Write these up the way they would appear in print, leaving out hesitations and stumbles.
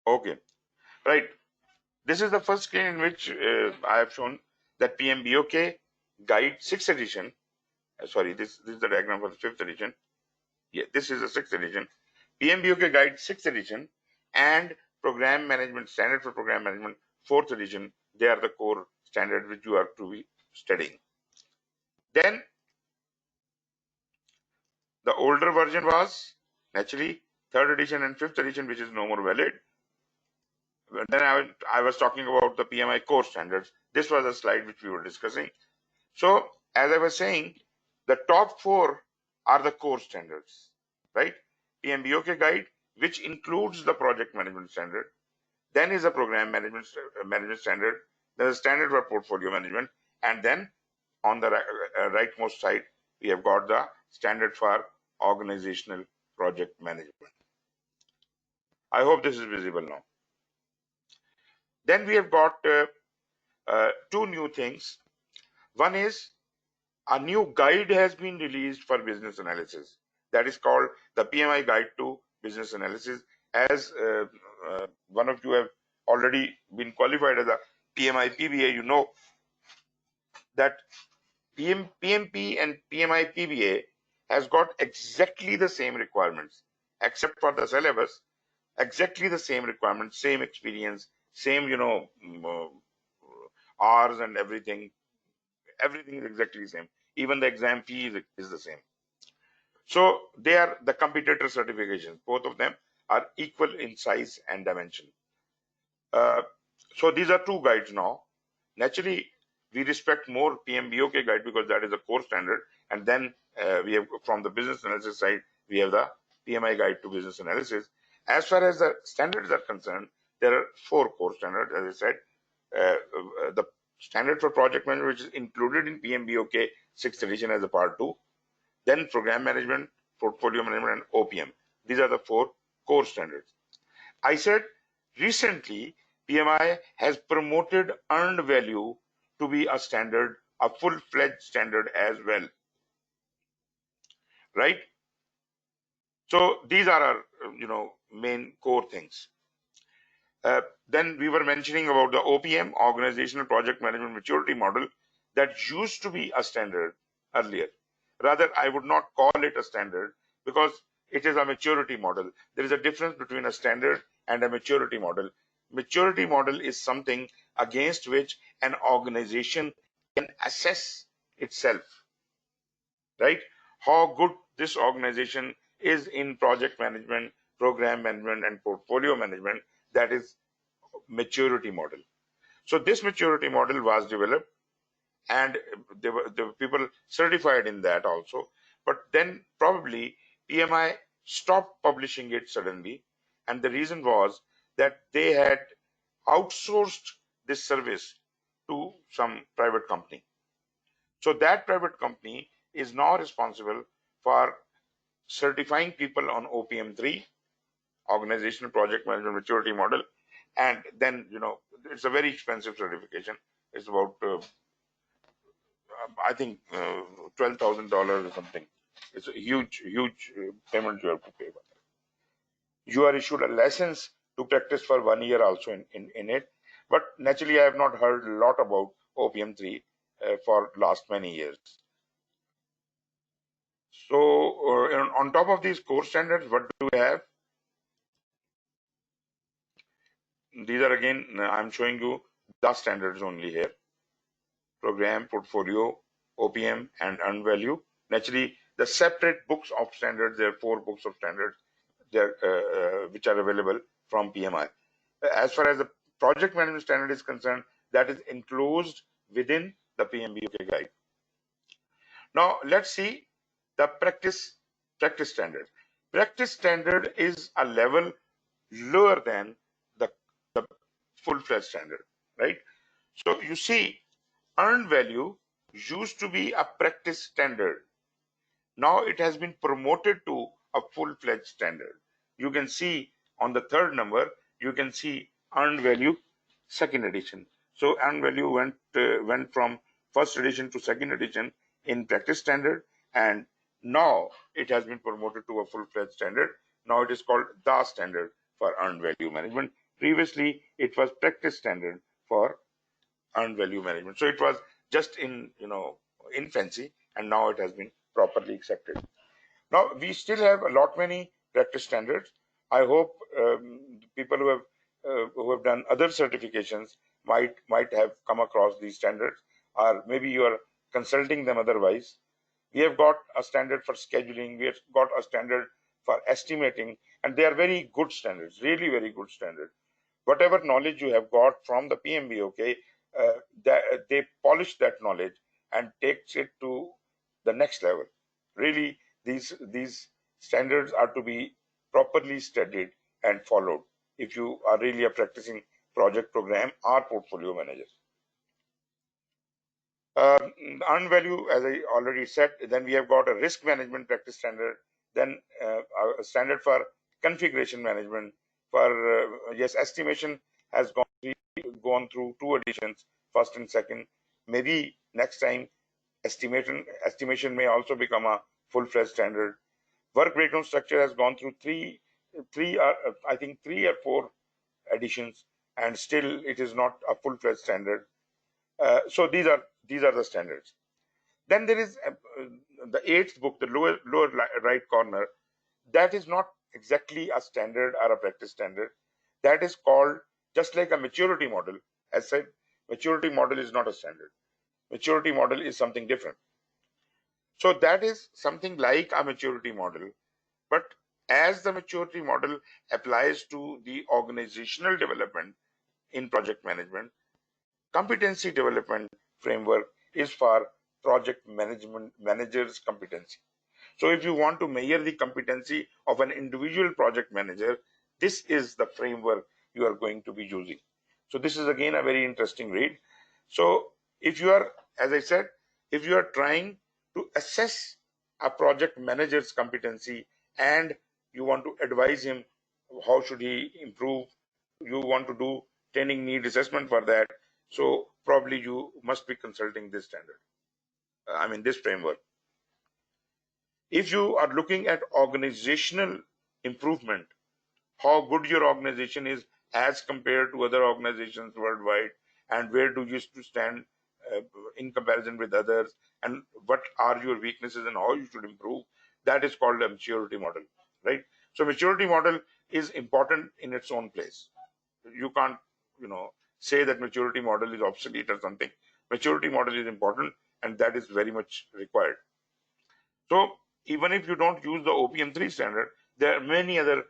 Okay, right. This is the first screen in which I have shown that PMBOK Guide 6th edition. Sorry, this is the diagram for the 5th edition. Yeah, this is the 6th edition. PMBOK Guide 6th edition and Program Management Standard for Program Management 4th edition. They are the core standards which you are to be studying. Then the older version was naturally 3rd edition and 5th edition, which is no more valid. Then I was talking about the PMI Core Standards. This was a slide which we were discussing. So as I was saying, the top 4 are the core standards, right? PMBOK Guide, which includes the Project Management Standard. Then is a Program Management Standard. There is a standard for Portfolio Management. And then on the rightmost side, we have got the standard for Organizational Project Management. I hope this is visible now. Then we have got 2 new things. One is a new guide has been released for business analysis. That is called the PMI Guide to Business Analysis. As one of you have already been qualified as a PMI-PBA, you know that PMP and PMI-PBA has got exactly the same requirements, except for the syllabus, exactly the same requirements, same experience, same, hours and everything. Everything is exactly the same. Even the exam fee is the same. So they are the competitor certifications. Both of them are equal in size and dimension. So these are 2 guides now. Naturally, we respect more PMBOK guide because that is a core standard. And then we have from the business analysis side, we have the PMI Guide to Business Analysis. As far as the standards are concerned, there are 4 core standards. As I said, the standard for project management, which is included in PMBOK 6th edition as a part 2. Then program management, portfolio management, and OPM. These are the 4 core standards. I said recently PMI has promoted earned value to be a standard, a full-fledged standard as well. Right? So these are our main core things. Then we were mentioning about the OPM, Organizational Project Management Maturity Model, that used to be a standard earlier. Rather, I would not call it a standard because it is a maturity model. There is a difference between a standard and a maturity model. Maturity model is something against which an organization can assess itself, right? How good this organization is in project management, program management, and portfolio management. That is maturity model. So this maturity model was developed and there were people certified in that also. But then probably PMI stopped publishing it suddenly. And the reason was that they had outsourced this service to some private company. So that private company is now responsible for certifying people on OPM3, Organizational Project Management Maturity Model. And then, it's a very expensive certification. It's about, I think, $12,000 or something. It's a huge payment you have to pay. You are issued a license to practice for 1 year also in it. But naturally, I have not heard a lot about OPM3 for last many years. So on top of these core standards, what do we have? These are again, I'm showing you the standards only here. Program, portfolio, OPM, and earned value. Naturally, the separate books of standards, there are 4 books of standards there, which are available from PMI. As far as the project management standard is concerned, that is enclosed within the PMBOK guide. Now, let's see the practice standard. Practice standard is a level lower than the full-fledged standard, right? So you see, earned value used to be a practice standard. Now it has been promoted to a full-fledged standard. You can see on the 3rd number, you can see earned value 2nd edition. So earned value went from 1st edition to 2nd edition in practice standard, and now it has been promoted to a full-fledged standard. Now it is called the standard for earned value management. Previously, it was practice standard for earned value management. So it was just in infancy, and now it has been properly accepted. Now we still have a lot many practice standards. I hope people who have done other certifications might have come across these standards, or maybe you are consulting them otherwise. We have got a standard for scheduling. We have got a standard for estimating, and they are very good standards, really very good standards. Whatever knowledge you have got from the PMBOK, they polish that knowledge and takes it to the next level. Really, these standards are to be properly studied and followed if you are really a practicing project program or portfolio manager. Earned value, as I already said, then we have got a risk management practice standard, then a standard for configuration management. For yes, estimation has gone through two editions, first and second. Maybe next time estimation may also become a full-fledged standard. Work breakdown structure has gone through I think three or four editions, and still it is not a full-fledged standard. So these are the standards. Then there is the eighth book, the lower right corner. That is not exactly a standard or a practice standard. That is called, just like a maturity model. As said, maturity model is not a standard. Maturity model is something different. So that is something like a maturity model, but as the maturity model applies to the organizational development in project management, competency development framework is for project management managers' competency. So if you want to measure the competency of an individual project manager, this is the framework you are going to be using. So this is again a very interesting read. So if you are, as I said, if you are trying to assess a project manager's competency and you want to advise him how should he improve, you want to do training need assessment for that, so probably you must be consulting this standard, this framework. If you are looking at organizational improvement, how good your organization is as compared to other organizations worldwide, and where do you stand in comparison with others, and what are your weaknesses and how you should improve, that is called a maturity model, right? So maturity model is important in its own place. You can't say that maturity model is obsolete or something. Maturity model is important, and that is very much required. So even if you don't use the OPM3 standard, there are many other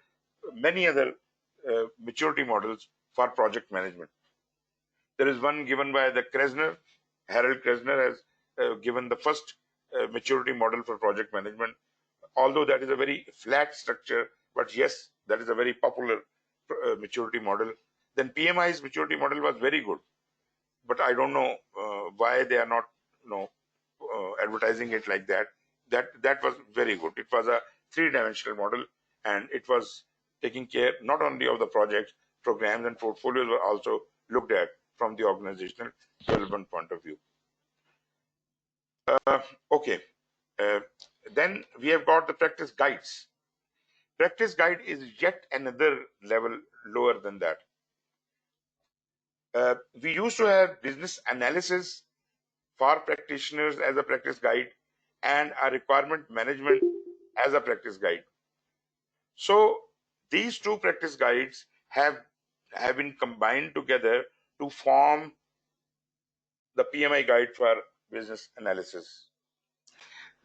maturity models for project management. There is one given by the Kresner. Harold Kresner has given the first maturity model for project management. Although that is a very flat structure, but yes, that is a very popular maturity model. Then PMI's maturity model was very good, but I don't know why they are not advertising it like that. That was very good. It was a three-dimensional model, and it was taking care not only of the projects, programs, and portfolios were also looked at from the organizational development point of view. Okay. Then we have got the practice guides. Practice guide is yet another level lower than that. We used to have business analysis for practitioners as a practice guide and a requirement management as a practice guide. So these two practice guides have been combined together to form the PMI guide for business analysis.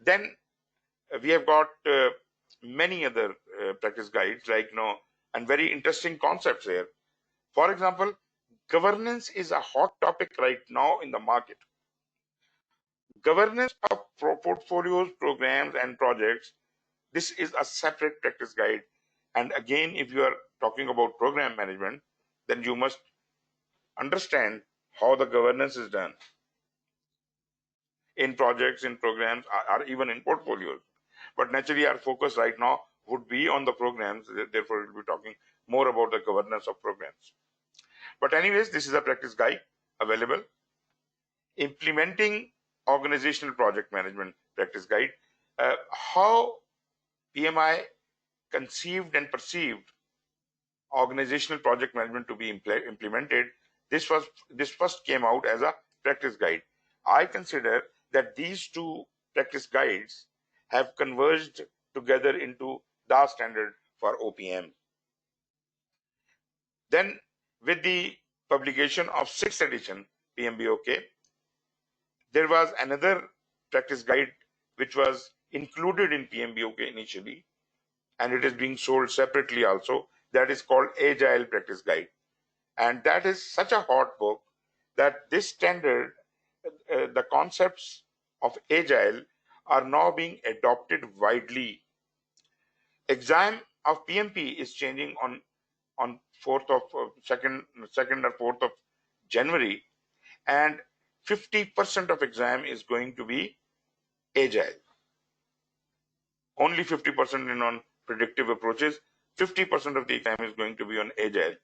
Then we have got many other practice guides, like and very interesting concepts here. For example, governance is a hot topic right now in the market. Governance of portfolios, programs, and projects. This is a separate practice guide. And again, if you are talking about program management, then you must understand how the governance is done in projects, in programs, or even in portfolios. But naturally, our focus right now would be on the programs. Therefore, we'll be talking more about the governance of programs. But anyways, this is a practice guide available. Implementing organizational project management practice guide. How PMI conceived and perceived organizational project management to be implemented, this first came out as a practice guide. I consider that these two practice guides have converged together into the standard for OPM. Then, with the publication of 6th edition PMBOK, there was another practice guide which was included in PMBOK initially, and it is being sold separately also. That is called Agile Practice Guide. And that is such a hot book that this standard, the concepts of Agile are now being adopted widely. Exam of PMP is changing on 4th of 2nd or 4th of January, and 50% of exam is going to be Agile. Only 50% in on predictive approaches, 50% of the exam is going to be on Agile.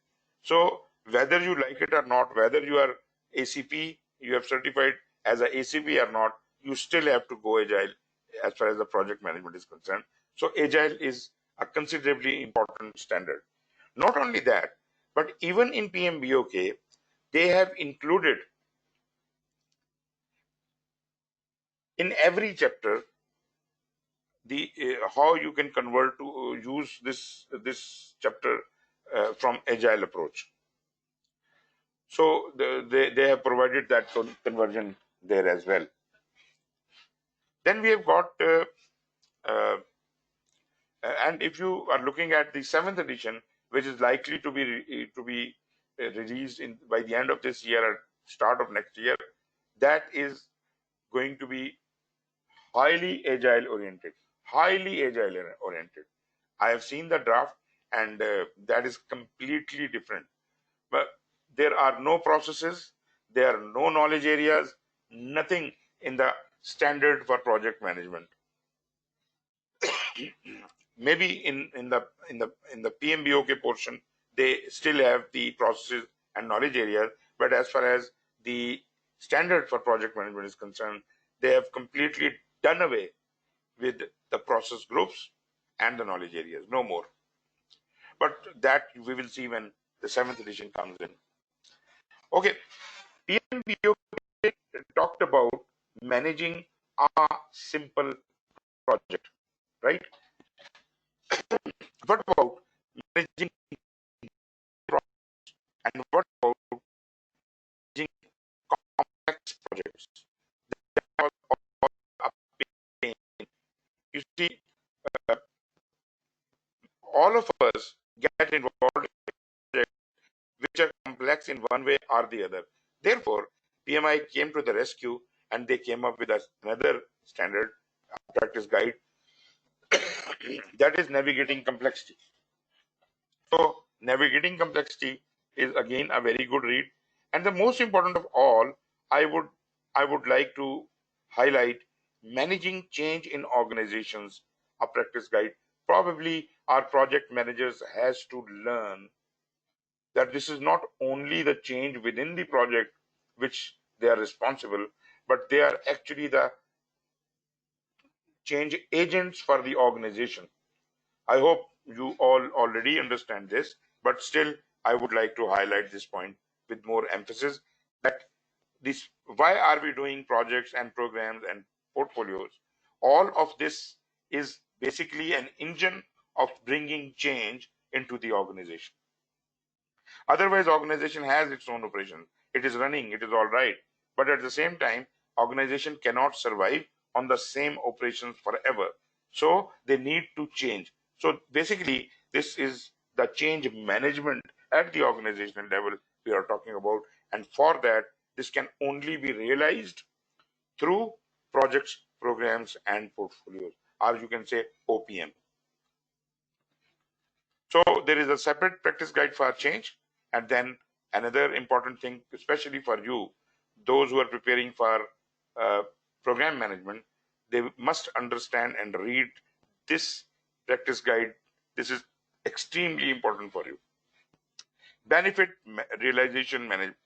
So whether you like it or not, whether you are ACP, you have certified as a ACP or not, you still have to go Agile as far as the project management is concerned. So Agile is a considerably important standard. Not only that, but even in PMBOK, they have included in every chapter the how you can convert to use this chapter from Agile approach. So they have provided that conversion there as well. Then we have got and if you are looking at the 7th edition, which is likely to be released by the end of this year or start of next year, that is going to be highly agile oriented. I have seen the draft, and that is completely different. But there are no processes, there are no knowledge areas, nothing in the standard for project management. Maybe in the PMBOK portion, they still have the processes and knowledge areas, but as far as the standard for project management is concerned, they have completely done away with the process groups and the knowledge areas, no more. But that we will see when the 7th edition comes in. Okay, PMBOK talked about managing a simple project, right? What about managing projects, and what about managing complex projects? That was all a pain. You see, all of us get involved in projects which are complex in one way or the other. Therefore, PMI came to the rescue and they came up with another standard practice guide that is navigating complexity. So navigating complexity is again a very good read. And the most important of all, I would like to highlight managing change in organizations, a practice guide. Probably our project managers has to learn that this is not only the change within the project which they are responsible, but they are actually the change agents for the organization. I hope you all already understand this, but still I would like to highlight this point with more emphasis, that this, why are we doing projects and programs and portfolios? All of this is basically an engine of bringing change into the organization. Otherwise, organization has its own operations. It is running, it is all right. But at the same time, organization cannot survive on the same operations forever. So they need to change. So basically, this is the change management at the organizational level we are talking about. And for that, this can only be realized through projects, programs, and portfolios, or you can say OPM. So there is a separate practice guide for change. And then another important thing, especially for you, those who are preparing for program management, they must understand and read this practice guide. This is extremely important for you. Benefit realization management.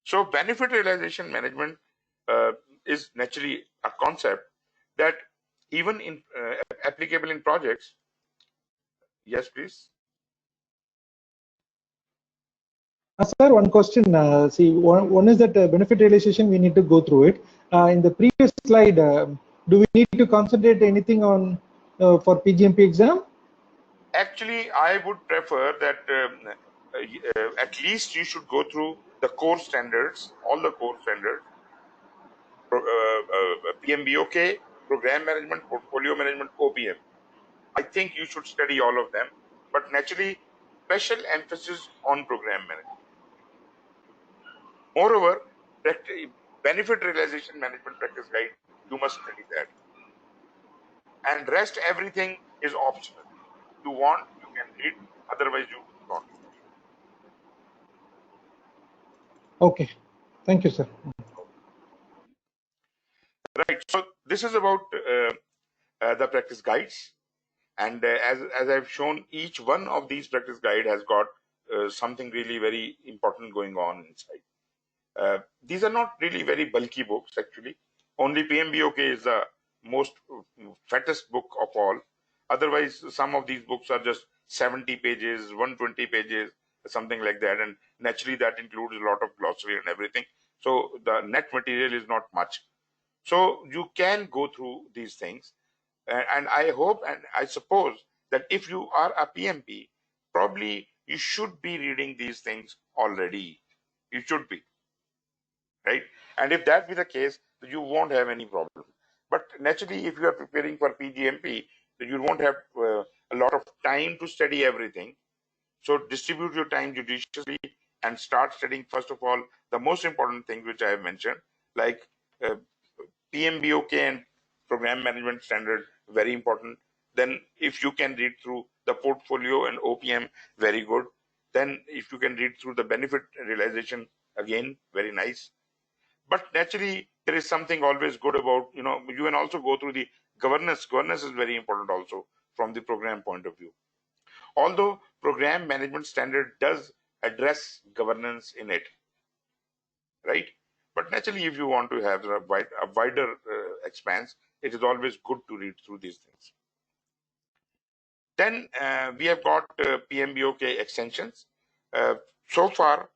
So benefit realization management is naturally a concept that even in applicable in projects. Yes, please. Sir, one question. See, one is that benefit realization, we need to go through it. In the previous slide, do we need to concentrate anything on for PGMP exam? Actually, I would prefer that at least you should go through the core standards, all the core standards, PMBOK, program management, portfolio management, OPM. I think you should study all of them, but naturally, special emphasis on program management. Moreover, benefit realization management practice guide, you must study that. And rest everything is optional. You want, you can read, otherwise you don't. Okay, thank you, sir. Right. So this is about the practice guides, and as I've shown, each one of these practice guide has got something really very important going on inside. These are not really very bulky books actually. Only PMBOK is the most fattest book of all. Otherwise, some of these books are just 70 pages, 120 pages, something like that. And naturally, that includes a lot of glossary and everything. So the net material is not much. So you can go through these things. And I hope and I suppose that if you are a PMP, probably you should be reading these things already. You should be, right? And if that be the case, you won't have any problem. But naturally, if you are preparing for PgMP, you won't have a lot of time to study everything. So distribute your time judiciously and start studying, first of all, the most important thing which I have mentioned, like uh, PMBOK and program management standard, very important. Then if you can read through the portfolio and OPM, very good. Then if you can read through the benefit realization, again, very nice. But naturally, there is something always good about, you can also go through the governance. Governance is very important also from the program point of view. Although program management standard does address governance in it, right? But naturally, if you want to have a wider expanse, it is always good to read through these things. Then we have got PMBOK extensions. So far,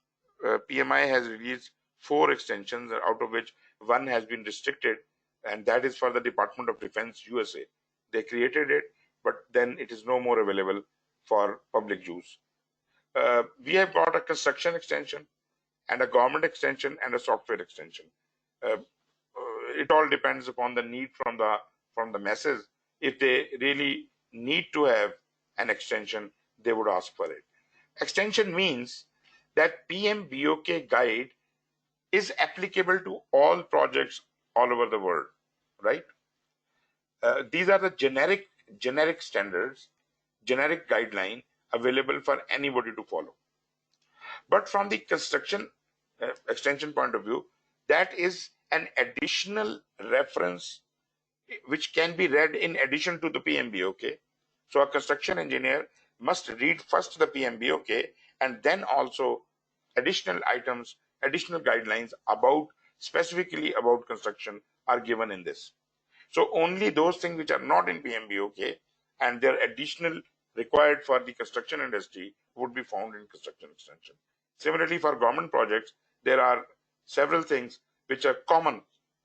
PMI has released 4 extensions, out of which one has been restricted, and that is for the Department of Defense, USA. They created it, but then it is no more available for public use. We have got a construction extension and a government extension and a software extension. Uh, it all depends upon the need from the masses. If they really need to have an extension, they would ask for it. Extension means that PMBOK guide is applicable to all projects all over the world, right? These are the generic standards, generic guideline available for anybody to follow. But from the construction extension point of view, that is an additional reference which can be read in addition to the PMBOK. So a construction engineer must read first the PMBOK and then also additional items, additional guidelines about specifically about construction are given in this. So only those things which are not in PMBOK and they're additional required for the construction industry would be found in construction extension. Similarly, for government projects, there are several things which are common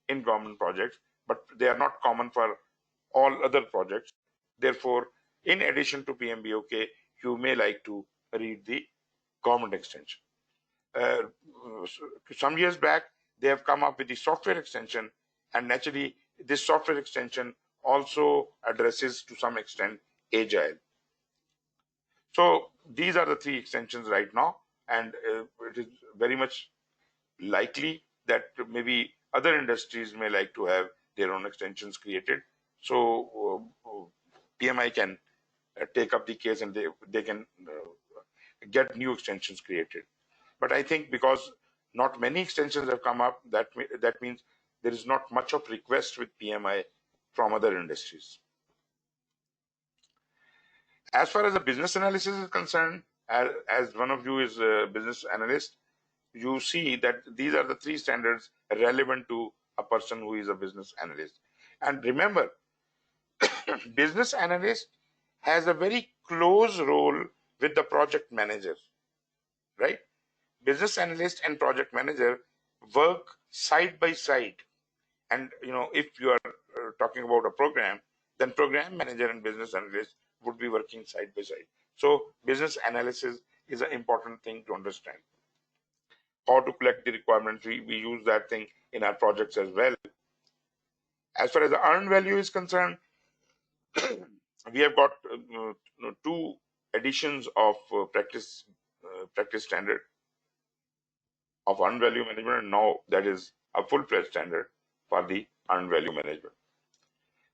in government projects, but they are not common for all other projects. Therefore, in addition to PMBOK, you may like to read the government extension. Uh, some years back, they have come up with the software extension, and naturally, this software extension also addresses to some extent agile. So these are the 3 extensions right now, and it is very much likely that maybe other industries may like to have their own extensions created. So PMI can take up the case and they can get new extensions created. But I think because not many extensions have come up, that means there is not much of request with PMI from other industries. As far as the business analysis is concerned, as one of you is a business analyst, you see that these are the 3 standards relevant to a person who is a business analyst. And remember, Business analyst has a very close role with the project manager, right? Business analyst and project manager work side by side. And if you are talking about a program, then program manager and business analyst would be working side by side. So business analysis is an important thing to understand. How to collect the requirements, we use that thing in our projects as well. As far as the earned value is concerned, we have got two editions of practice standard of earned value management, and now that is a full-fledged standard for the earned value management.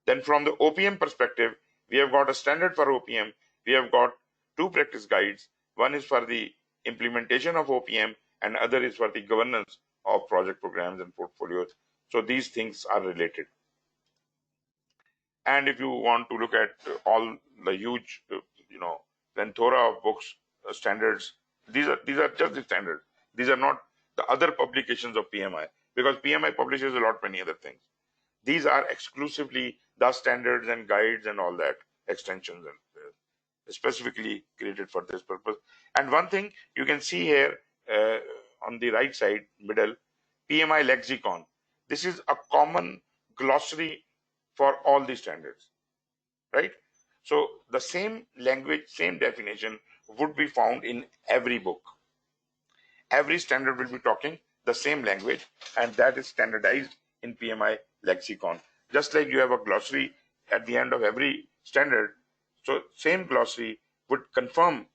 Then from the OPM perspective, we have got a standard for OPM. We have got two practice guides. One is for the implementation of OPM and other is for the governance of project programs and portfolios. So these things are related. And if you want to look at all the huge, plethora of books, standards, these are just the standards. These are not the other publications of PMI, because PMI publishes a lot many other things. These are exclusively the standards and guides and all that, extensions, and specifically created for this purpose. And one thing you can see here on the right side, middle, PMI Lexicon. This is a common glossary for all the standards, right? So the same language, same definition would be found in every book. Every standard will be talking the same language, and that is standardized in PMI Lexicon. Just like you have a glossary at the end of every standard, so same glossary would confirm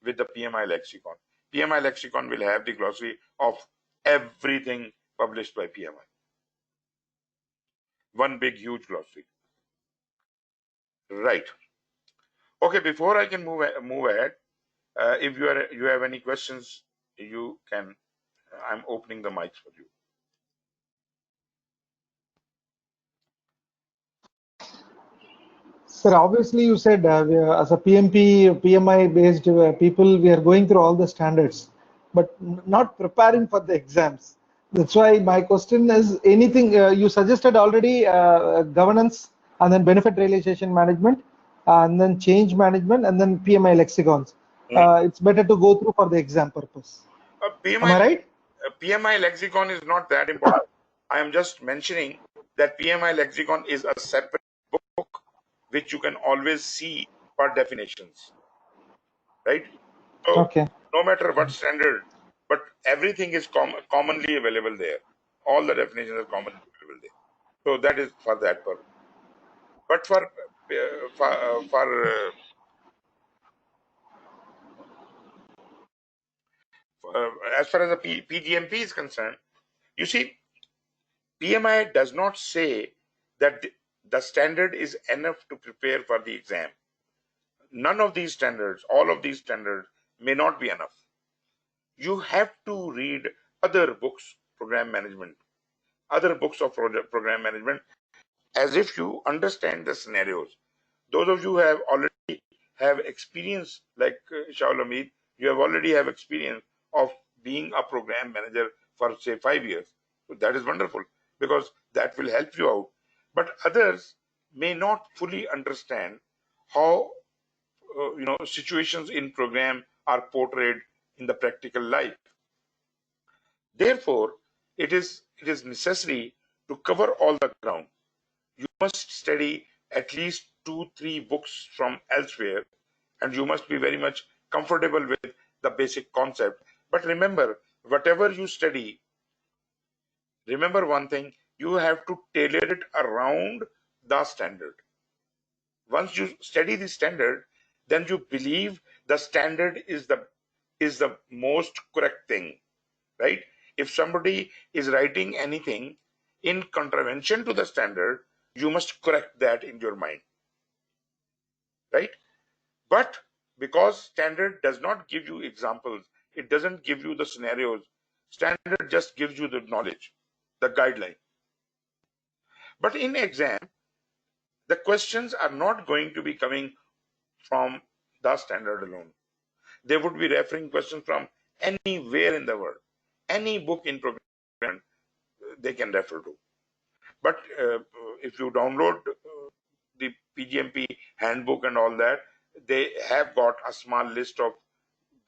with the PMI Lexicon. PMI Lexicon will have the glossary of everything published by PMI. One big, huge glossary. Right. Okay, before I can move ahead, if you have any questions, you can. I'm opening the mics for you. Sir, obviously you said as a PMP, PMI based people, we are going through all the standards, but not preparing for the exams. That's why my question is, anything you suggested already, governance and then benefit realization management and then change management and then PMI lexicons. It's better to go through for the exam purpose. Am I right? PMI Lexicon is not that important. I am just mentioning that PMI Lexicon is a separate book which you can always see for definitions, right? So Okay. no matter what standard, but everything is commonly available there. All the definitions are commonly available there. So that is for that purpose. But as far as the PgMP is concerned, you see, PMI does not say that the standard is enough to prepare for the exam. None of these standards, all of these standards may not be enough. You have to read other books, program management, other books of program management, as if you understand the scenarios. Those of you who have already have experience, like Shaul, you have already have experience of being a program manager for say 5 years. So that is wonderful, because that will help you out. But others may not fully understand how situations in program are portrayed in the practical life. Therefore, it is necessary to cover all the ground. You must study at least 2-3 books from elsewhere, and you must be very much comfortable with the basic concept. But remember, whatever you study, remember one thing, you have to tailor it around the standard. Once you study the standard, then you believe the standard is the most correct thing, right? If somebody is writing anything in contravention to the standard, you must correct that in your mind, right? But because standard does not give you examples, it doesn't give you the scenarios, standard just gives you the knowledge, the guideline. But in exam, the questions are not going to be coming from the standard alone. They would be referring questions from anywhere in the world. Any book in program they can refer to. But if you download the PGMP handbook and all that, they have got a small list of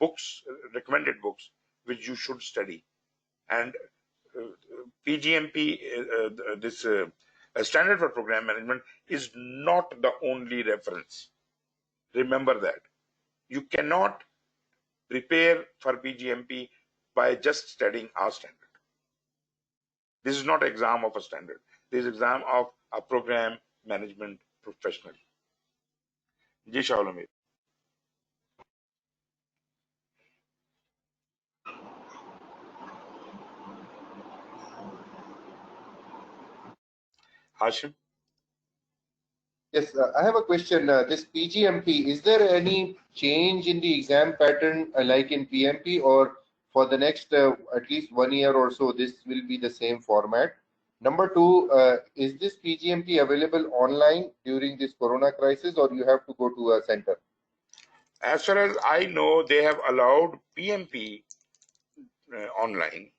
books, recommended books, which you should study. And PGMP, this standard for program management, is not the only reference. Remember that. You cannot prepare for PGMP by just studying our standard. This is not exam of a standard. This is exam of a program management professional. Ji Shaul. Hashim. Yes, I have a question. This PgMP, is there any change in the exam pattern like in PMP, or for the next at least 1 year or so, this will be the same format? Number two, is this PgMP available online during this Corona crisis, or you have to go to a center? As far as I know, they have allowed PMP online.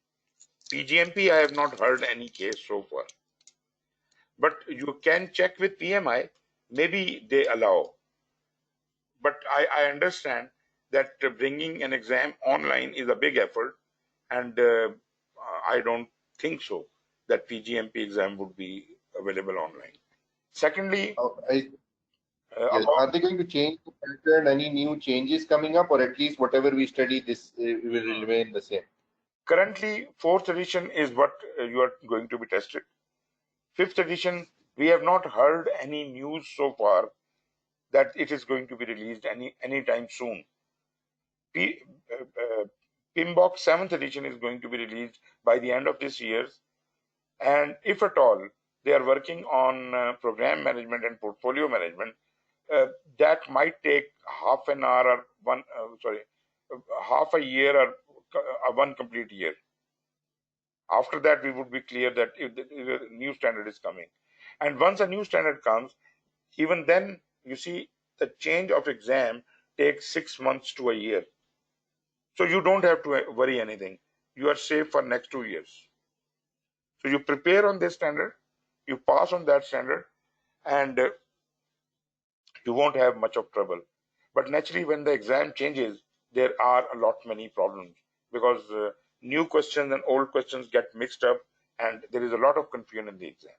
PGMP, I have not heard any case so far. But you can check with PMI, maybe they allow. But I understand that bringing an exam online is a big effort, and I don't think so that PGMP exam would be available online. Secondly, Yes. Are they going to change the pattern? Any new changes coming up, or at least whatever we study, this will remain the same? Currently, 4th edition is what you are going to be tested. 5th edition, we have not heard any news so far that it is going to be released anytime soon. PMBOK 7th edition is going to be released by the end of this year. And if at all, they are working on program management and portfolio management, that might take half an hour or half a year or one complete year. After that, we would be clear that if a new standard is coming. And once a new standard comes, even then, you see, the change of exam takes 6 months to a year. So you don't have to worry anything. You are safe for next 2 years. So you prepare on this standard, you pass on that standard, and you won't have much of trouble. But naturally, when the exam changes, there are a lot many problems, because new questions and old questions get mixed up, and there is a lot of confusion in the exam.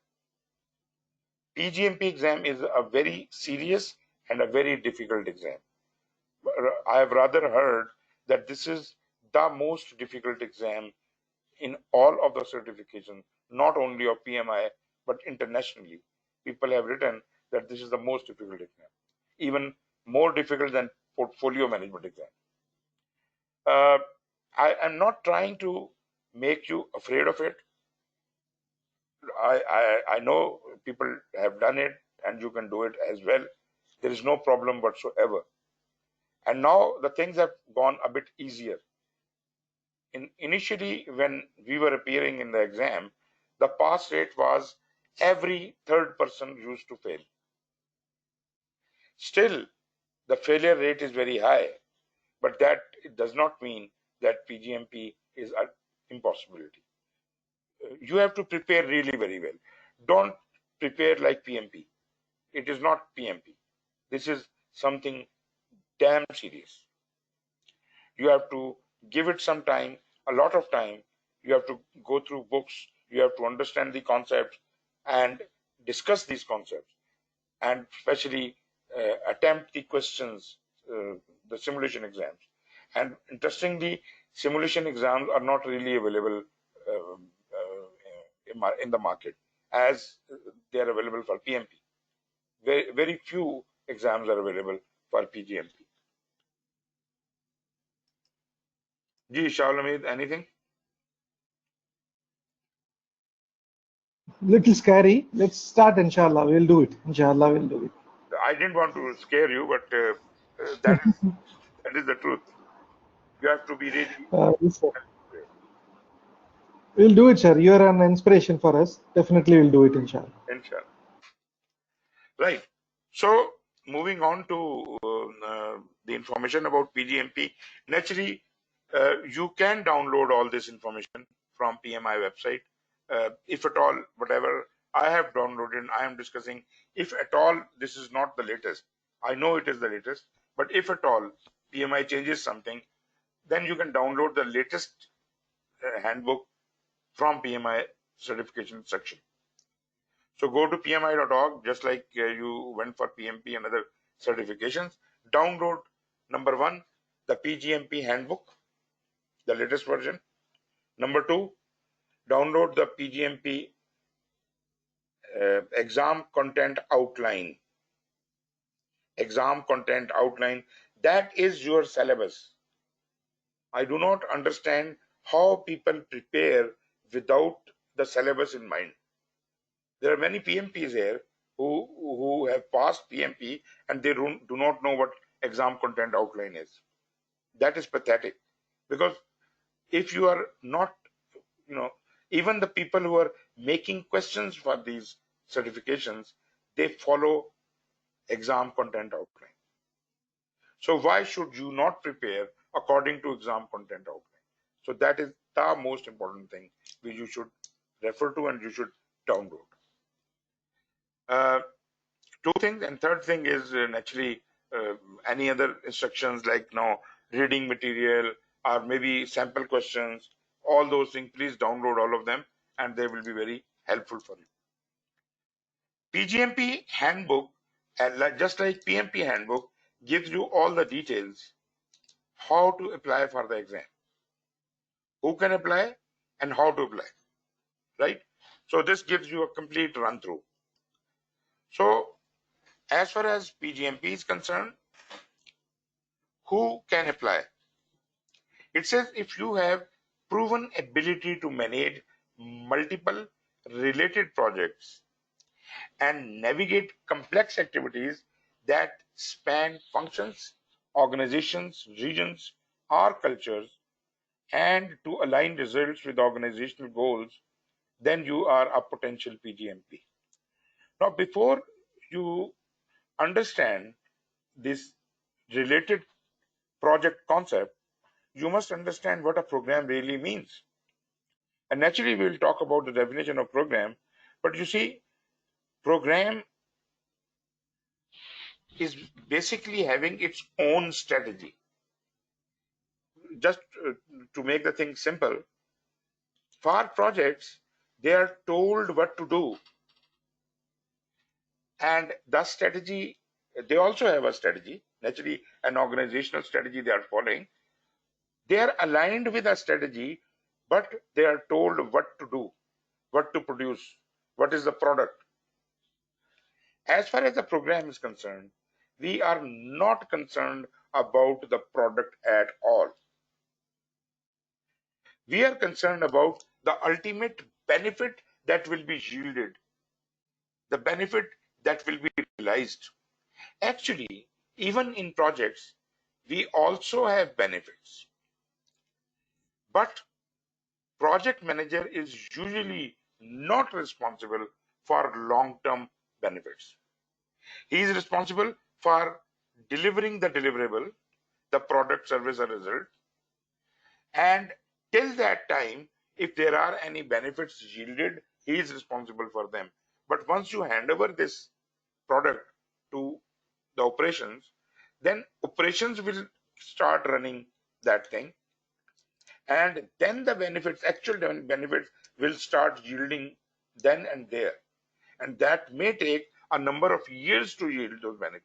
PGMP exam is a very serious and a very difficult exam. I have rather heard that this is the most difficult exam in all of the certifications, not only of PMI, but internationally. People have written that this is the most difficult exam, even more difficult than portfolio management exam. I am not trying to make you afraid of it. I know people have done it, and you can do it as well. There is no problem whatsoever. And now the things have gone a bit easier. Initially, when we were appearing in the exam, the pass rate was every third person used to fail. Still, the failure rate is very high, but that it does not mean that PGMP is an impossibility. You have to prepare really very well. Don't prepare like PMP. It is not PMP. This is something damn serious. You have to give it some time, a lot of time. You have to go through books. You have to understand the concepts and discuss these concepts, and especially attempt the questions, the simulation exams. And interestingly, simulation exams are not really available in the market as they are available for PMP. Very, very few exams are available for PGMP. Ji Shaul, anything? Little scary. Let's start, inshallah. We'll do it. Inshallah, we'll do it. I didn't want to scare you, but that is the truth. You have to be really. Yes, sir. We'll do it, sir. You're an inspiration for us. Definitely, we'll do it, inshallah. Inshallah. Right. So moving on to the information about PGMP. Naturally, you can download all this information from PMI website. If at all, whatever I have downloaded, I am discussing. If at all this is not the latest, I know it is the latest, but if at all PMI changes something, then you can download the latest handbook from PMI certification section. So go to PMI.org, just like you went for PMP and other certifications. Download number 1, the PgMP handbook, the latest version. Number 2, download the PgMP exam content outline. Exam content outline, that is your syllabus. I do not understand how people prepare without the syllabus in mind. There are many PMPs here who have passed PMP and they do not know what exam content outline is. That is pathetic, because if you are not, even the people who are making questions for these certifications, they follow exam content outline. So why should you not prepare according to exam content outline? So that is the most important thing which you should refer to and you should download. Two things, and third thing is naturally any other instructions like now reading material or maybe sample questions, all those things, please download all of them and they will be very helpful for you. PgMP handbook, and just like PMP handbook, gives you all the details how to apply for the exam, who can apply and how to apply, right? So this gives you a complete run through. So as far as PgMP is concerned, who can apply? It says if you have proven ability to manage multiple related projects and navigate complex activities that span functions, organizations, regions, or cultures, and to align results with organizational goals, then you are a potential PgMP. Now, before you understand this related project concept, you must understand what a program really means. And naturally, we will talk about the definition of program, but you see, program is basically having its own strategy. Just to make the thing simple, for projects, they are told what to do. And the strategy, they also have a strategy, naturally an organizational strategy they are following. They are aligned with a strategy, but they are told what to do, what to produce, what is the product. As far as the program is concerned, we are not concerned about the product at all. We are concerned about the ultimate benefit that will be yielded, the benefit that will be realized. Actually, even in projects, we also have benefits. But project manager is usually not responsible for long-term benefits. He is responsible for delivering the deliverable, the product, service, or result. And till that time, if there are any benefits yielded, he is responsible for them. But once you hand over this product to the operations, then operations will start running that thing. And then the benefits, actual benefits, will start yielding then and there. And that may take a number of years to yield those benefits.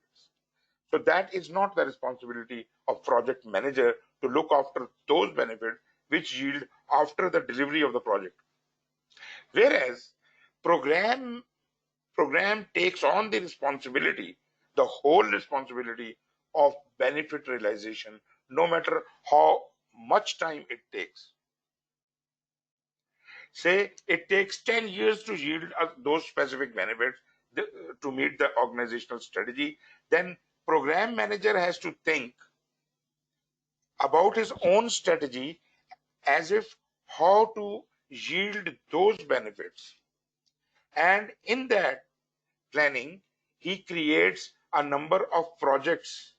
So that is not the responsibility of project manager to look after those benefits which yield after the delivery of the project. Whereas program takes on the responsibility, the whole responsibility of benefit realization, no matter how much time it takes. Say it takes 10 years to yield those specific benefits to meet the organizational strategy, then program manager has to think about his own strategy as if how to yield those benefits. And in that planning, he creates a number of projects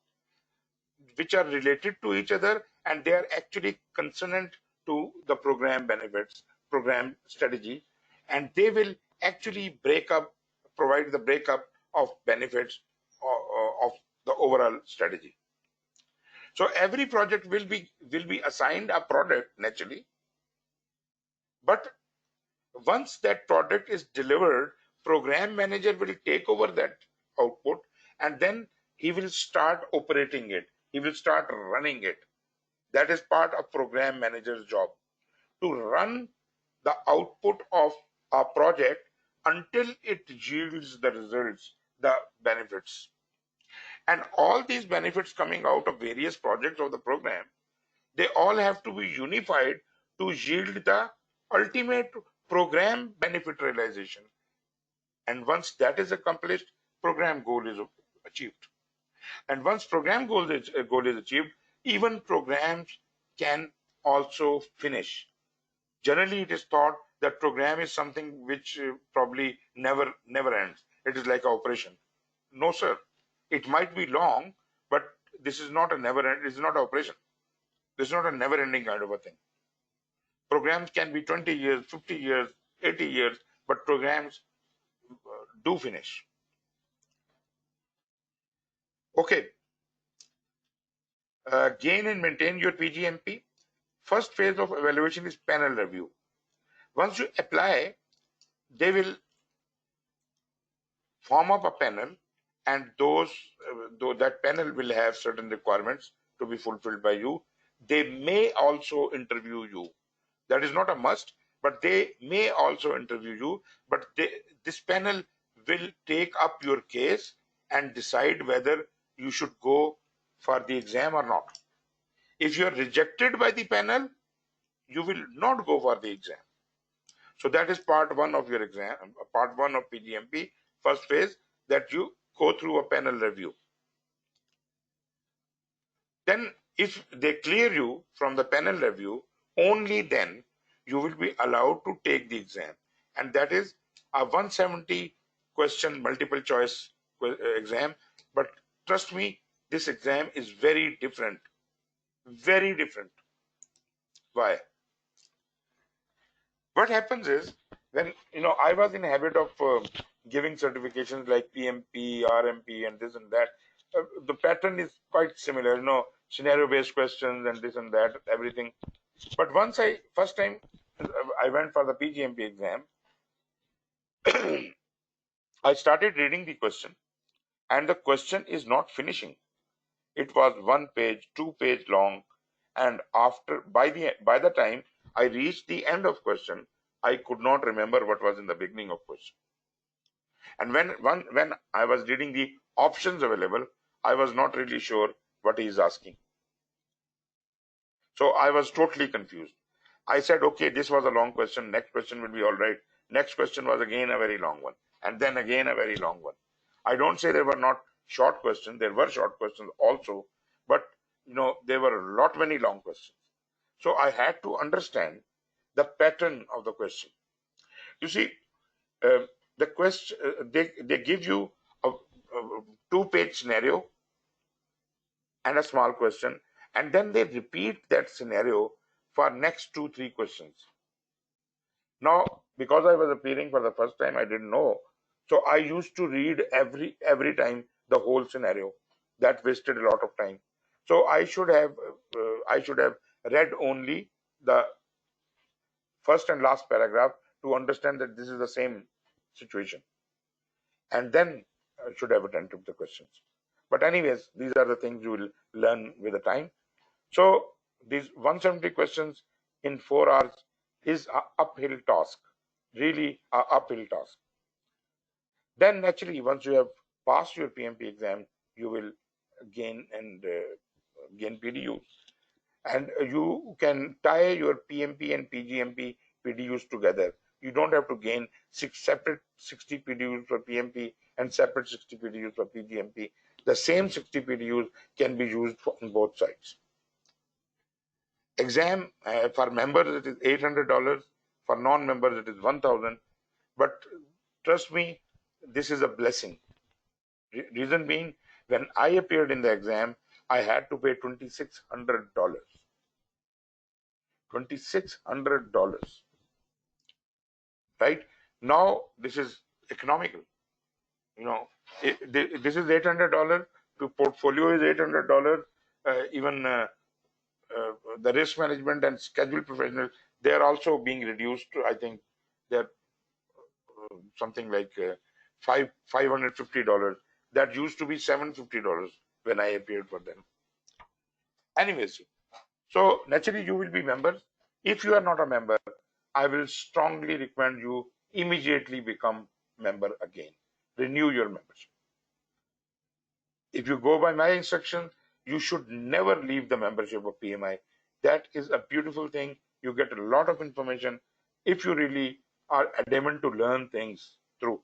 which are related to each other and they are actually consonant to the program benefits, program strategy, and they will actually provide the breakup of benefits of the overall strategy. So every project will be assigned a product naturally, but once that product is delivered, program manager will take over that output, and then he will start operating it. He will start running it. That is part of program manager's job, to run the output of a project until it yields the results, the benefits. And all these benefits coming out of various projects of the program, they all have to be unified to yield the ultimate program benefit realization. And once that is accomplished, program goal is achieved. And once goal is achieved, even programs can also finish. Generally, it is thought that program is something which probably never ends. It is like an operation. No, sir. It might be long, but this is not a never end. It's not an operation. This is not a never ending kind of a thing. Programs can be 20 years, 50 years, 80 years, but programs do finish. Okay. Gain and maintain your PgMP. First phase of evaluation is panel review. Once you apply, they will form up a panel, and though that panel will have certain requirements to be fulfilled by you, they may also interview you. That is not a must, but they may also interview you. But this panel will take up your case and decide whether you should go for the exam or not. If you are rejected by the panel, you will not go for the exam. So that is part one of your exam, part one of PGMP, first phase, that you go through a panel review. Then if they clear you from the panel review, only then you will be allowed to take the exam. And that is a 170 question multiple choice exam. But trust me, this exam is very different. Very different. Why? What happens is, when I was in habit of giving certifications like PMP, RMP, and this and that, the pattern is quite similar. Scenario based questions and this and that, everything. But once first time I went for the PGMP exam, I started reading the question, and the question is not finishing. It was 1 page, 2 page long, and by the time I reached the end of question, I could not remember what was in the beginning of question. And when I was reading the options available, I was not really sure what he is asking. So I was totally confused. I said, okay, this was a long question. Next question will be all right. Next question was again a very long one, and then again a very long one. I don't say there were not short questions. There were short questions also, but there were many long questions. So I had to understand the pattern of the question. You see, the question they give you a 2-page scenario and a small question, and then they repeat that scenario for next 2-3 questions. Now, because I was appearing for the first time, I didn't know, so I used to read every time the whole scenario. That wasted a lot of time. So I should have read only the first and last paragraph to understand that this is the same situation, and then should have attempted the questions. But anyways, these are the things you will learn with the time. So these 170 questions in 4 hours is an uphill task, really an uphill task. Then naturally, once you have passed your PMP exam, you will gain PDUs, and you can tie your PMP and PGMP PDUs together. You don't have to gain 6 separate 60 PDUs for PMP and separate 60 PDUs for PGMP. The same 60 PDUs can be used on both sides. Exam for members it is $800. For non-members it is $1,000. But trust me, this is a blessing. Reason being, when I appeared in the exam, I had to pay $2,600. $2,600, right? Now this is economical. You know, this is $800 to portfolio is $800. Even the risk management and schedule professionals, they are also being reduced. I think they're something like $550. That used to be $750 when I appeared for them. Anyways, so naturally you will be members. If you are not a member, I will strongly recommend you immediately become member again. Renew your membership. If you go by my instructions, you should never leave the membership of PMI. That is a beautiful thing. You get a lot of information if you really are adamant to learn things through.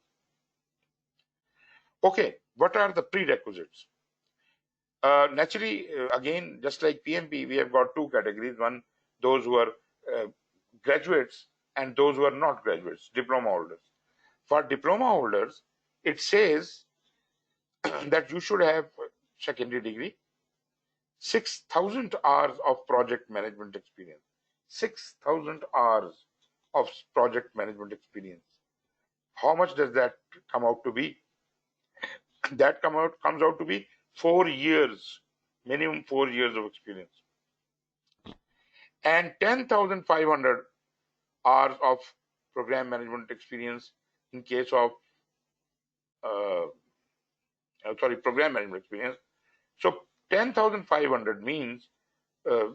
Okay, what are the prerequisites? Naturally, again, just like PMP, we have got two categories. One, those who are graduates and those who are not graduates, diploma holders. For diploma holders, it says that you should have secondary degree, 6,000 hours of project management experience. 6,000 hours of project management experience. How much does that come out to be? That comes out to be 4 years, minimum 4 years of experience. And 10,500 hours of program management experience in case of program management experience. So 10,500 means uh,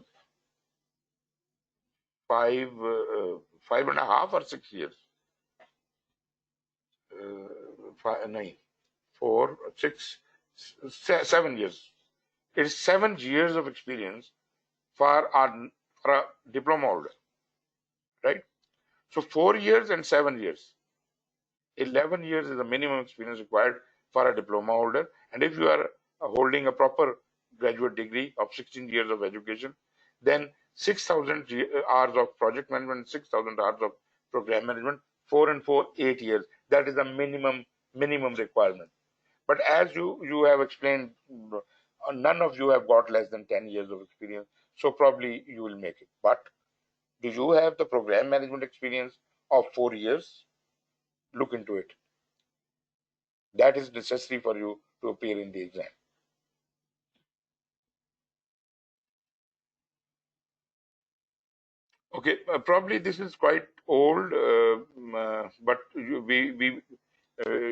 5.5 or 6 years. 4, 6, 7 years. It is 7 years of experience for a diploma holder, right? So 4 years and 7 years. 11 years is the minimum experience required for a diploma holder. And if you are holding a proper graduate degree of 16 years of education, then 6,000 hours of project management, 6,000 hours of program management, 4 and 4, 8 years. That is the minimum requirement. But as you have explained, none of you have got less than 10 years of experience. So probably you will make it. But do you have the program management experience of 4 years? Look into it. That is necessary for you to appear in the exam. Okay, probably this is quite old, but we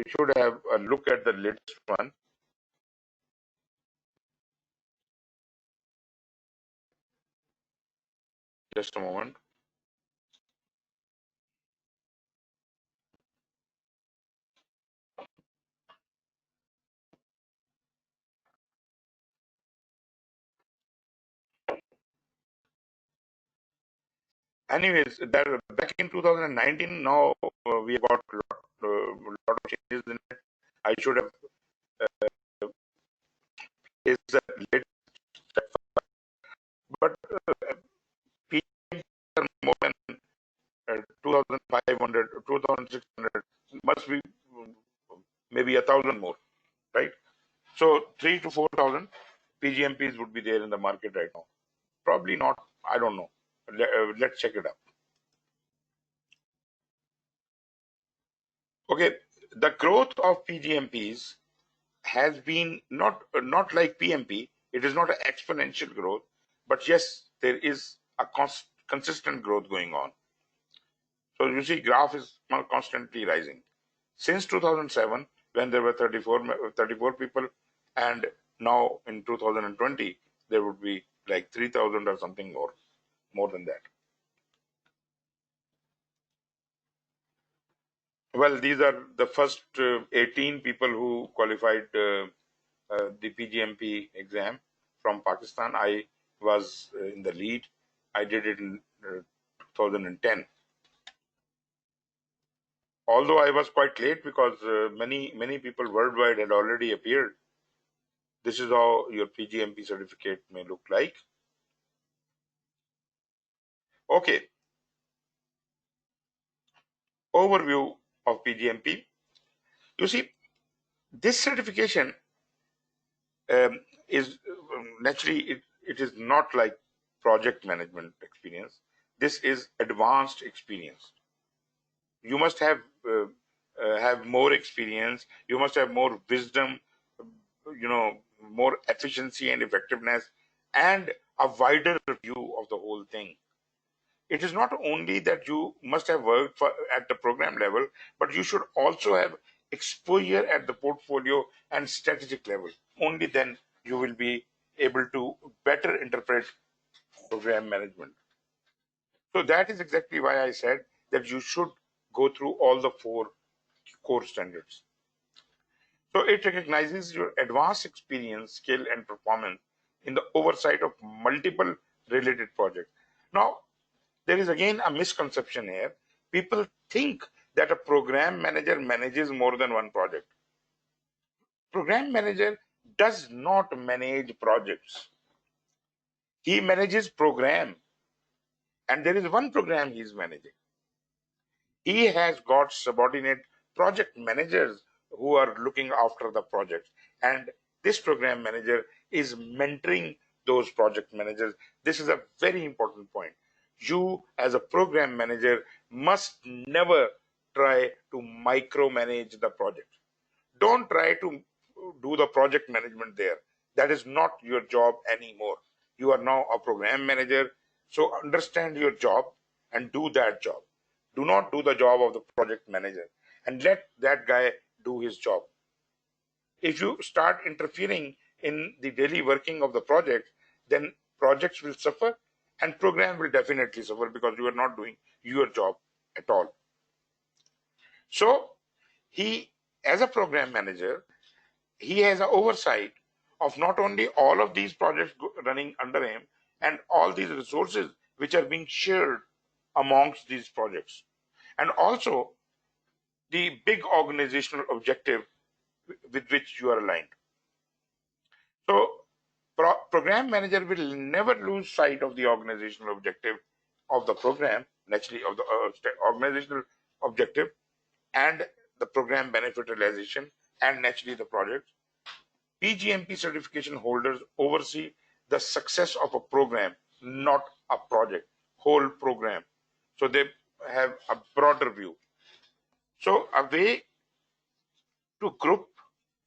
should have a look at the latest one. Just a moment. Anyways, that back in 2019, now we have got lot of changes in it. I should have is the latest, but PMs are more than 2,500, 2,600, must be maybe 1,000 more, right? So 3 to 4,000 PGMPs would be there in the market right now. Probably not. I don't know. Let's check it out. Okay, the growth of PGMPs has been not like PMP. It is not an exponential growth, but yes, there is a consistent growth going on. So you see, graph is constantly rising. Since 2007, when there were 34 people, and now in 2020, there would be like 3,000 or something more than that. Well, these are the first 18 people who qualified the PGMP exam from Pakistan. I was in the lead. I did it in 2010. Although I was quite late because many people worldwide had already appeared. This is how your PGMP certificate may look like. Okay. Overview of PGMP. You see, this certification is naturally it is not like project management experience. This is advanced experience. You must have more experience. You must have more wisdom, more efficiency and effectiveness, and a wider view of the whole thing. It is not only that you must have worked at the program level, but you should also have exposure at the portfolio and strategic level. Only then you will be able to better interpret program management. So that is exactly why I said that you should go through all the 4 core standards. So it recognizes your advanced experience, skill, and performance in the oversight of multiple related projects. Now, there is again a misconception here. People think that a program manager manages more than one project. Program manager does not manage projects. He manages program, and there is one program he is managing. He has got subordinate project managers who are looking after the project, and this program manager is mentoring those project managers. This is a very important point. You as a program manager must never try to micromanage the project. Don't try to do the project management there. That is not your job anymore. You are now a program manager, so understand your job and do that job. Do not do the job of the project manager and let that guy do his job. If you start interfering in the daily working of the project, then projects will suffer and program will definitely suffer because you are not doing your job at all. So he, as a program manager, he has an oversight of not only all of these projects running under him and all these resources which are being shared amongst these projects, and also the big organizational objective with which you are aligned. So program manager will never lose sight of the organizational objective of the program, naturally of the organizational objective, and the program benefit realization, and naturally the project. PgMP certification holders oversee the success of a program, not a project, whole program. So they have a broader view. So a way to group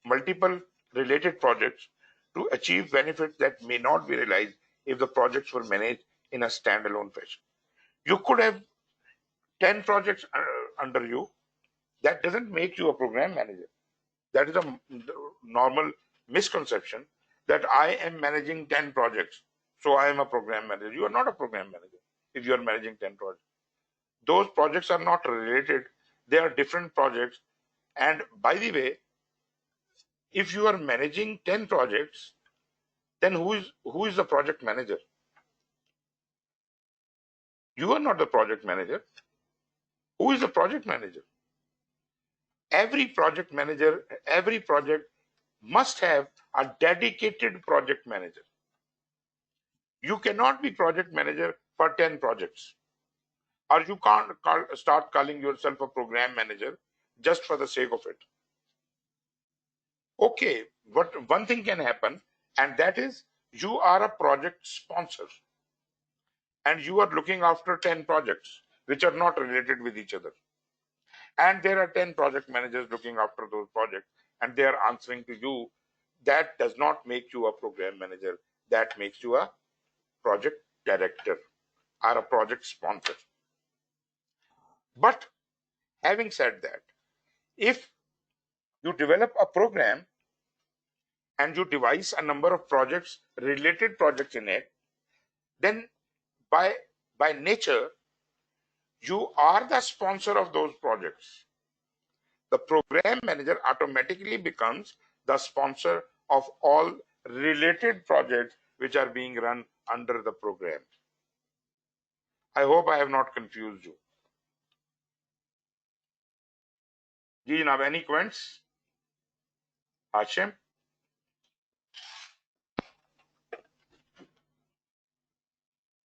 multiple related projects to achieve benefits that may not be realized if the projects were managed in a standalone fashion. You could have 10 projects under you. That doesn't make you a program manager. That is a normal misconception that I am managing 10 projects, so I am a program manager. You are not a program manager if you are managing 10 projects. Those projects are not related. They are different projects. And by the way, if you are managing 10 projects, then who is the project manager? You are not the project manager. Who is the project manager? Every project manager, every project must have a dedicated project manager. You cannot be project manager for 10 projects, or you can't start calling yourself a program manager just for the sake of it. Okay, but one thing can happen, and that is you are a project sponsor and you are looking after 10 projects which are not related with each other. And there are 10 project managers looking after those projects and they are answering to you. That does not make you a program manager. That makes you a project director or a project sponsor. But having said that, if you develop a program and you devise a number of projects, related projects in it, then by nature, you are the sponsor of those projects. The program manager automatically becomes the sponsor of all related projects which are being run under the program. I hope I have not confused you. Ji Janab, any comments? Hashim?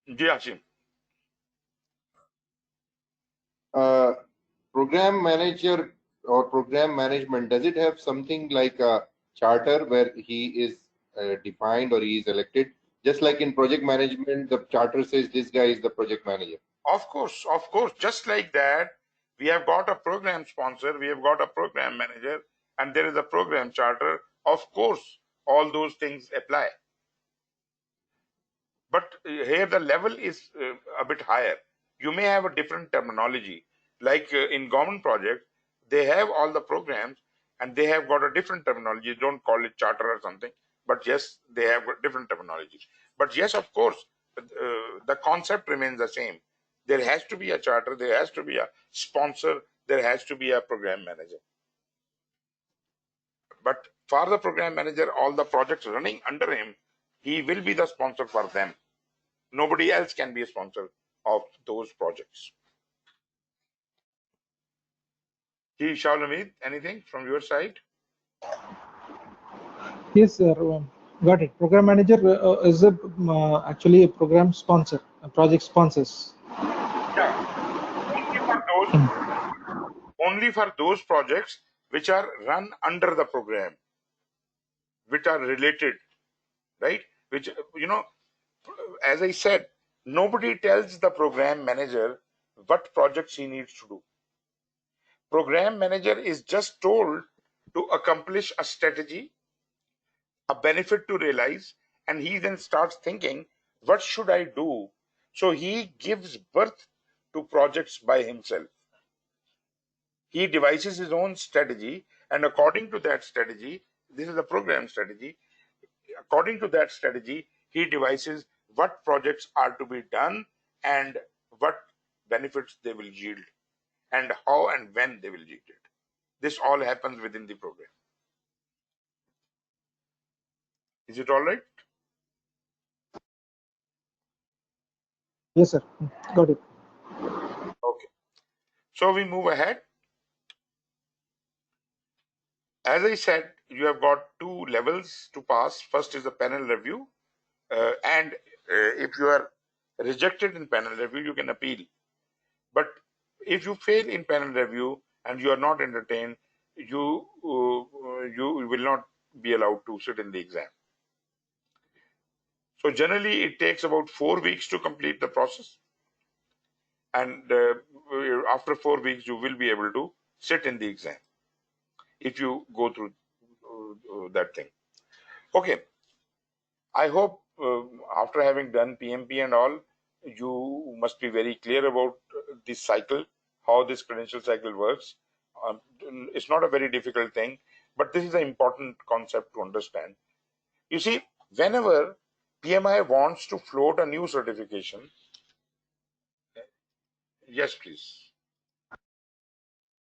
Ji Hashim. Program manager or program management, does it have something like a charter where he is defined or he is elected? Just like in project management, the charter says this guy is the project manager. Of course, just like that, We have got a program sponsor, we have got a program manager, and there is a program charter. Of course, all those things apply. But here the level is a bit higher. You may have a different terminology. Like in government projects, they have all the programs and they have got a different terminology. Don't call it charter or something, but yes, they have got different terminology. But yes, of course, the concept remains the same. There has to be a charter, there has to be a sponsor, there has to be a program manager. But for the program manager, all the projects running under him, he will be the sponsor for them. Nobody else can be a sponsor of those projects. Shaul, anything from your side? Yes, sir. Got it. Program manager is actually a program sponsor, a project sponsors. Yeah. Only for those projects which are run under the program, which are related, right? Which, as I said, nobody tells the program manager what projects he needs to do. Program manager is just told to accomplish a strategy, a benefit to realize, and he then starts thinking, what should I do? So he gives birth to projects by himself. He devises his own strategy, and according to that strategy, this is a program strategy. According to that strategy, he devises what projects are to be done and what benefits they will yield, and how and when they will yield it. This all happens within the program. Is it all right? Yes, sir. Got it. Okay. So we move ahead. As I said, you have got two levels to pass. First is the panel review, and if you are rejected in panel review, you can appeal. But if you fail in panel review and you are not entertained, you will not be allowed to sit in the exam. So generally, it takes about 4 weeks to complete the process, and after 4 weeks, you will be able to sit in the exam if you go through that thing. Okay, I hope after having done PMP and all, you must be very clear about this cycle, how this credential cycle works. It's not a very difficult thing, but this is an important concept to understand. You see, whenever PMI wants to float a new certification, yes, please.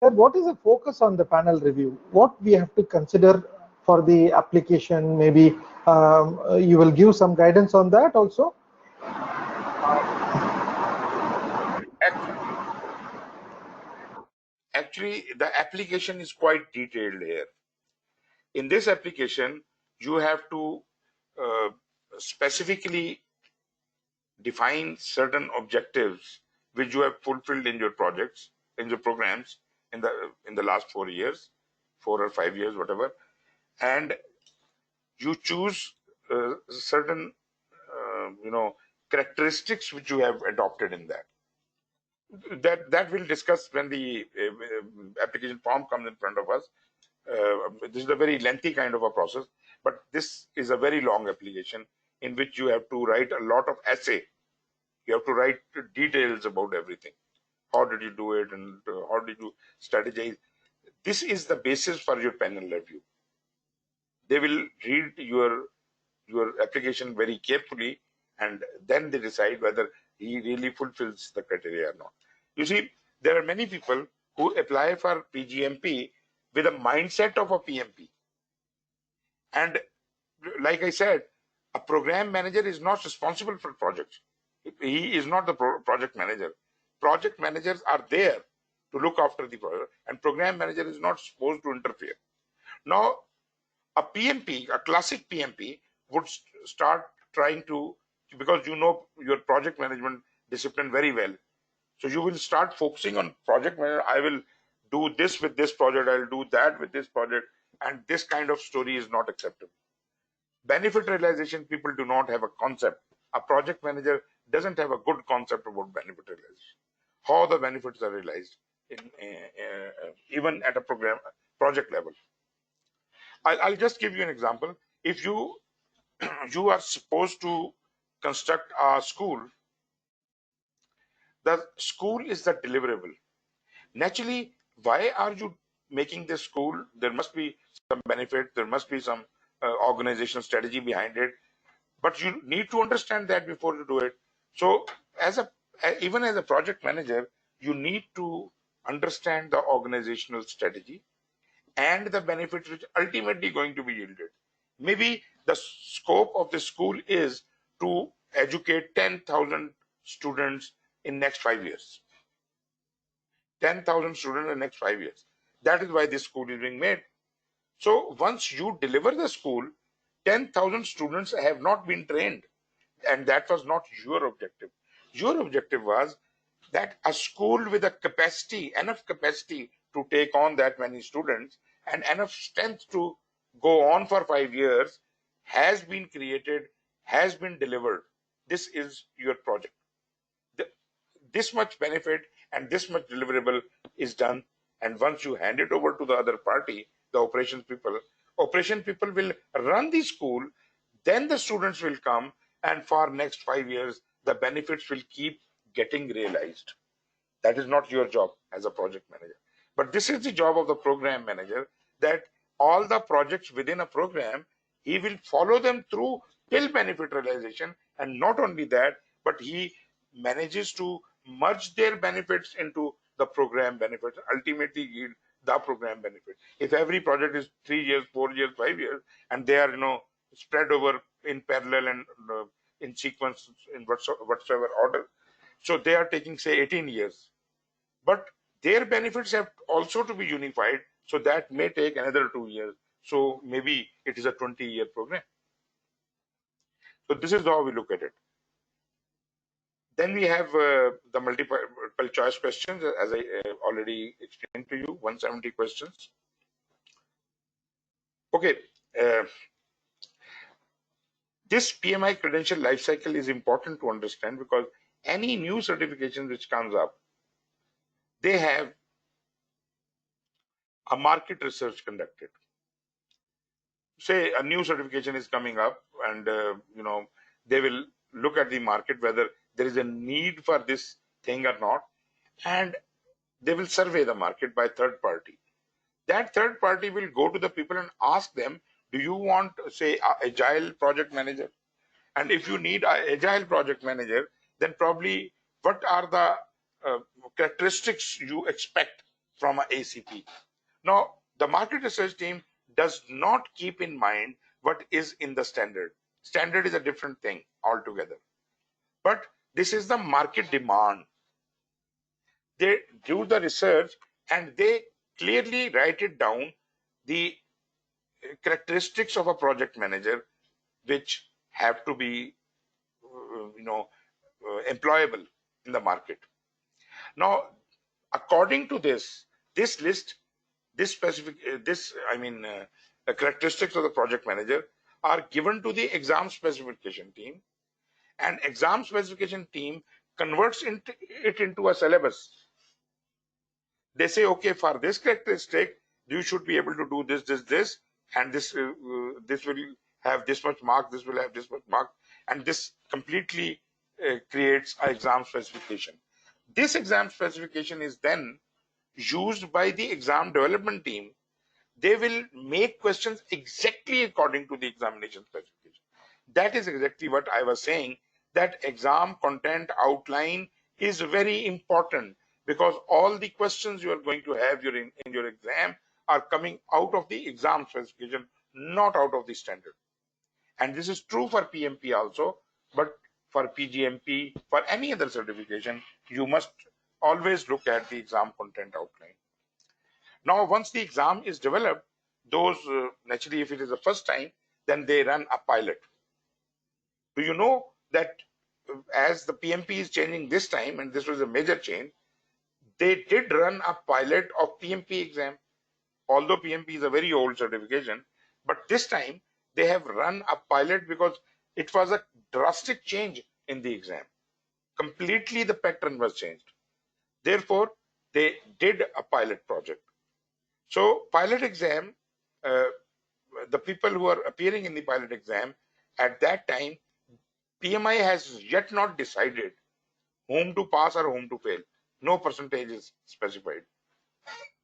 Sir, what is the focus on the panel review? What we have to consider for the application? Maybe you will give some guidance on that also. Actually, the application is quite detailed here. In this application, you have to specifically define certain objectives which you have fulfilled in your projects, in your programs, in the last 4 years, 4 or 5 years, whatever, and you choose certain characteristics which you have adopted in that. That we'll discuss when the application form comes in front of us. This is a very lengthy kind of a process, but this is a very long application in which you have to write a lot of essay. You have to write details about everything. How did you do it, and how did you strategize? This is the basis for your panel review. They will read your application very carefully, and then they decide whether he really fulfills the criteria or not. You see, there are many people who apply for PgMP with a mindset of a PMP. And like I said, a program manager is not responsible for projects. He is not the project manager. Project managers are there to look after the project, and program manager is not supposed to interfere. Now, a PMP, a classic PMP, would start trying to, because you know your project management discipline very well. So you will start focusing on project management. I will do this with this project, I'll do that with this project, and this kind of story is not acceptable. Benefit realization, people do not have a concept. A project manager doesn't have a good concept about benefit realization, how the benefits are realized even at a project level. I'll just give you an example. If you you are supposed to construct a school, the school is the deliverable. Naturally, why are you making this school? There must be some benefit, there must be some organizational strategy behind it, but you need to understand that before you do it. So as a even as a project manager, you need to understand the organizational strategy and the benefits which ultimately going to be yielded. Maybe the scope of the school is to educate 10,000 students in next 5 years. 10,000 students in the next 5 years. That is why this school is being made. So once you deliver the school, 10,000 students have not been trained, and that was not your objective. Your objective was that a school with a capacity, enough capacity to take on that many students and enough strength to go on for 5 years has been created, has been delivered. This is your project. This much benefit and this much deliverable is done, and once you hand it over to the other party, the operation people will run the school, then the students will come, and for next 5 years the benefits will keep getting realized. That is not your job as a project manager, but this is the job of the program manager, that all the projects within a program, he will follow them through till benefit realization. And not only that, but he manages to merge their benefits into the program benefits, ultimately yield the program benefit. If every project is 3 years, 4 years, 5 years, and they are spread over in parallel and in sequence in whatsoever order, so they are taking say 18 years, but their benefits have also to be unified, so that may take another 2 years. So maybe it is a 20-year program. So this is how we look at it. Then we have the multiple choice questions, as I already explained to you, 170 questions. Okay, this PMI credential lifecycle is important to understand, because any new certification which comes up, they have a market research conducted. Say a new certification is coming up, and they will look at the market whether there is a need for this thing or not, and they will survey the market by third party. That third party will go to the people and ask them, do you want, say, a agile project manager? And if you need an agile project manager, then probably what are the characteristics you expect from an ACP? Now, the market research team does not keep in mind what is in the standard. Standard is a different thing altogether. But this is the market demand. They do the research and they clearly write it down, the characteristics of a project manager which have to be employable in the market. Now, according to this list, the characteristics of the project manager are given to the exam specification team, and exam specification team converts it into a syllabus. They say, okay, for this characteristic, you should be able to do this, and this will have this much mark, this will have this much mark, and this completely creates an exam specification. This exam specification is then used by the exam development team. They will make questions exactly according to the examination specification. That is exactly what I was saying, that exam content outline is very important, because all the questions you are going to have in your exam are coming out of the exam specification, not out of the standard. And this is true for PMP also, but for PGMP, for any other certification, you must always look at the exam content outline. Now, once the exam is developed, those naturally, if it is the first time, then they run a pilot. Do you know that as the PMP is changing this time, and this was a major change, they did run a pilot of PMP exam, although PMP is a very old certification, but this time they have run a pilot because it was a drastic change in the exam. Completely the pattern was changed. Therefore, they did a pilot project. So pilot exam, the people who are appearing in the pilot exam at that time, PMI has yet not decided whom to pass or whom to fail. No percentage is specified.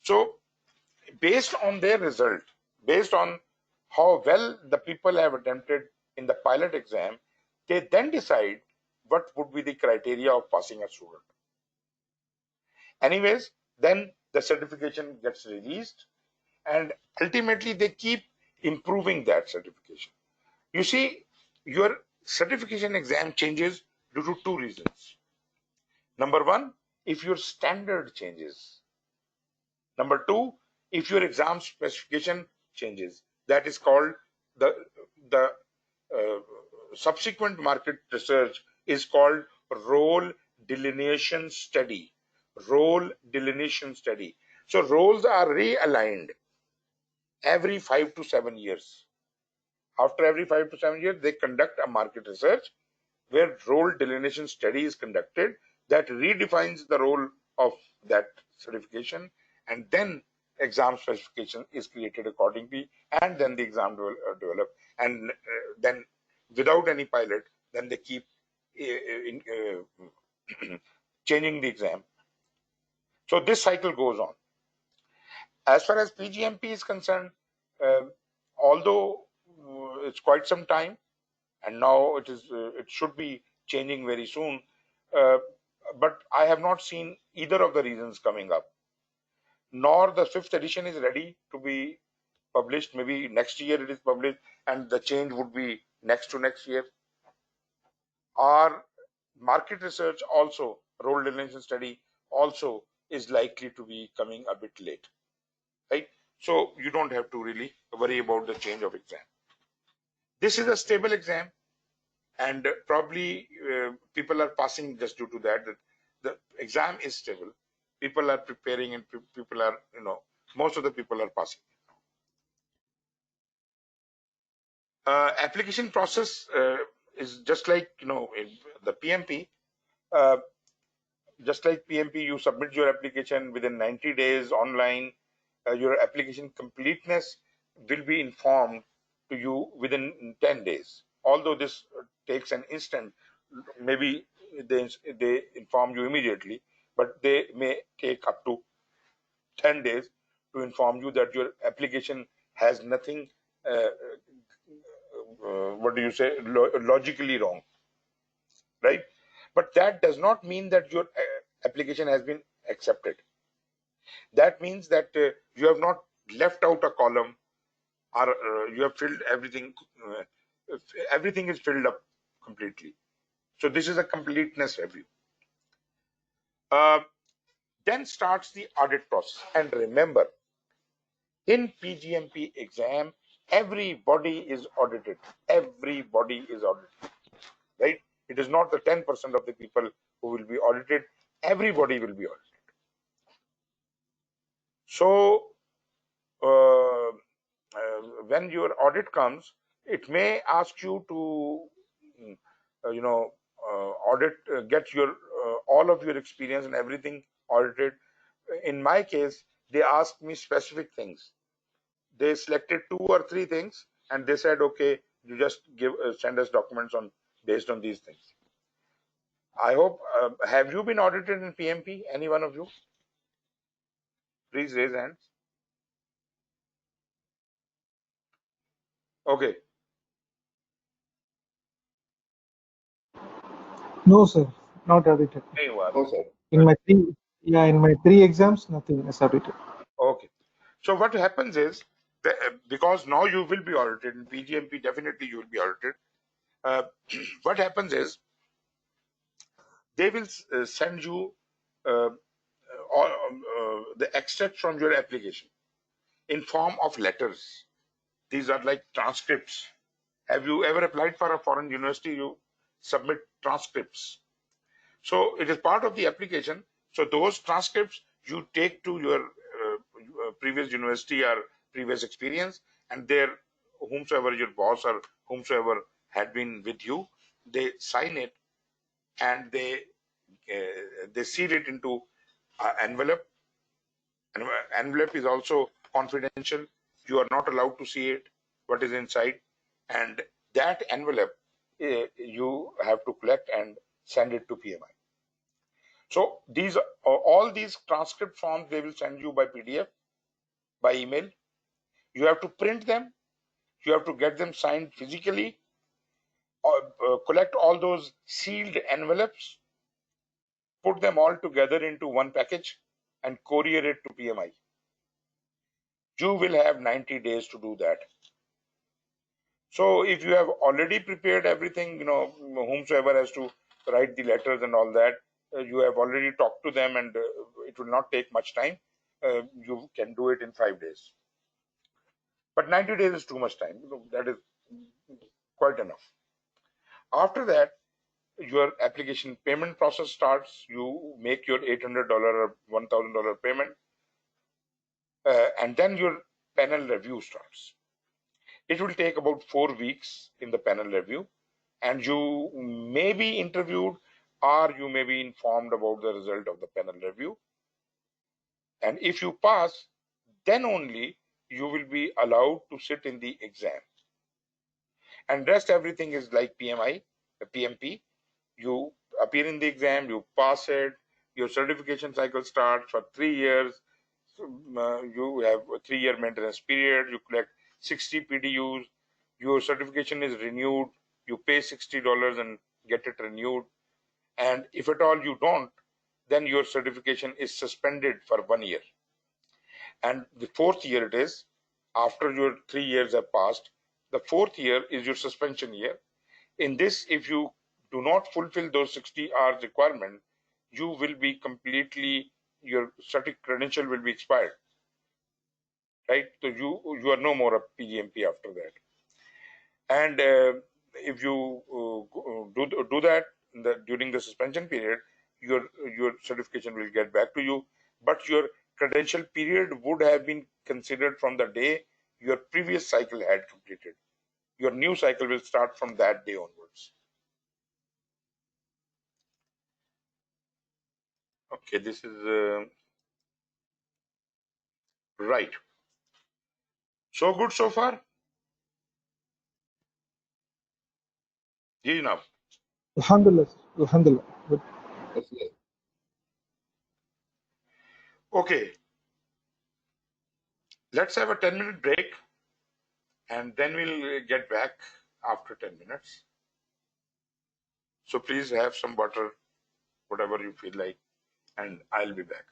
So based on their result, based on how well the people have attempted in the pilot exam, they then decide what would be the criteria of passing a student. Anyways, then the certification gets released and ultimately they keep improving that certification. You see, your certification exam changes due to two reasons. Number one, if your standard changes. Number two, if your exam specification changes. That is called the uh, subsequent market research is called role delineation study. Role delineation study. So roles are realigned every 5 to 7 years. After every 5 to 7 years, they conduct a market research where role delineation study is conducted that redefines the role of that certification, and then exam specification is created accordingly, and then the exam develop, and then without any pilot, then they keep changing the exam. So this cycle goes on. As far as PgMP is concerned, uh, although it's quite some time, and now it should be changing very soon, uh, but I have not seen either of the reasons coming up, nor the fifth edition is ready to be published. Maybe next year it is published and the change would be next to next year. Our market research also, role delineation study also is likely to be coming a bit late, right? So you don't have to really worry about the change of exam. This is a stable exam, and probably people are passing just due to that the exam is stable, people are preparing, and people are, most of the people are passing. Application process is just like, in the PMP, uh, just like PMP, you submit your application within 90 days online. Your application completeness will be informed to you within 10 days. Although this takes an instant, maybe they inform you immediately, but they may take up to 10 days to inform you that your application has nothing, what do you say, logically wrong, right? But that does not mean that your application has been accepted. That means that you have not left out a column, or you have filled everything. Everything is filled up completely. So this is a completeness review. Uh, then starts the audit process. And remember, in PgMP exam, everybody is audited. Everybody is audited, right? It is not the 10% of the people who will be audited. Everybody will be audited. So when your audit comes, it may ask you to, audit, get your all of your experience and everything audited. In my case, they asked me specific things. They selected 2 or 3 things, and they said, okay, you just send us documents on based on these things. I hope, have you been audited in PMP? Any one of you? Please raise hands. Okay. No, sir, not audited. नहीं हुआ No, अभी. sir. In my 3 exams, nothing is audited. Okay. So what happens is that, because now you will be audited in PGMP, definitely you will be audited. Uh, what happens is they will send you the extract from your application in form of letters. These are like transcripts. Have you ever applied for a foreign university? You submit transcripts. So it is part of the application. So those transcripts you take to your previous university or previous experience, and there, whomsoever your boss or whomsoever had been with you, they sign it, and they seal it into an envelope, envelope is also confidential. You are not allowed to see it, what is inside, and that envelope you have to collect and send it to PMI. So these all these transcript forms they will send you by PDF, by email. You have to print them. You have to get them signed physically. Collect all those sealed envelopes, put them all together into one package, and courier it to PMI. You will have 90 days to do that. So if you have already prepared everything, whomsoever has to write the letters and all that, you have already talked to them, and it will not take much time. You can do it in 5 days. But 90 days is too much time. That is quite enough. After that, your application payment process starts. You make your $800 or $1,000 payment, and then your panel review starts. It will take about 4 weeks in the panel review, and you may be interviewed or you may be informed about the result of the panel review. And if you pass, then only you will be allowed to sit in the exam. And rest everything is like PMI, PMP. You appear in the exam, you pass it, your certification cycle starts for 3 years. You have a 3-year maintenance period, you collect 60 PDUs, your certification is renewed, you pay $60 and get it renewed. And if at all you don't, then your certification is suspended for 1 year. And the 4th year it is, after your 3 years have passed, the 4th year is your suspension year. In this, if you do not fulfill those 60 hours requirement, you will be completely, your certificate credential will be expired, right? So you are no more a PgMP after that. And if you do that during the suspension period, your certification will get back to you, but your credential period would have been considered from the day your previous cycle had completed. Your new cycle will start from that day onwards. Okay, this is right. So good so far? Ji now. Alhamdulillah. Alhamdulillah. Good. Yes, yes. Okay, let's have a 10-minute break and then we'll get back after 10 minutes. So please have some water, whatever you feel like, and I'll be back.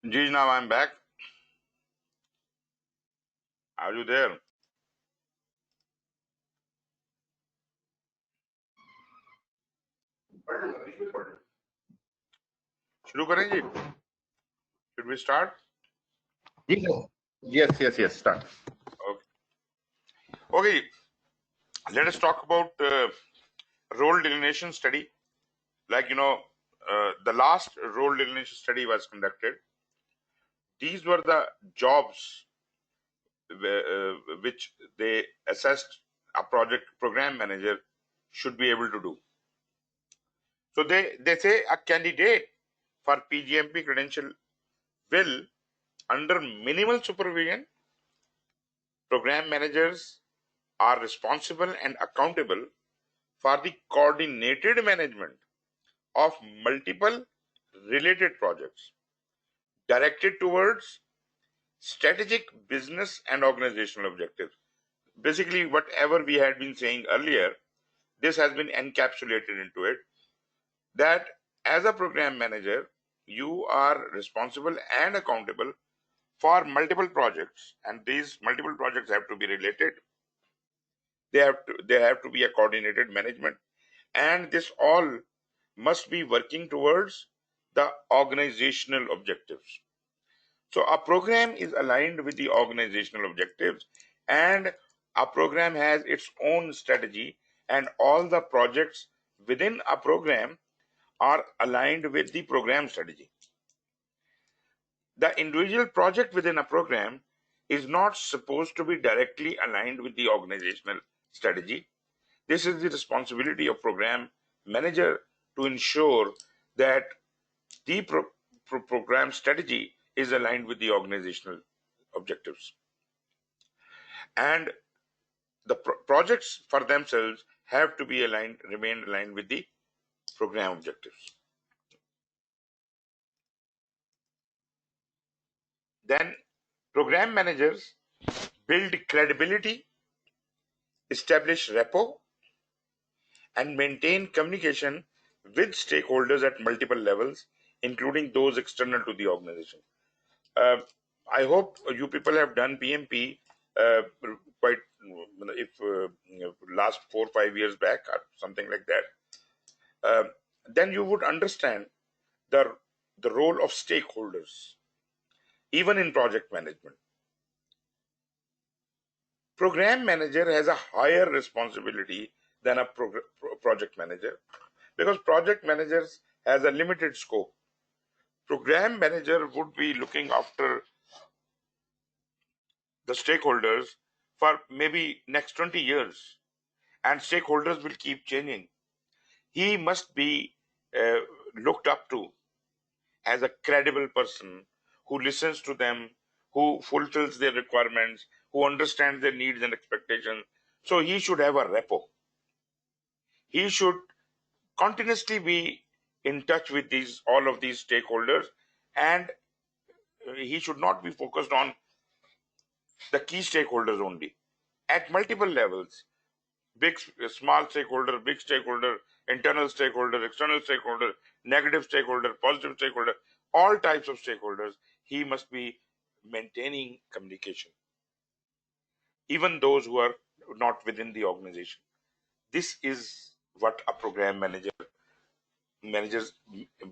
Ji, now I'm back. Are you there? शुरू करें जी? Should we start? Yes. Start. Okay. Okay. Let us talk about role delineation study. Like the last role delineation study was conducted. These were the jobs which they assessed a program manager should be able to do. So they say a candidate for PgMP credential will, under minimal supervision, program managers are responsible and accountable for the coordinated management of multiple related projects directed towards strategic business and organizational objectives. Basically, whatever we had been saying earlier, this has been encapsulated into it, that as a program manager, you are responsible and accountable for multiple projects, and these multiple projects have to be related. They have to be a coordinated management, and this all must be working towards the organizational objectives. So a program is aligned with the organizational objectives, and a program has its own strategy, and all the projects within a program are aligned with the program strategy. The individual project within a program is not supposed to be directly aligned with the organizational strategy. This is the responsibility of program manager to ensure that the program strategy is aligned with the organizational objectives, and the projects for themselves have to be remain aligned with the program objectives. Then program managers build credibility, establish rapport, and maintain communication with stakeholders at multiple levels, including those external to the organization. Uh, I hope you people have done PMP quite, if last 4 or 5 years back or something like that. Then you would understand the role of stakeholders, even in project management. Program manager has a higher responsibility than a project manager, because project managers has a limited scope. Program manager would be looking after the stakeholders for maybe next 20 years, and stakeholders will keep changing. He must be looked up to as a credible person who listens to them, who fulfills their requirements, who understands their needs and expectations. So he should have a rapport. He should continuously be in touch with all of these stakeholders, and he should not be focused on the key stakeholders only. At multiple levels, big, small stakeholder, big stakeholder, internal stakeholder, external stakeholder, negative stakeholder, positive stakeholder, all types of stakeholders, he must be maintaining communication, even those who are not within the organization. This is what a program manager's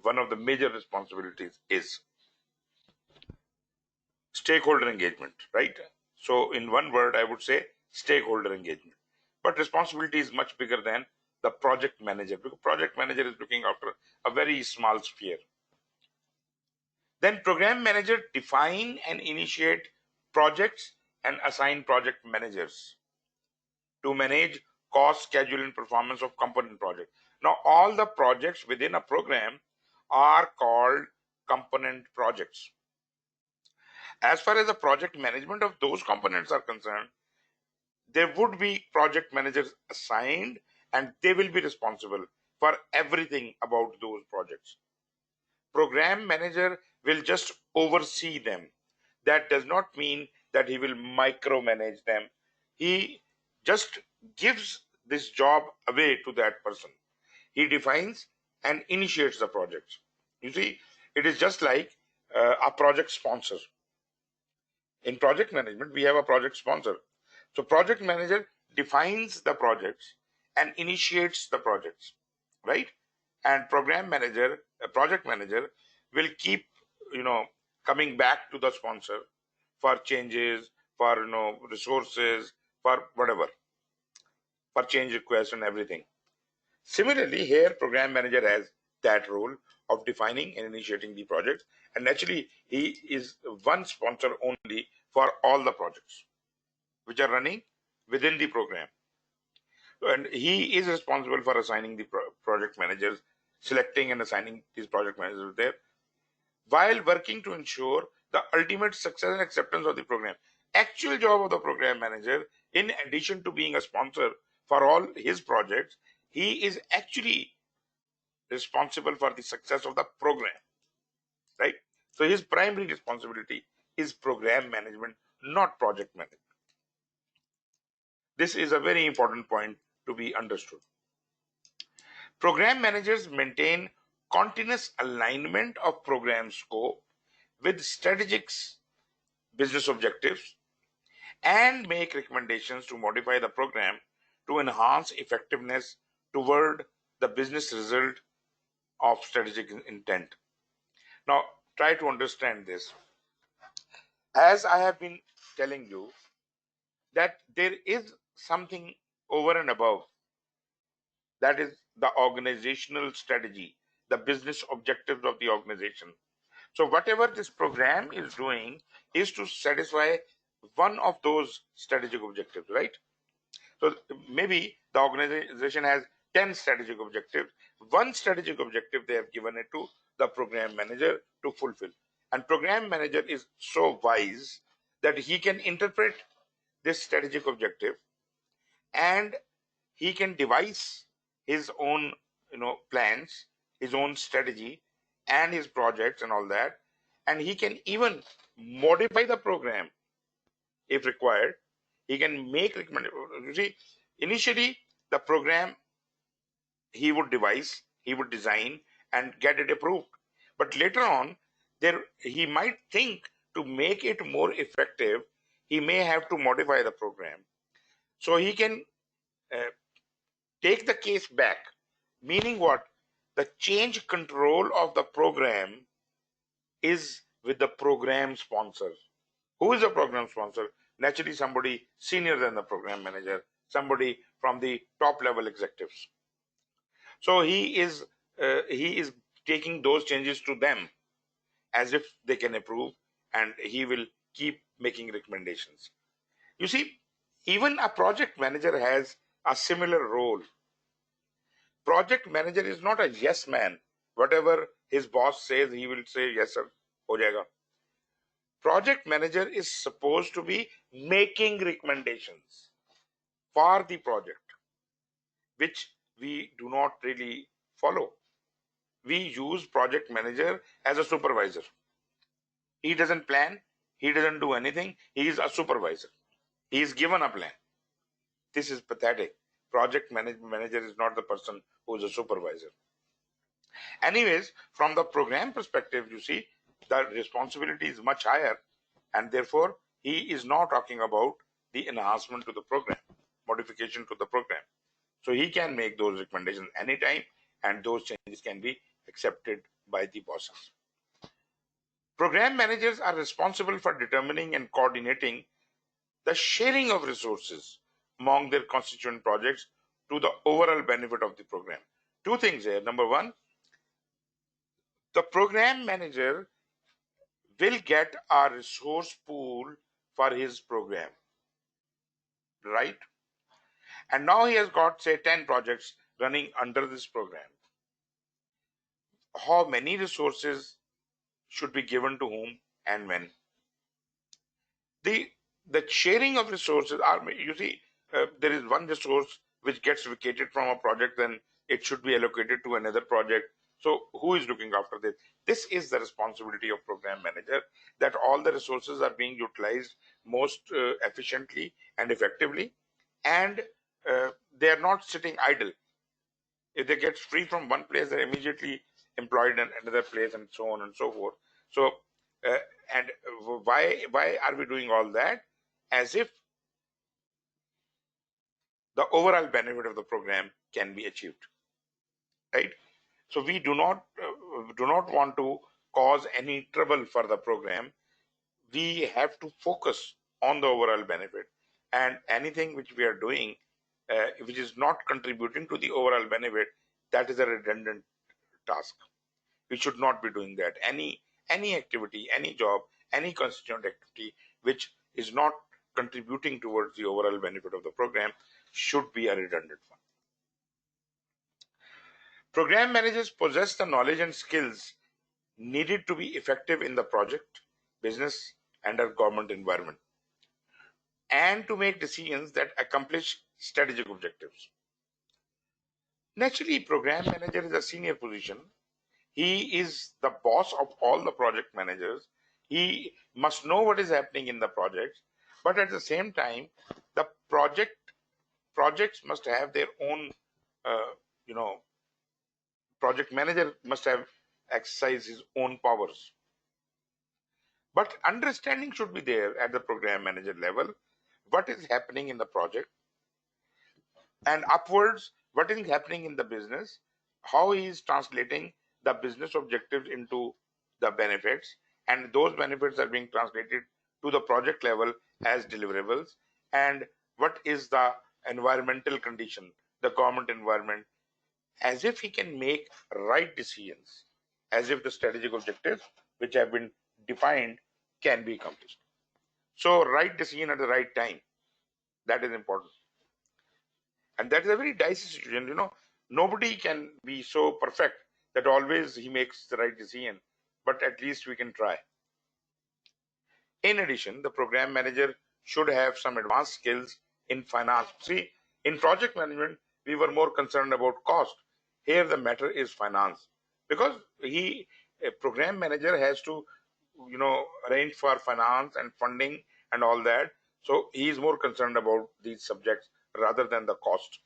one of the major responsibilities is. Stakeholder engagement, right? So in one word, I would say stakeholder engagement. But responsibility is much bigger than the project manager, because project manager is looking after a very small sphere. Then program manager define and initiate projects and assign project managers to manage cost, schedule, and performance of component projects. Now, all the projects within a program are called component projects. As far as the project management of those components are concerned, there would be project managers assigned, and they will be responsible for everything about those projects. Program manager will just oversee them. That does not mean that he will micromanage them. He just gives this job away to that person. He defines and initiates the project. You see, it is just like a project sponsor. In project management, we have a project sponsor. So project manager defines the projects and initiates the projects, right? And program manager, a project manager, will keep, coming back to the sponsor for changes, for resources, for whatever, for change requests and everything. Similarly, here program manager has that role of defining and initiating the project, and naturally he is one sponsor only for all the projects which are running within the program, and he is responsible for assigning the project managers, selecting and assigning these project managers there, while working to ensure the ultimate success and acceptance of the program. Actual job of the program manager, in addition to being a sponsor for all his projects, he is actually responsible for the success of the program, right? So his primary responsibility is program management, not project management. This is a very important point to be understood. Program managers maintain continuous alignment of program scope with strategic business objectives and make recommendations to modify the program to enhance effectiveness toward the business result of strategic intent. Now, try to understand this. As I have been telling you, that there is something over and above, that is the organizational strategy, the business objectives of the organization. So whatever this program is doing is to satisfy one of those strategic objectives, right? So maybe the organization has 10 strategic objectives. One strategic objective they have given it to the program manager to fulfill. And program manager is so wise that he can interpret this strategic objective, and he can devise his own plans, his own strategy and his projects and all that, and he can even modify the program if required. He can make recommendations. You see, initially the program he would devise, he would design and get it approved, but later on there he might think to make it more effective, he may have to modify the program. So he can take the case back, meaning what? The change control of the program is with the program sponsor. Who is the program sponsor? Naturally, somebody senior than the program manager, somebody from the top level executives. So he is taking those changes to them as if they can approve, and he will keep making recommendations. You see, even a project manager has a similar role. Project manager is not a yes man. Whatever his boss says, he will say yes sir, ho jayega. Project manager is supposed to be making recommendations for the project, which we do not really follow. We use project manager as a supervisor. He doesn't plan, he doesn't do anything, he is a supervisor. He is given a plan. This is pathetic. Project manager is not the person who is a supervisor. Anyways, from the program perspective, you see, the responsibility is much higher, and therefore he is not talking about the enhancement to the program, modification to the program. So he can make those recommendations anytime, and those changes can be accepted by the bosses. Program managers are responsible for determining and coordinating the sharing of resources among their constituent projects to the overall benefit of the program. Two things here. Number one, the program manager will get a resource pool for his program, right? And now he has got, say, 10 projects running under this program. How many resources should be given to whom and when? The sharing of resources are, you see, there is one resource which gets vacated from a project, then it should be allocated to another project. So who is looking after this? This is the responsibility of program manager, that all the resources are being utilized most efficiently and effectively, and they are not sitting idle. If they get free from one place, they're immediately employed in another place, and so on and so forth. So And why are we doing all that? As if the overall benefit of the program can be achieved, right? So we do not want to cause any trouble for the program. We have to focus on the overall benefit, and anything which we are doing which is not contributing to the overall benefit, that is a redundant task. We should not be doing that. Any activity, any job, any constituent activity which is not contributing towards the overall benefit of the program should be a redundant one. Program managers possess the knowledge and skills needed to be effective in the project, business, and a government environment, and to make decisions that accomplish strategic objectives. Naturally, program manager is a senior position. He is the boss of all the project managers. He must know what is happening in the project, but at the same time, the projects must have their own, uh, you know, project manager must have exercise his own powers. But understanding should be there at the program manager level, what is happening in the project, and upwards, what is happening in the business, how he is translating the business objectives into the benefits, and those benefits are being translated to the project level as deliverables, and what is the environmental condition, the government environment, as if he can make right decisions, as if the strategic objectives which have been defined can be accomplished. So right decision at the right time, that is important. And that is a very dicey situation. Nobody can be so perfect that always he makes the right decision, but at least we can try. In addition, the program manager should have some advanced skills in finance. See, in project management, we were more concerned about cost. Here, the matter is finance, because a program manager has to, arrange for finance and funding and all that. So he is more concerned about these subjects rather than the cost.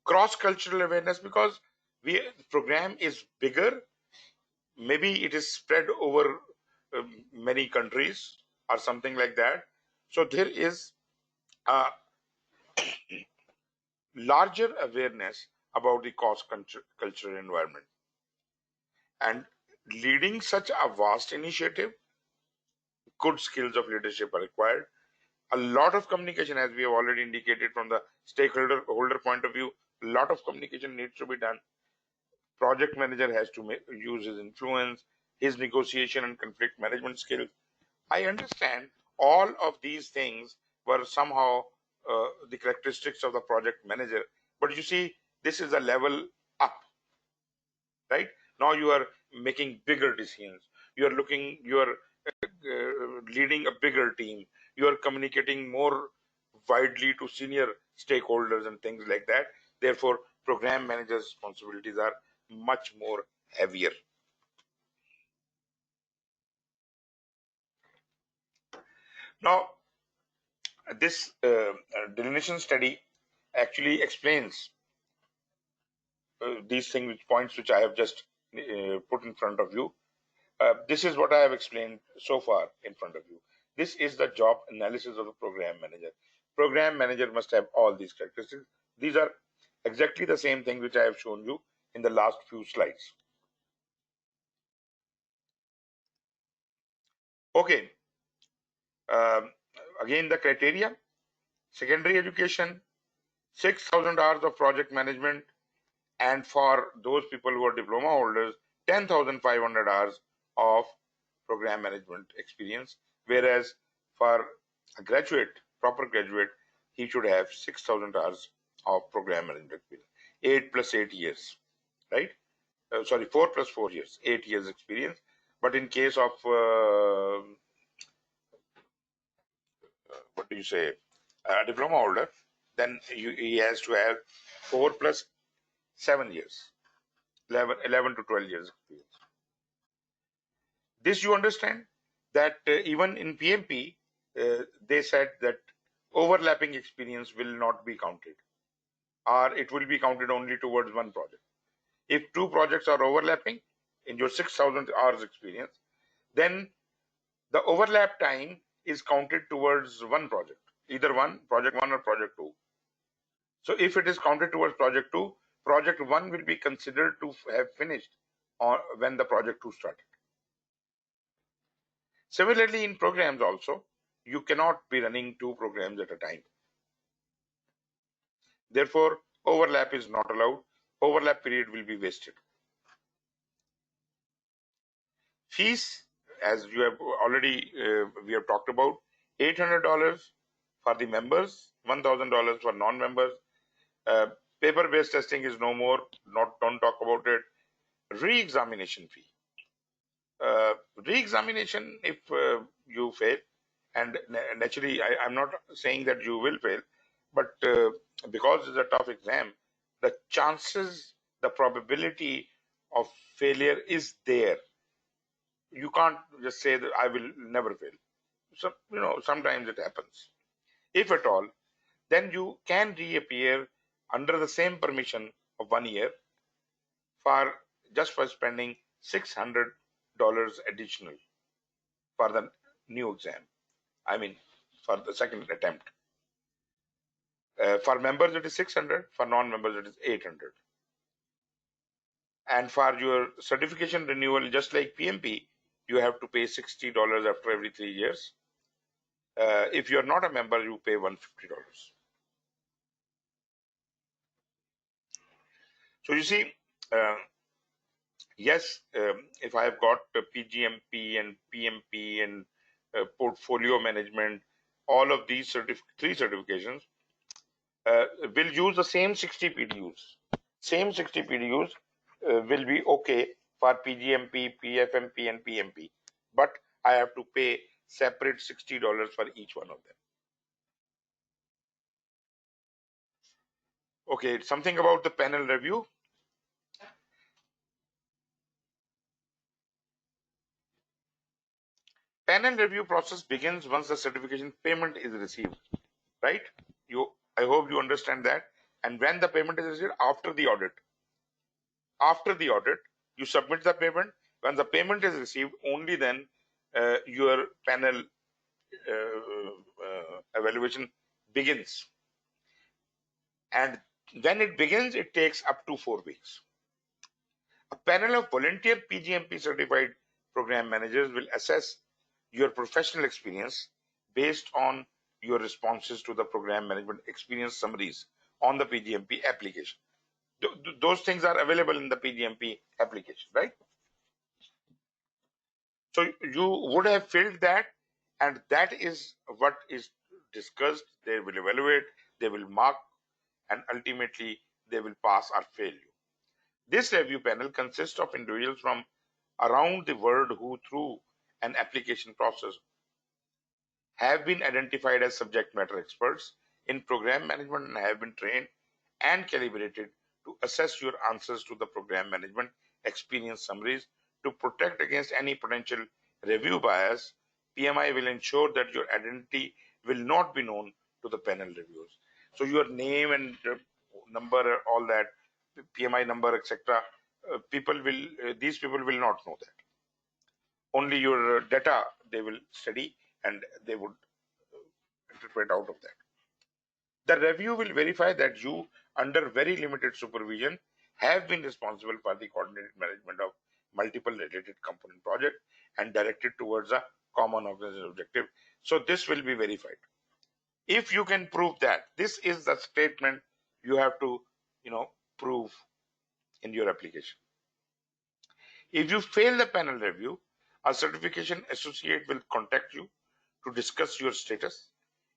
Cross-cultural awareness, because we program is bigger, maybe it is spread over many countries or something like that. So there is a larger awareness about the cultural environment, and leading such a vast initiative, good skills of leadership are required. A lot of communication, as we have already indicated, from the stakeholder point of view, a lot of communication needs to be done. Project manager has to use his influence, his negotiation and conflict management skills. I understand all of these things were somehow the characteristics of the project manager, but you see, this is a level up, right? Now you are making bigger decisions. You are leading a bigger team. You are communicating more widely to senior stakeholders and things like that. Therefore, program managers' responsibilities are much more heavier. Now, this delineation study actually explains these things, points which I have just put in front of you. This is what I have explained so far in front of you. This is the job analysis of the program manager. Program manager must have all these characteristics. These are exactly the same thing which I have shown you in the last few slides. Okay. Again, the criteria: secondary education, 6,000 hours of project management, and for those people who are diploma holders, 10,500 hours of program management experience, whereas for a proper graduate, he should have 6,000 hours of program management experience. 8 plus 8 years, right? 4 plus 4 years, 8 years experience. But in case of, what do you say, a diploma holder, then he has to have 4 plus 7 years, 11 to 12 years experience. This you understand that even in PMP, they said that overlapping experience will not be counted, or it will be counted only towards one project. If two projects are overlapping in your 6,000 hours experience, then the overlap time is counted towards one project, either one, project 1 or project 2. So if it is counted towards project 2, project 1 will be considered to have finished or when the project 2 started. Similarly, in programs also, you cannot be running 2 programs at a time. Therefore, overlap is not allowed. Overlap period will be wasted. Fees, as you have already we have talked about, $800 for the members, $1,000 for non-members. Paper-based testing is no more. Don't talk about it. Re-examination fee. Re-examination, if you fail, and naturally I'm not saying that you will fail, but because it's a tough exam, the chances, the probability of failure is there. You can't just say that I will never fail. So, sometimes it happens. If at all, then you can reappear under the same permission of 1 year for just for spending $600 additional for the new exam. I mean, for the second attempt. For members, it is 600. For non-members, it is 800. And for your certification renewal, just like PMP, you have to pay $60 after every 3 years. If you are not a member, you pay $150. So you see, yes, if I have got PgMP and PMP and portfolio management, all of these 3 certifications will use the same 60 PDUs. Same 60 PDUs will be okay for PgMP, PFMP, and PMP, but I have to pay separate $60 for each one of them. Okay, something about the panel review. Panel review process begins once the certification payment is received, right? I hope you understand that. And when the payment is received, after the audit. After the audit, you submit the payment. When the payment is received, only then your panel evaluation begins. And when it begins, it takes up to 4 weeks. A panel of volunteer PgMP certified program managers will assess your professional experience based on your responses to the program management experience summaries on the PgMP application. Those things are available in the PgMP application, right? So you would have filled that, and that is what is discussed. They will evaluate, they will mark, and ultimately they will pass or fail you. This review panel consists of individuals from around the world who, through an application process, have been identified as subject matter experts in program management and have been trained and calibrated to assess your answers to the program management experience summaries. To protect against any potential review bias, PMI will ensure that your identity will not be known to the panel reviewers. So your name and number, all that, PMI number, etc. These people will not know that. Only your data they will study and they would interpret out of that. The review will verify that you, under very limited supervision, have been responsible for the coordinated management of multiple related component projects and directed towards a common organizational objective. So this will be verified. If you can prove that, this is the statement you have to, prove in your application. If you fail the panel review, a certification associate will contact you to discuss your status.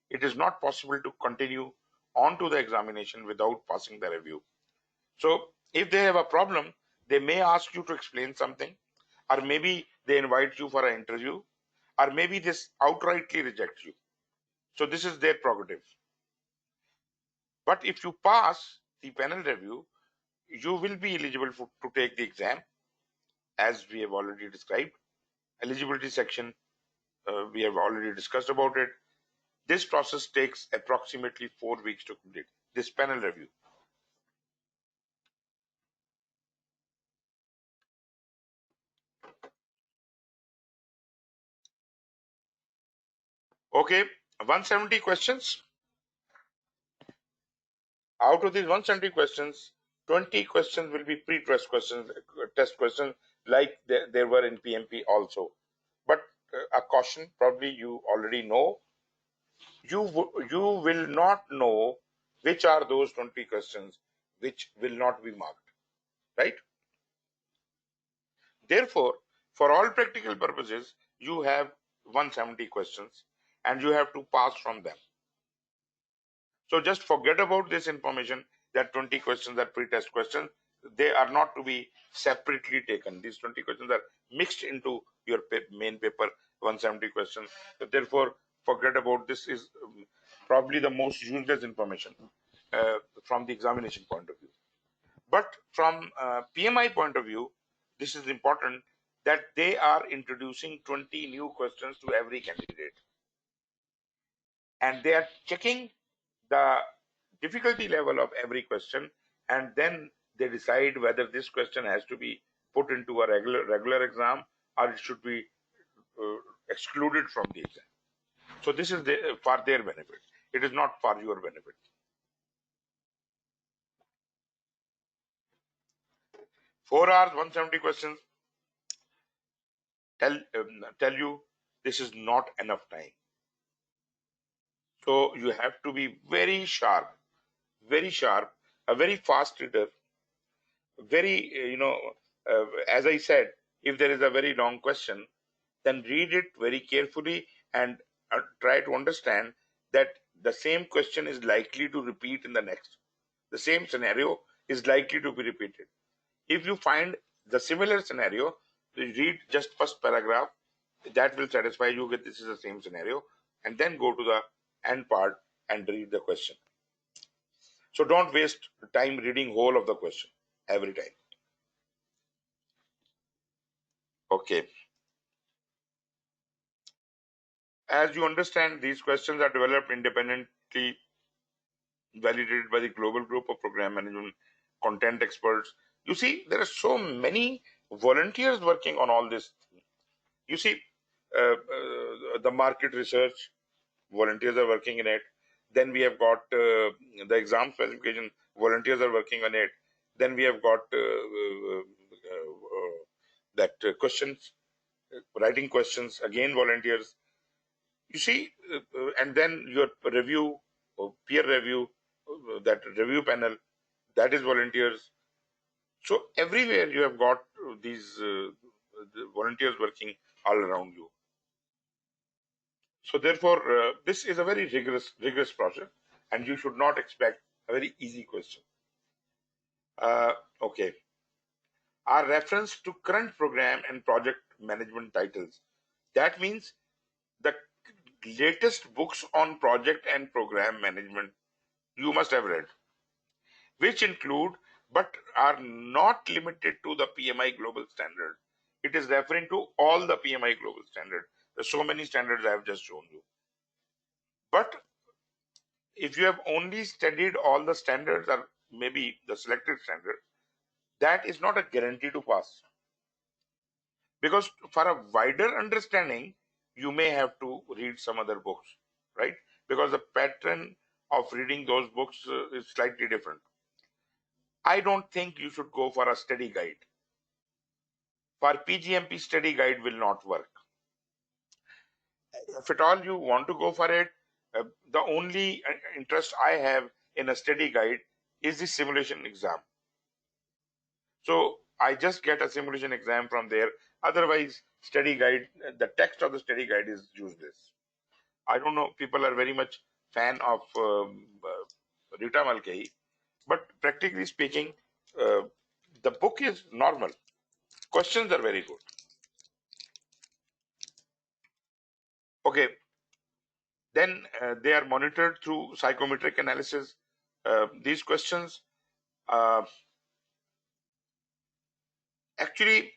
It is not possible to continue on to the examination without passing the review. So if they have a problem, they may ask you to explain something, or maybe they invite you for an interview, or maybe they outrightly reject you. So this is their prerogative. But if you pass the panel review, you will be eligible to take the exam, as we have already described. Eligibility section, we have already discussed about it. This process takes approximately 4 weeks to complete, this panel review. Okay, 170 questions. Out of these 170 questions, 20 questions will be pre-test questions, test questions like there were in PMP also. But a caution, probably you already know, you will not know which are those 20 questions which will not be marked, right? Therefore, for all practical purposes, you have 170 questions and you have to pass from them. So just forget about this information that 20 questions are pre-test questions. They are not to be separately taken. These 20 questions are mixed into your main paper, 170 questions. So therefore, forget about this. Is probably the most useless information from the examination point of view. But from PMI point of view, this is important that they are introducing 20 new questions to every candidate. And they are checking the difficulty level of every question, and then they decide whether this question has to be put into a regular exam or it should be excluded from the exam. So this is for their benefit. It is not for your benefit. 4 hours, 170 questions. Tell you this is not enough time. So you have to be very sharp, a very fast reader, very, as I said, if there is a very long question, then read it very carefully and try to understand that the same question is likely to repeat in the next. The same scenario is likely to be repeated. If you find the similar scenario, read just first paragraph. That will satisfy you that this is the same scenario, and then go to the end part and read the question. So don't waste time reading whole of the question every time. Okay. As you understand, these questions are developed independently, validated by the global group of program management content experts. You see, there are so many volunteers working on all this. You see, the market research volunteers are working in it. Then we have got the exam specification, volunteers are working on it. Then we have got that questions, writing questions, again volunteers. You see, and then your review, peer review, that review panel, that is volunteers. So everywhere you have got these the volunteers working all around you. So therefore, this is a very rigorous process, and you should not expect a very easy question. Okay. Our reference to current program and project management titles. That means the latest books on project and program management you must have read, which include but are not limited to the PMI Global Standard. It is referring to all the PMI Global Standard. There's so many standards I have just shown you. But if you have only studied all the standards or maybe the selected standard, that is not a guarantee to pass. Because for a wider understanding, you may have to read some other books, right? Because the pattern of reading those books is slightly different. I don't think you should go for a study guide. For PgMP, study guide will not work. If at all you want to go for it, the only interest I have in a study guide is the simulation exam. So I just get a simulation exam from there. Otherwise, study guide, the text of the study guide is useless. I don't know, people are very much fan of Rita Malkehi, but practically speaking, the book is normal. Questions are very good. Okay. Then they are monitored through psychometric analysis. These questions, actually,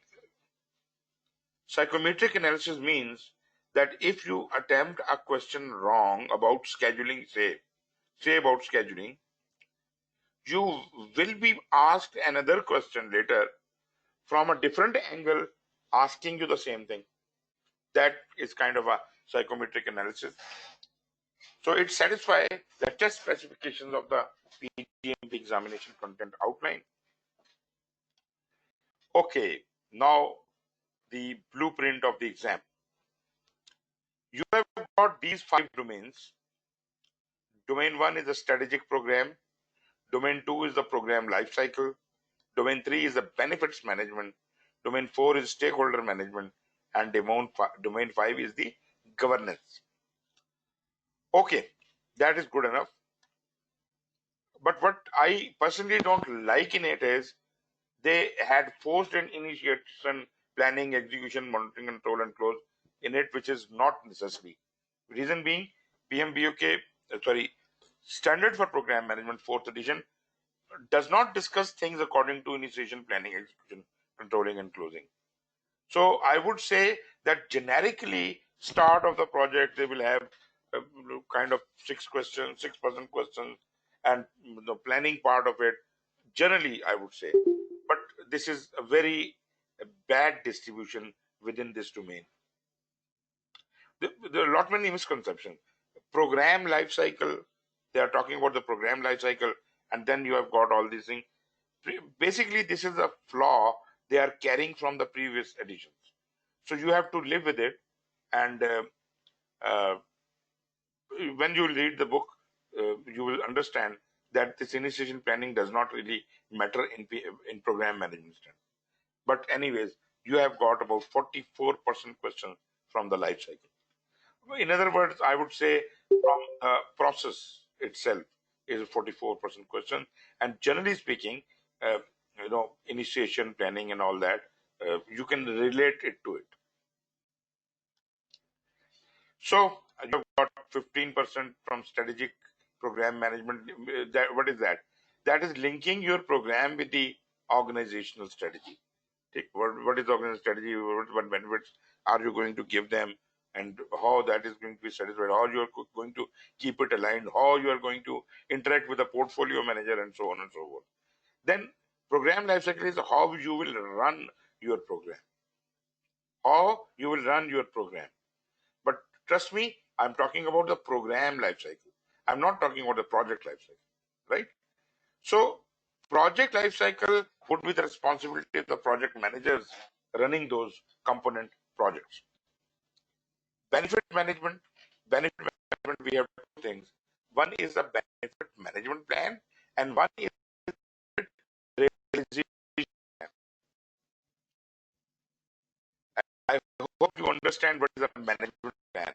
psychometric analysis means that if you attempt a question wrong about scheduling, say about scheduling, you will be asked another question later from a different angle asking you the same thing. That is kind of a psychometric analysis. So it satisfies the test specifications of the PGMP examination content outline. Okay, now the blueprint of the exam. You have got these 5 domains. Domain 1 is the strategic program. Domain 2 is the program lifecycle. Domain 3 is the benefits management. Domain 4 is stakeholder management. And domain 5 is the governance. Okay, that is good enough. But what I personally don't like in it is they had forced an initiation, planning, execution, monitoring, control, and close in it, which is not necessary. Reason being, PMBOK, Standard for Program Management, 4th edition, does not discuss things according to initiation, planning, execution, controlling, and closing. So I would say that generically, start of the project, they will have kind of 6 questions, 6% questions, and the planning part of it, generally, I would say. But this is a very bad distribution within this domain. There are a lot many misconceptions. Program life cycle, they are talking about the program life cycle, and then you have got all these things. Basically, this is a flaw they are carrying from the previous editions. So you have to live with it, and uh, when you read the book, you will understand that this initiation planning does not really matter in program management. But anyways, you have got about 44% questions from the life cycle. In other words, I would say from the process itself is a 44% question. And generally speaking, uh, initiation planning and all that, you can relate it to it. So you've got 15% from strategic program management. What is that? That is linking your program with the organizational strategy. What is the organizational strategy? What benefits are you going to give them? And how that is going to be satisfied, how you are going to keep it aligned, how you are going to interact with the portfolio manager, and so on and so forth. Then program lifecycle is how you will run your program. How you will run your program. But trust me, I'm talking about the program lifecycle. I'm not talking about the project lifecycle, right? So project lifecycle would be the responsibility of the project managers running those component projects. Benefit management, we have 2 things. One is the benefit management plan, and one is realization plan. I hope you understand what is a management plan.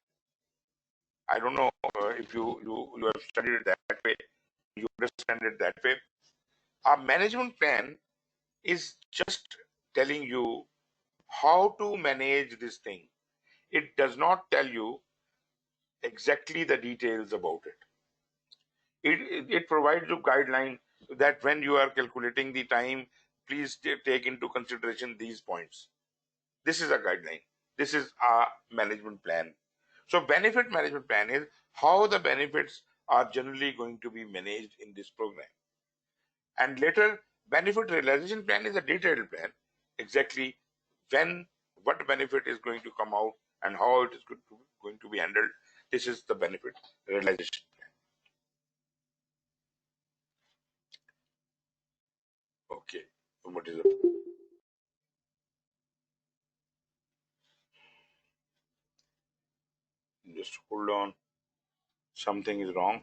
I don't know if you have studied it that way, you understand it that way. A management plan is just telling you how to manage this thing. It does not tell you exactly the details about it. It provides you guideline that when you are calculating the time, please take into consideration these points. This is a guideline. This is a management plan. So benefit management plan is how the benefits are generally going to be managed in this program. And later, benefit realization plan is a detailed plan, exactly when, what benefit is going to come out and how it is going to be handled. This is the benefit realization plan. Okay, what is it? Just hold on. Something is wrong.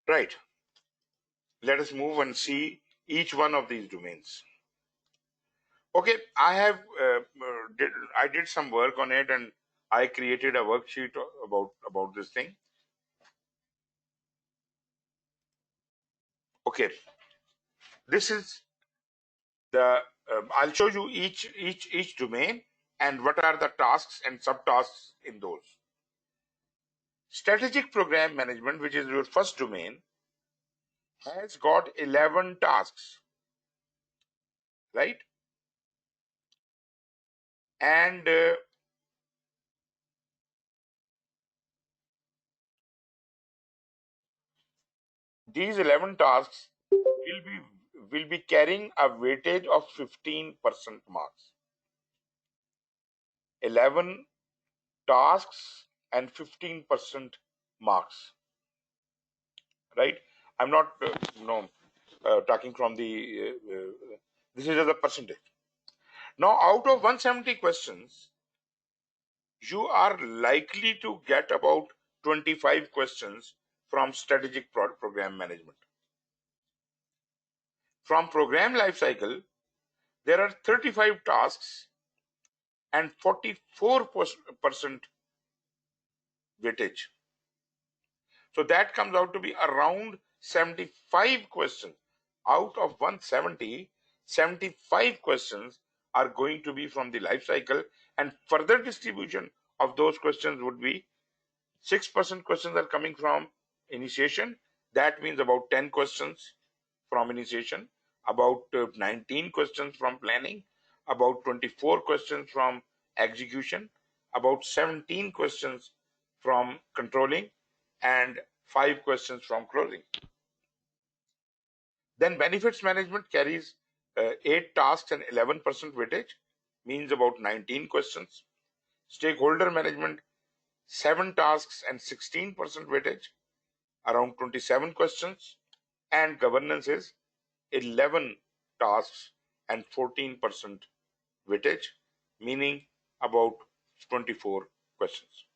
Right. Let us move and see each one of these domains. Okay, I did some work on it, and I created a worksheet about this thing. Okay, this is the I'll show you each domain and what are the tasks and subtasks in those. Strategic program management, which is your first domain, has got 11 tasks, right? And these 11 tasks will be will be carrying a weightage of 15% marks. 11 tasks and 15% marks, right? I'm not talking from the this is just a percentage. Now, out of 170 questions, you are likely to get about 25 questions from strategic program management. From program lifecycle, there are 35 tasks and 44% weightage. So that comes out to be around 75 questions. Out of 170, 75 questions are going to be from the life cycle, and further distribution of those questions would be 6% questions are coming from initiation. That means about 10 questions from initiation, about 19 questions from planning, about 24 questions from execution, about 17 questions from controlling, and 5 questions from closing. Then benefits management carries 8 tasks and 11% weightage, means about 19 questions. Stakeholder management, 7 tasks and 16% weightage, around 27 questions. And governance is 11 tasks and 14% weightage, meaning about 24 questions.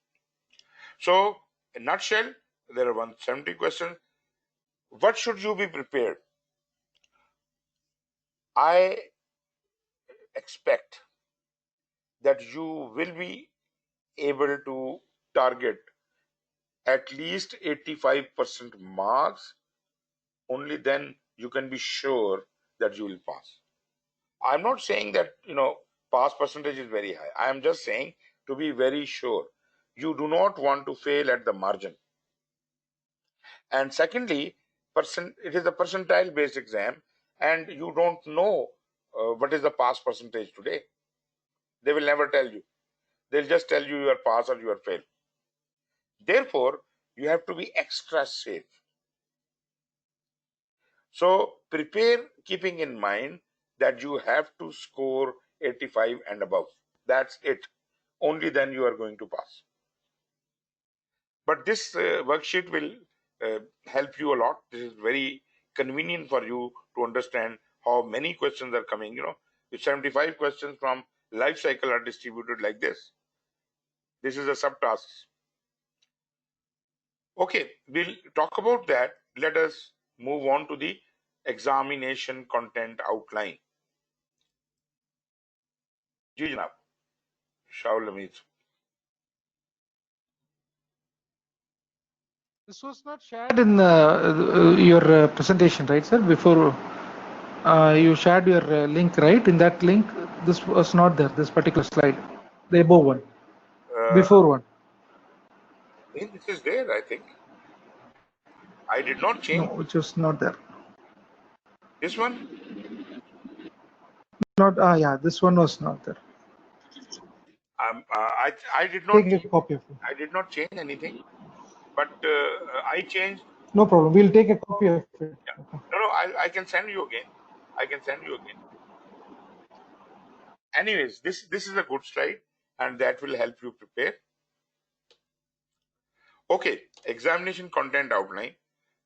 So, in a nutshell, there are 170 questions. What should you be prepared? I expect that you will be able to target at least 85% marks. Only then you can be sure that you will pass. I'm not saying that pass percentage is very high. I am just saying to be very sure. You do not want to fail at the margin. And secondly, it is a percentile based exam, and you don't know what is the pass percentage today. They will never tell you. They'll just tell you are pass or you are fail. Therefore, you have to be extra safe. So prepare keeping in mind that you have to score 85 and above. That's it. Only then you are going to pass. But this worksheet will help you a lot. This is very convenient for you to understand how many questions are coming. If 75 questions from life cycle are distributed like this. This is a subtask. Okay, we'll talk about that. Let us move on to the examination content outline. जी जनाब, Shaul Hamid. This was not shared in your presentation, right, sir? Before you shared your link, right? In that link, this was not there, this particular slide, the above one, before one. This is there, I think. I did not change. No, it was not there. This one? Not, yeah, this one was not there. I did not. Take a copy of it. I did not change anything, but I changed. No problem. We'll take a copy of it. Yeah. No, I can send you again. I can send you again. Anyways, this is a good slide, and that will help you prepare. Okay, examination content outline.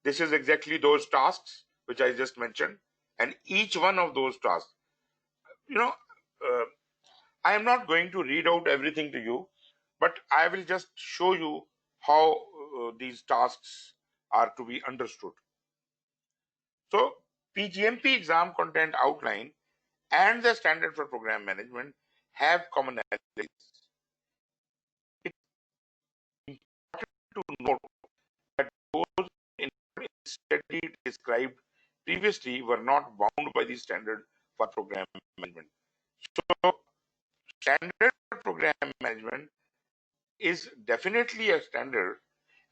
This is exactly those tasks which I just mentioned, and each one of those tasks. I am not going to read out everything to you, but I will just show you how these tasks are to be understood. So, PgMP exam content outline and the standard for program management have commonalities. It's important to note that those studied described previously were not bound by the standard for program management. So, standard for program management is definitely a standard,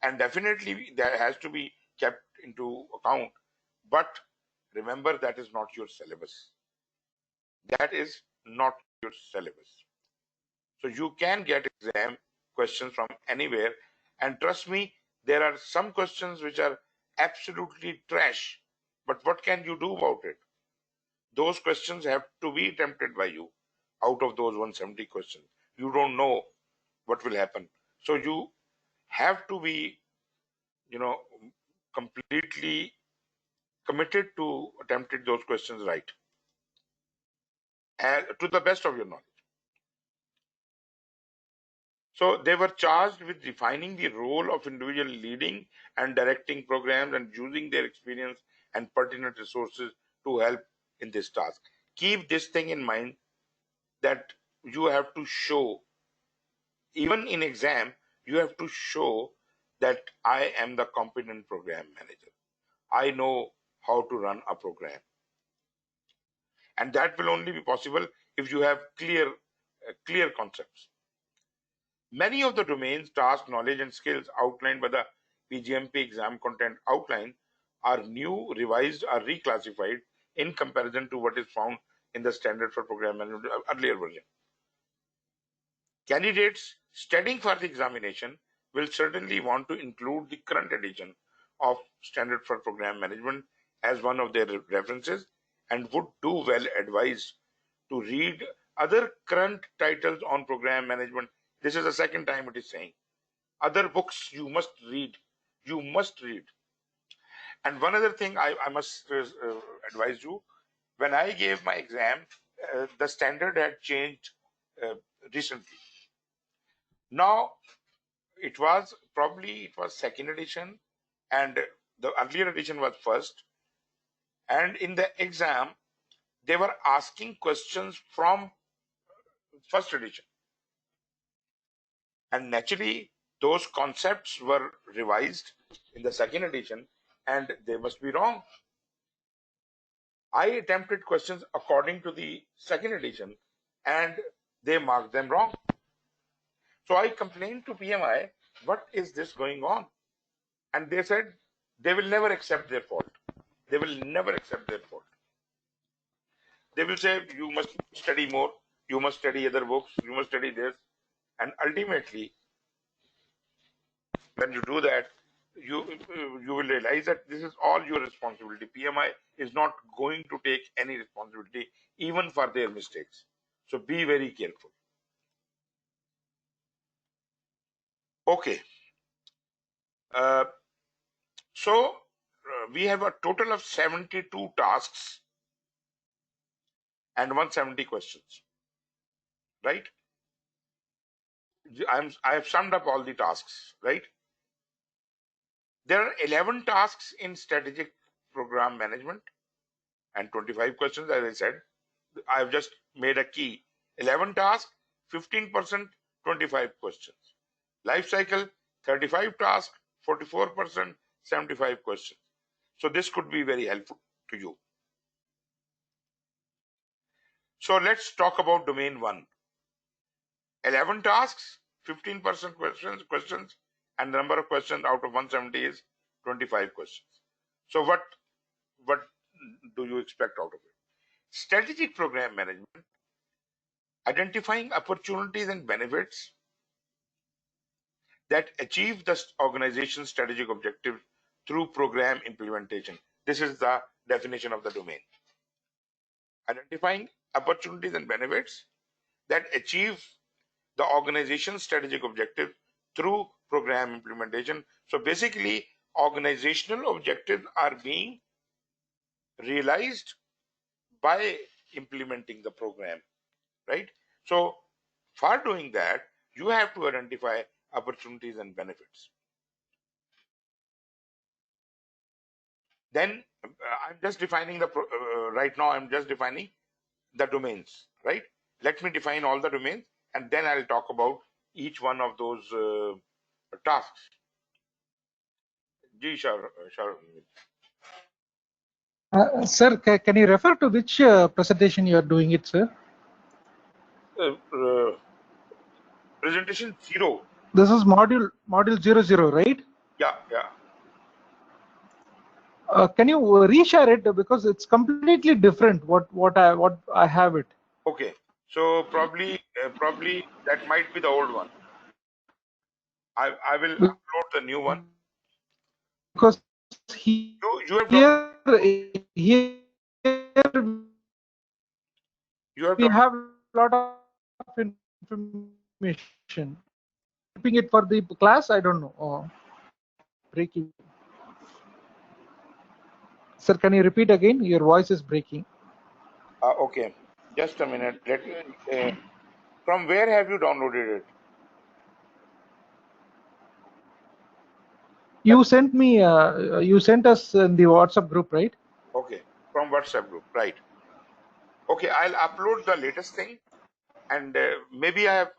and definitely that has to be kept into account. But remember, that is not your syllabus. That is not your syllabus. So you can get exam questions from anywhere, and trust me, there are some questions which are absolutely trash. But what can you do about it? those questions have to be attempted by you. Out of those 170 questions, you don't know what will happen. So you have to be, completely committed to attempting those questions right, and to the best of your knowledge. So they were charged with defining the role of individual leading and directing programs and using their experience and pertinent resources to help in this task. Keep this thing in mind, that you have to show, even in exam, you have to show that I am the competent program manager. I know how to run a program. And that will only be possible if you have clear concepts. Many of the domains, task, knowledge, and skills outlined by the PgMP exam content outline are new, revised, or reclassified in comparison to what is found in the standard for program management earlier version. Candidates studying for the examination will certainly want to include the current edition of standard for program management as one of their references, and would do well advised to read other current titles on program management. This is the second time it is saying. Other books you must read. You must read. And one other thing I must advise you, when I gave my exam, the standard had changed recently. Now, it was second edition, and the earlier edition was first. And in the exam, they were asking questions from first edition. And naturally, those concepts were revised in the second edition, and they must be wrong. I attempted questions according to the second edition, and they marked them wrong. So I complained to PMI, what is this going on? And they said they will never accept their fault. They will never accept their fault. They will say, you must study more, you must study other books, you must study this. And ultimately, when you do that, you will realize that this is all your responsibility. PMI is not going to take any responsibility, even for their mistakes. So be very careful. Okay. So we have a total of 72 tasks and 170 questions, right? I have summed up all the tasks, right? There are 11 tasks in strategic program management and 25 questions, as I said. I have just made a key. 11 tasks, 15%, 25 questions. Lifecycle, 35 tasks, 44%, 75 questions. So this could be very helpful to you. So let's talk about domain 1. 11 tasks, 15% questions, and the number of questions out of 170 is 25 questions. So what do you expect out of it? Strategic program management, identifying opportunities and benefits that achieve the organization's strategic objectives through program implementation. This is the definition of the domain. Identifying opportunities and benefits that achieve the organization's strategic objective through program implementation. So basically, organizational objectives are being realized by implementing the program, right? So for doing that, you have to identify opportunities and benefits. Then I'm just defining right now I'm just defining the domains, right? Let me define all the domains, and then I'll talk about each one of those tasks. Ji, sure. Sir, can you refer to which presentation you are doing it, sir? Presentation 0. This is module 00, right? Yeah. Can you reshare it, because it's completely different what I have it. Okay. So probably that might be the old one. I will upload the new one. Because You have here You have We to, have a lot of information. Keeping it for the class, I don't know. Oh, breaking. Sir, can you repeat again? Your voice is breaking. okay, just a minute. From where have you downloaded it? You sent me. You sent us in the WhatsApp group, right? Okay, from WhatsApp group, right? Okay, I'll upload the latest thing, and maybe I have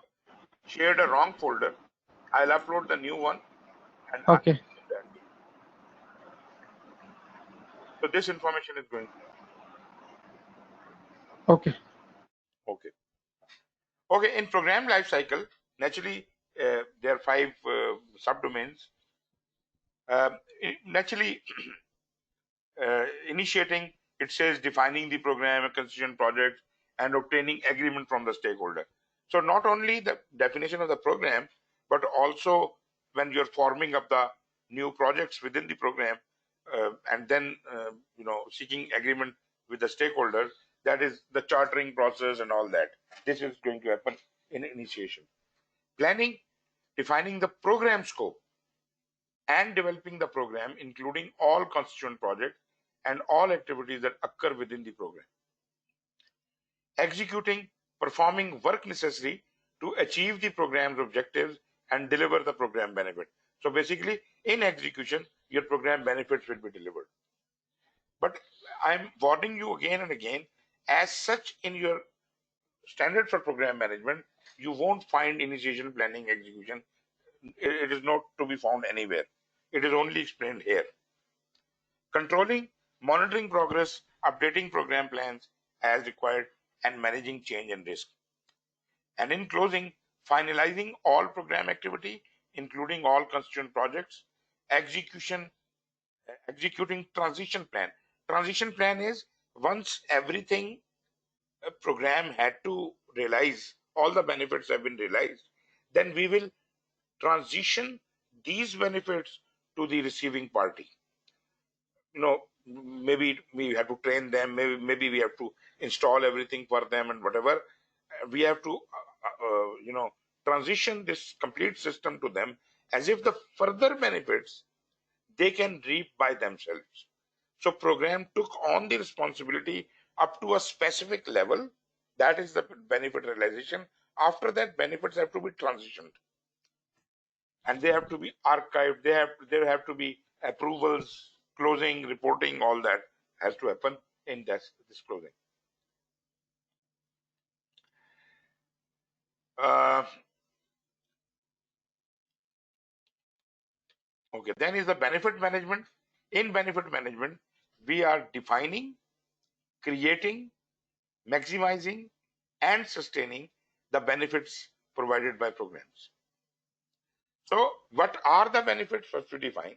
shared a wrong folder. I'll upload the new one, and I'll Okay. do that. So this information is going. Okay. Okay. Okay. In program lifecycle, naturally, there are 5 subdomains. Naturally, initiating, it says defining the program, a constituent project, and obtaining agreement from the stakeholder. So not only the definition of the program, but also when you're forming up the new projects within the program, and then seeking agreement with the stakeholders, that is the chartering process and all that. This is going to happen in initiation. Planning, defining the program scope and developing the program, including all constituent projects and all activities that occur within the program. Executing, performing work necessary to achieve the program's objectives and deliver the program benefit. So basically, in execution, your program benefits will be delivered. But I'm warning you again and again, as such in your standard for program management, you won't find initiation, planning, execution. It is not to be found anywhere. It is only explained here. Controlling, monitoring progress, updating program plans as required, and managing change and risk. And in closing, finalizing all program activity, including all constituent projects, execution, executing transition plan. Transition plan is once everything a program had to realize, all the benefits have been realized, then we will transition these benefits to the receiving party. Maybe we have to train them, maybe we have to install everything for them and whatever. We have to transition this complete system to them, as if the further benefits they can reap by themselves. So program took on the responsibility up to a specific level, that is the benefit realization. After that, benefits have to be transitioned and they have to be archived. There have to be approvals, closing, reporting, all that has to happen in this closing. Okay, then is the benefit management. In benefit management, we are defining, creating, maximizing, and sustaining the benefits provided by programs. So what are the benefits? First we define,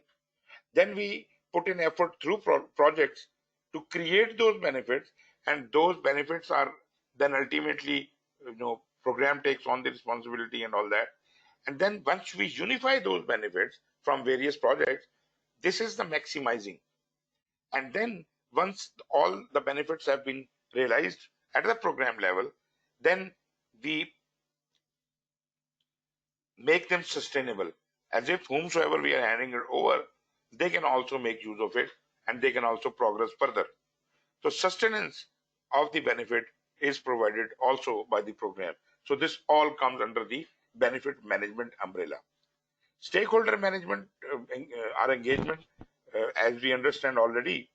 then we put in effort through projects to create those benefits, and those benefits are then ultimately, program takes on the responsibility and all that. And then once we unify those benefits from various projects, this is the maximizing. And then once all the benefits have been realized at the program level, then we make them sustainable, as if whomsoever we are handing it over, they can also make use of it and they can also progress further. So sustenance of the benefit is provided also by the program. So this all comes under the benefit management umbrella. Stakeholder management, our engagement, as we understand already,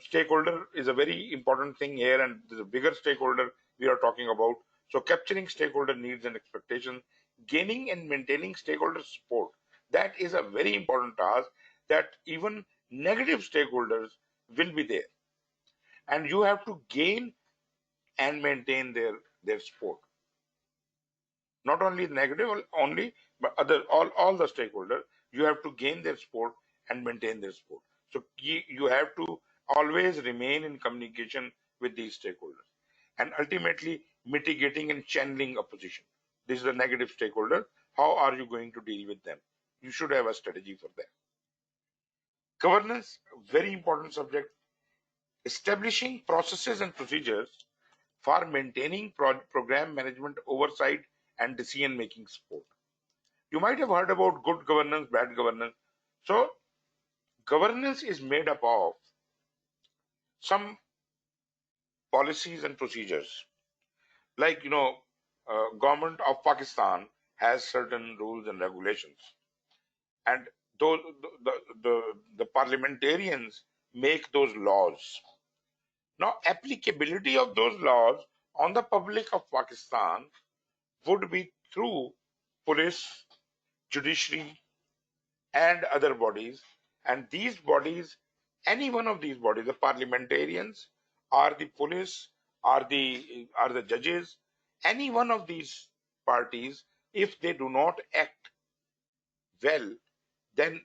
stakeholder is a very important thing here, and the bigger stakeholder we are talking about. So capturing stakeholder needs and expectations, gaining and maintaining stakeholder support, that is a very important task, that even negative stakeholders will be there and you have to gain and maintain their support. Not only negative only, but all the stakeholders, you have to gain their support and maintain their support. So you have to always remain in communication with these stakeholders, and ultimately mitigating and channeling opposition. This is a negative stakeholder. How are you going to deal with them? You should have a strategy for that. Governance, very important subject. Establishing processes and procedures for maintaining program management oversight and decision-making support. You might have heard about good governance, bad governance. So governance is made up of some policies and procedures. Like, government of Pakistan has certain rules and regulations, and those the parliamentarians make those laws. Now, applicability of those laws on the public of Pakistan would be through police, judiciary, and other bodies. And these bodies, any one of these bodies, the parliamentarians, or the police, or the judges, any one of these parties, if they do not act well, then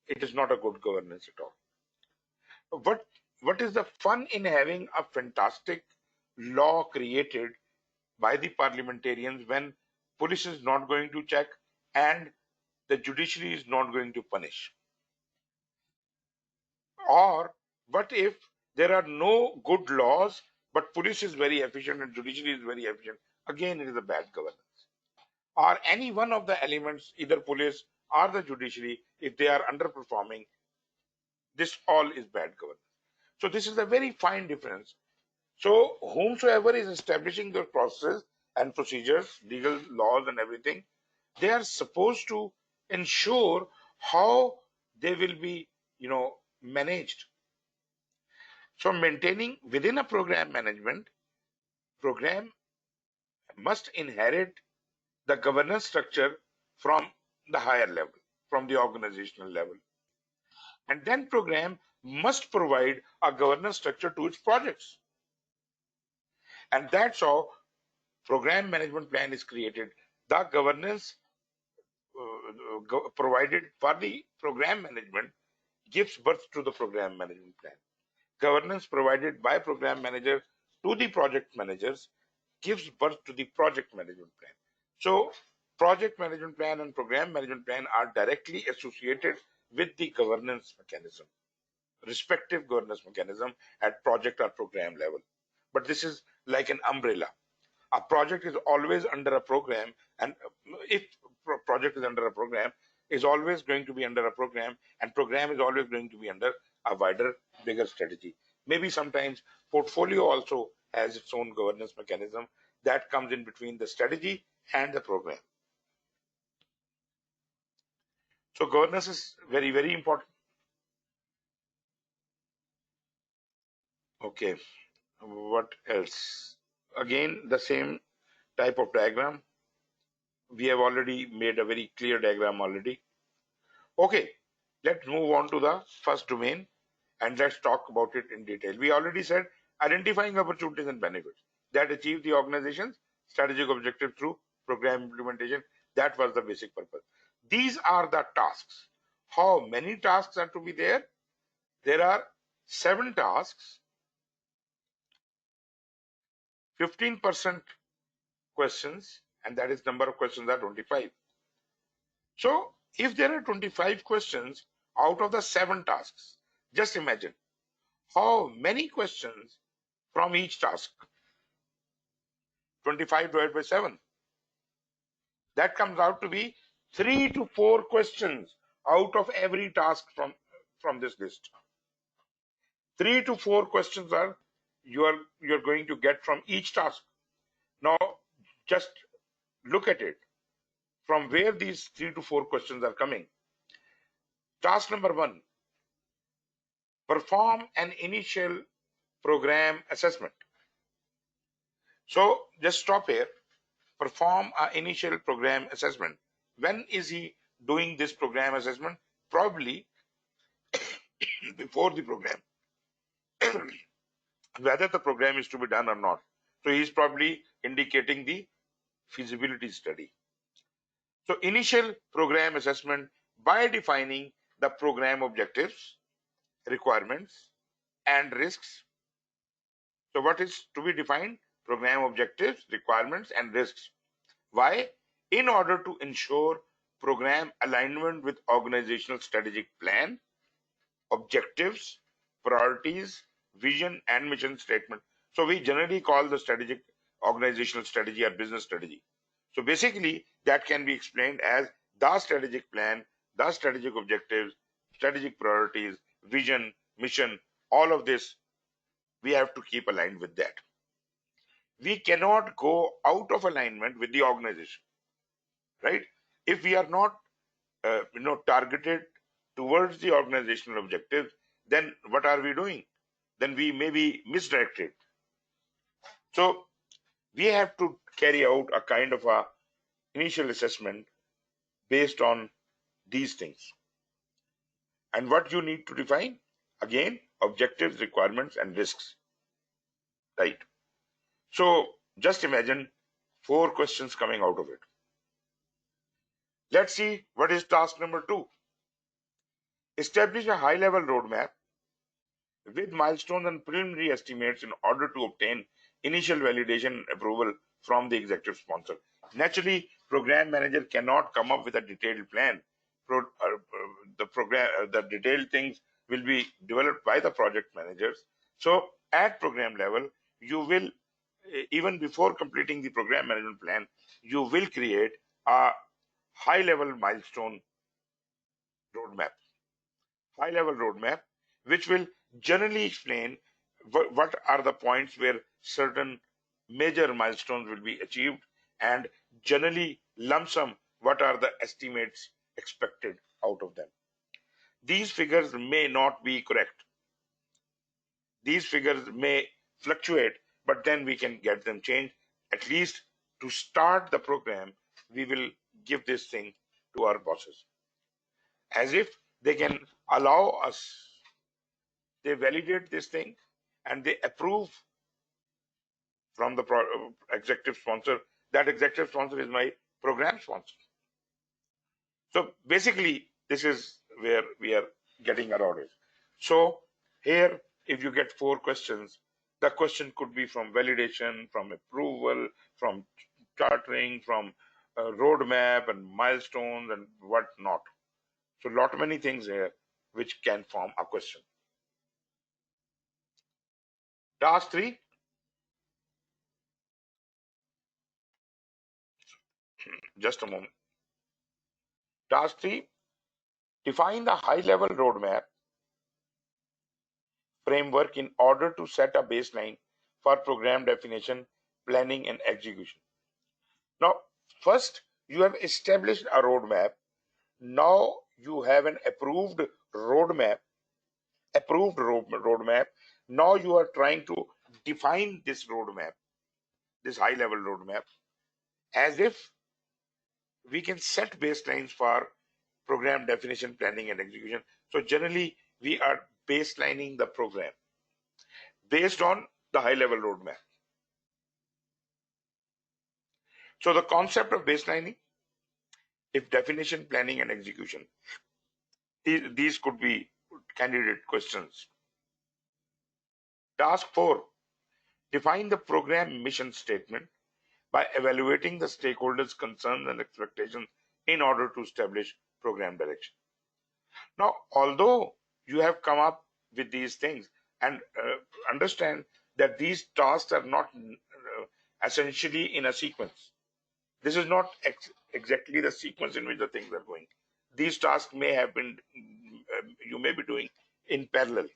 it is not a good governance at all. What is the fun in having a fantastic law created by the parliamentarians when police is not going to check and the judiciary is not going to punish? Or what if there are no good laws, but police is very efficient and judiciary is very efficient? Again, it is a bad governance. Or any one of the elements, either police or the judiciary, if they are underperforming, this all is bad governance. So this is a very fine difference. So whomsoever is establishing the processes and procedures, legal laws and everything, they are supposed to ensure how they will be, managed. So maintaining within a program management, program must inherit the governance structure from the higher level, from the organizational level. And then program must provide a governance structure to its projects. And that's how program management plan is created. The governance provided for the program management gives birth to the program management plan. Governance provided by program manager to the project managers gives birth to the project management plan. So project management plan and program management plan are directly associated with the governance mechanism, respective governance mechanism at project or program level. But this is like an umbrella. A project is always under a program, and if project is under a program, is always going to be under a program, and program is always going to be under a wider, bigger strategy. Maybe sometimes portfolio also has its own governance mechanism that comes in between the strategy and the program. So governance is very, very important. Okay, what else? Again, the same type of diagram. We have already made a very clear diagram already. Okay, let's move on to the first domain and let's talk about it in detail. We already said identifying opportunities and benefits that achieve the organization's strategic objective through program implementation. That was the basic purpose. These are the tasks. How many tasks are to be there? There are 7 tasks, 15% questions, and that is number of questions are 25. So if there are 25 questions out of the 7 tasks, just imagine how many questions from each task. 25 divided by 7. That comes out to be 3 to 4 questions out of every task from this list. 3 to 4 questions are you're going to get from each task. Now just look at it from where these 3 to 4 questions are coming. Task number 1, perform an initial program assessment. So just stop here. Perform an initial program assessment. When is he doing this program assessment? Probably before the program, whether the program is to be done or not. So he is probably indicating the feasibility study. So initial program assessment by defining the program objectives, requirements, and risks. So what is to be defined? Program objectives, requirements, and risks. Why? In order to ensure program alignment with organizational strategic plan, objectives, priorities, vision, and mission statement. So we generally call the strategic organizational strategy or business strategy. So basically that can be explained as the strategic plan, the strategic objectives, strategic priorities, vision, mission, all of this we have to keep aligned with that. We cannot go out of alignment with the organization, right? If we are not targeted towards the organizational objectives, then what are we doing? Then we may be misdirected. So we have to carry out a kind of a initial assessment based on these things. And what you need to define? Again, objectives, requirements, and risks, right? So just imagine 4 questions coming out of it. Let's see what is task number 2. Establish a high-level roadmap with milestones and preliminary estimates in order to obtain initial validation and approval from the executive sponsor. Naturally, program manager cannot come up with a detailed plan. The detailed things will be developed by the project managers. So at program level, you will, even before completing the program management plan, you will create a high-level milestone roadmap. High-level roadmap, which will generally explain what are the points where certain major milestones will be achieved, and generally lump sum what are the estimates expected out of them. These figures may not be correct. These figures may fluctuate, but then we can get them changed. At least to start the program, we will give this thing to our bosses, as if they can allow us. They validate this thing and they approve from the executive sponsor. That executive sponsor is my program sponsor. So basically, this is where we are getting our orders. So here, if you get 4 questions, the question could be from validation, from approval, from chartering, from roadmap and milestones and what not. So lot many things here which can form a question. Task 3. Just a moment. Task 3. Define the high-level roadmap framework in order to set a baseline for program definition, planning, and execution. Now, first, you have established a roadmap. Now you have an approved roadmap. Now you are trying to define this roadmap, this high-level roadmap, as if we can set baselines for program definition, planning, and execution. So generally, we are baselining the program based on the high-level roadmap. So the concept of baselining, if definition, planning, and execution, these could be candidate questions. Task 4, define the program mission statement by evaluating the stakeholders' concerns and expectations in order to establish program direction. Now, although you have come up with these things, and understand that these tasks are not essentially in a sequence. This is not exactly the sequence in which the things are going. These tasks may have been, you may be doing in parallel.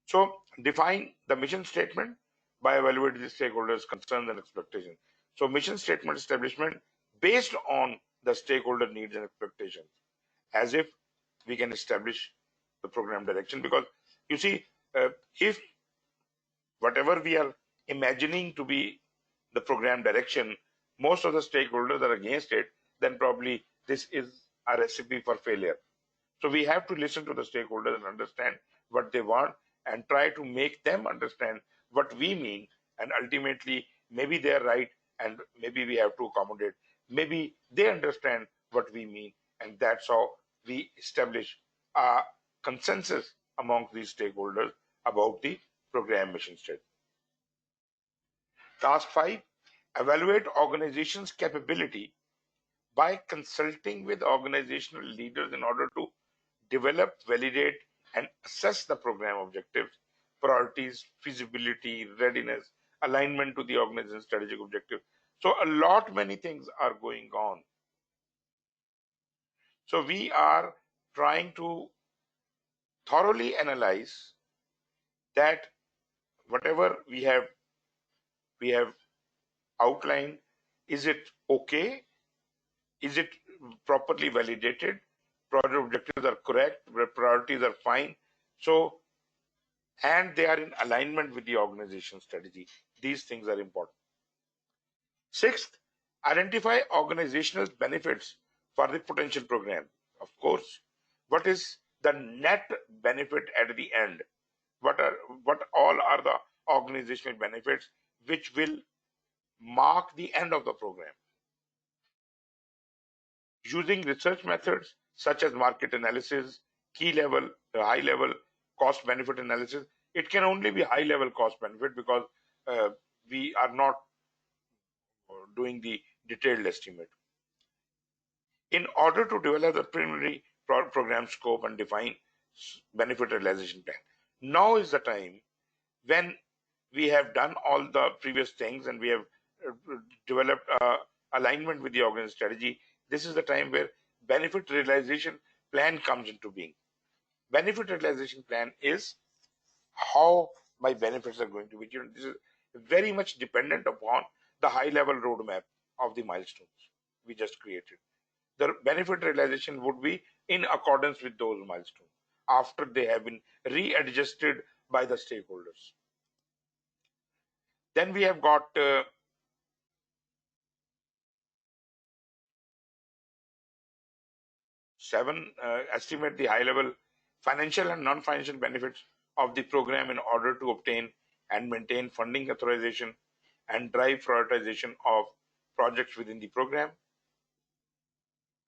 So define the mission statement by evaluating the stakeholders' concerns and expectations. So mission statement establishment based on the stakeholder needs and expectations, as if we can establish the program direction. Because you see, if whatever we are imagining to be the program direction, most of the stakeholders are against it, then probably this is a recipe for failure. So we have to listen to the stakeholders and understand what they want and try to make them understand what we mean. And ultimately, maybe they're right and maybe we have to accommodate. Maybe they understand what we mean, and that's how we establish a consensus among these stakeholders about the program mission statement. Task 5, evaluate organization's capability by consulting with organizational leaders in order to develop, validate, and assess the program objectives, priorities, feasibility, readiness, alignment to the organization's strategic objective. So many things are going on. So we are trying to thoroughly analyze that whatever we have outlined, is it okay? Is it properly validated? Project objectives are correct, priorities are fine. So, and they are in alignment with the organization strategy. These things are important. Sixth, identify organizational benefits for the potential program. Of course, what is the net benefit at the end? What all are the organizational benefits which will mark the end of the program? Using research methods such as market analysis, high level cost benefit analysis. It can only be high level cost benefit because uh, we are not doing the detailed estimate. In order to develop the preliminary program scope and define benefit realization plan. Now is the time when we have done all the previous things and we have developed alignment with the organization strategy. This is the time where benefit realization plan comes into being. Benefit realization plan is how my benefits are going to be. This is very much dependent upon the high level roadmap of the milestones we just created. The benefit realization would be in accordance with those milestones after they have been readjusted by the stakeholders. Then we have got estimate the high level financial and non-financial benefits of the program in order to obtain and maintain funding authorization and drive prioritization of projects within the program.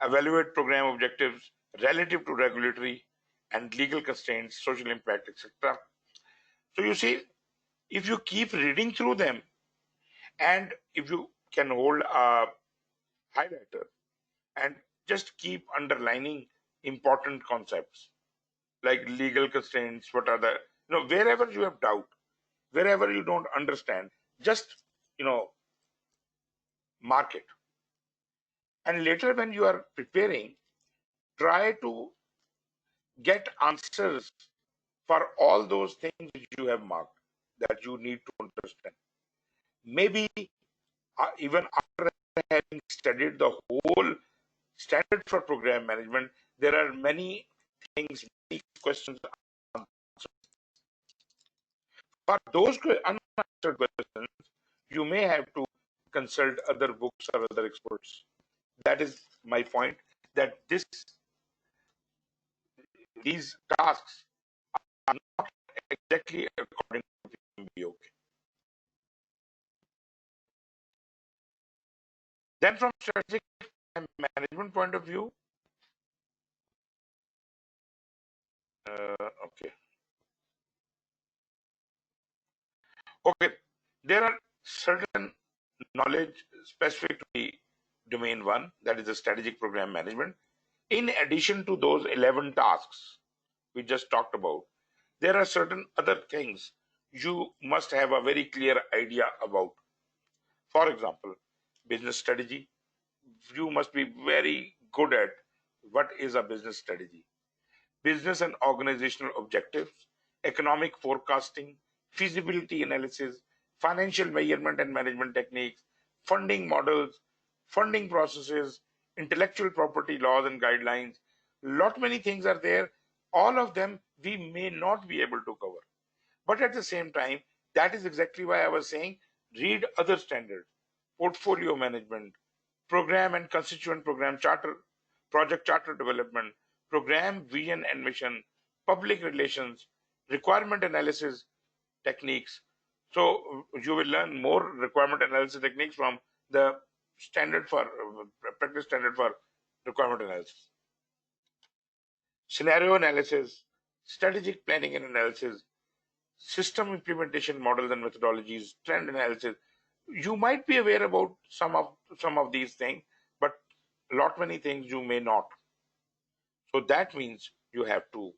Evaluate program objectives relative to regulatory and legal constraints, social impact, etc. So you see, if you keep reading through them and if you can hold a highlighter and just keep underlining important concepts like legal constraints, what are the, wherever you have doubt, wherever you don't understand, just, mark it. And later when you are preparing, try to get answers for all those things which you have marked that you need to understand. Maybe even after having studied the whole standard for program management, there are many things, many questions unanswered. For those unanswered questions, you may have to consult other books or other experts. That is my point, that these tasks are not exactly according to PMBOK. Then from strategic management point of view, okay. Okay, there are certain knowledge specific to the domain one, that is the strategic program management. In addition to those 11 tasks we just talked about, there are certain other things you must have a very clear idea about. For example, business strategy. You must be very good at what is a business strategy. Business and organizational objectives, economic forecasting, feasibility analysis, financial measurement and management techniques, funding models, funding processes, intellectual property laws and guidelines. Lot many things are there. All of them we may not be able to cover. But at the same time, that is exactly why I was saying read other standards, portfolio management, program and constituent program charter, project charter development, program vision and mission, public relations, requirement analysis techniques. So you will learn more requirement analysis techniques from the standard for practice standard for requirement analysis. Scenario analysis, strategic planning and analysis, system implementation models and methodologies, trend analysis. You might be aware about some of these things, but a lot many things you may not. So that means you have to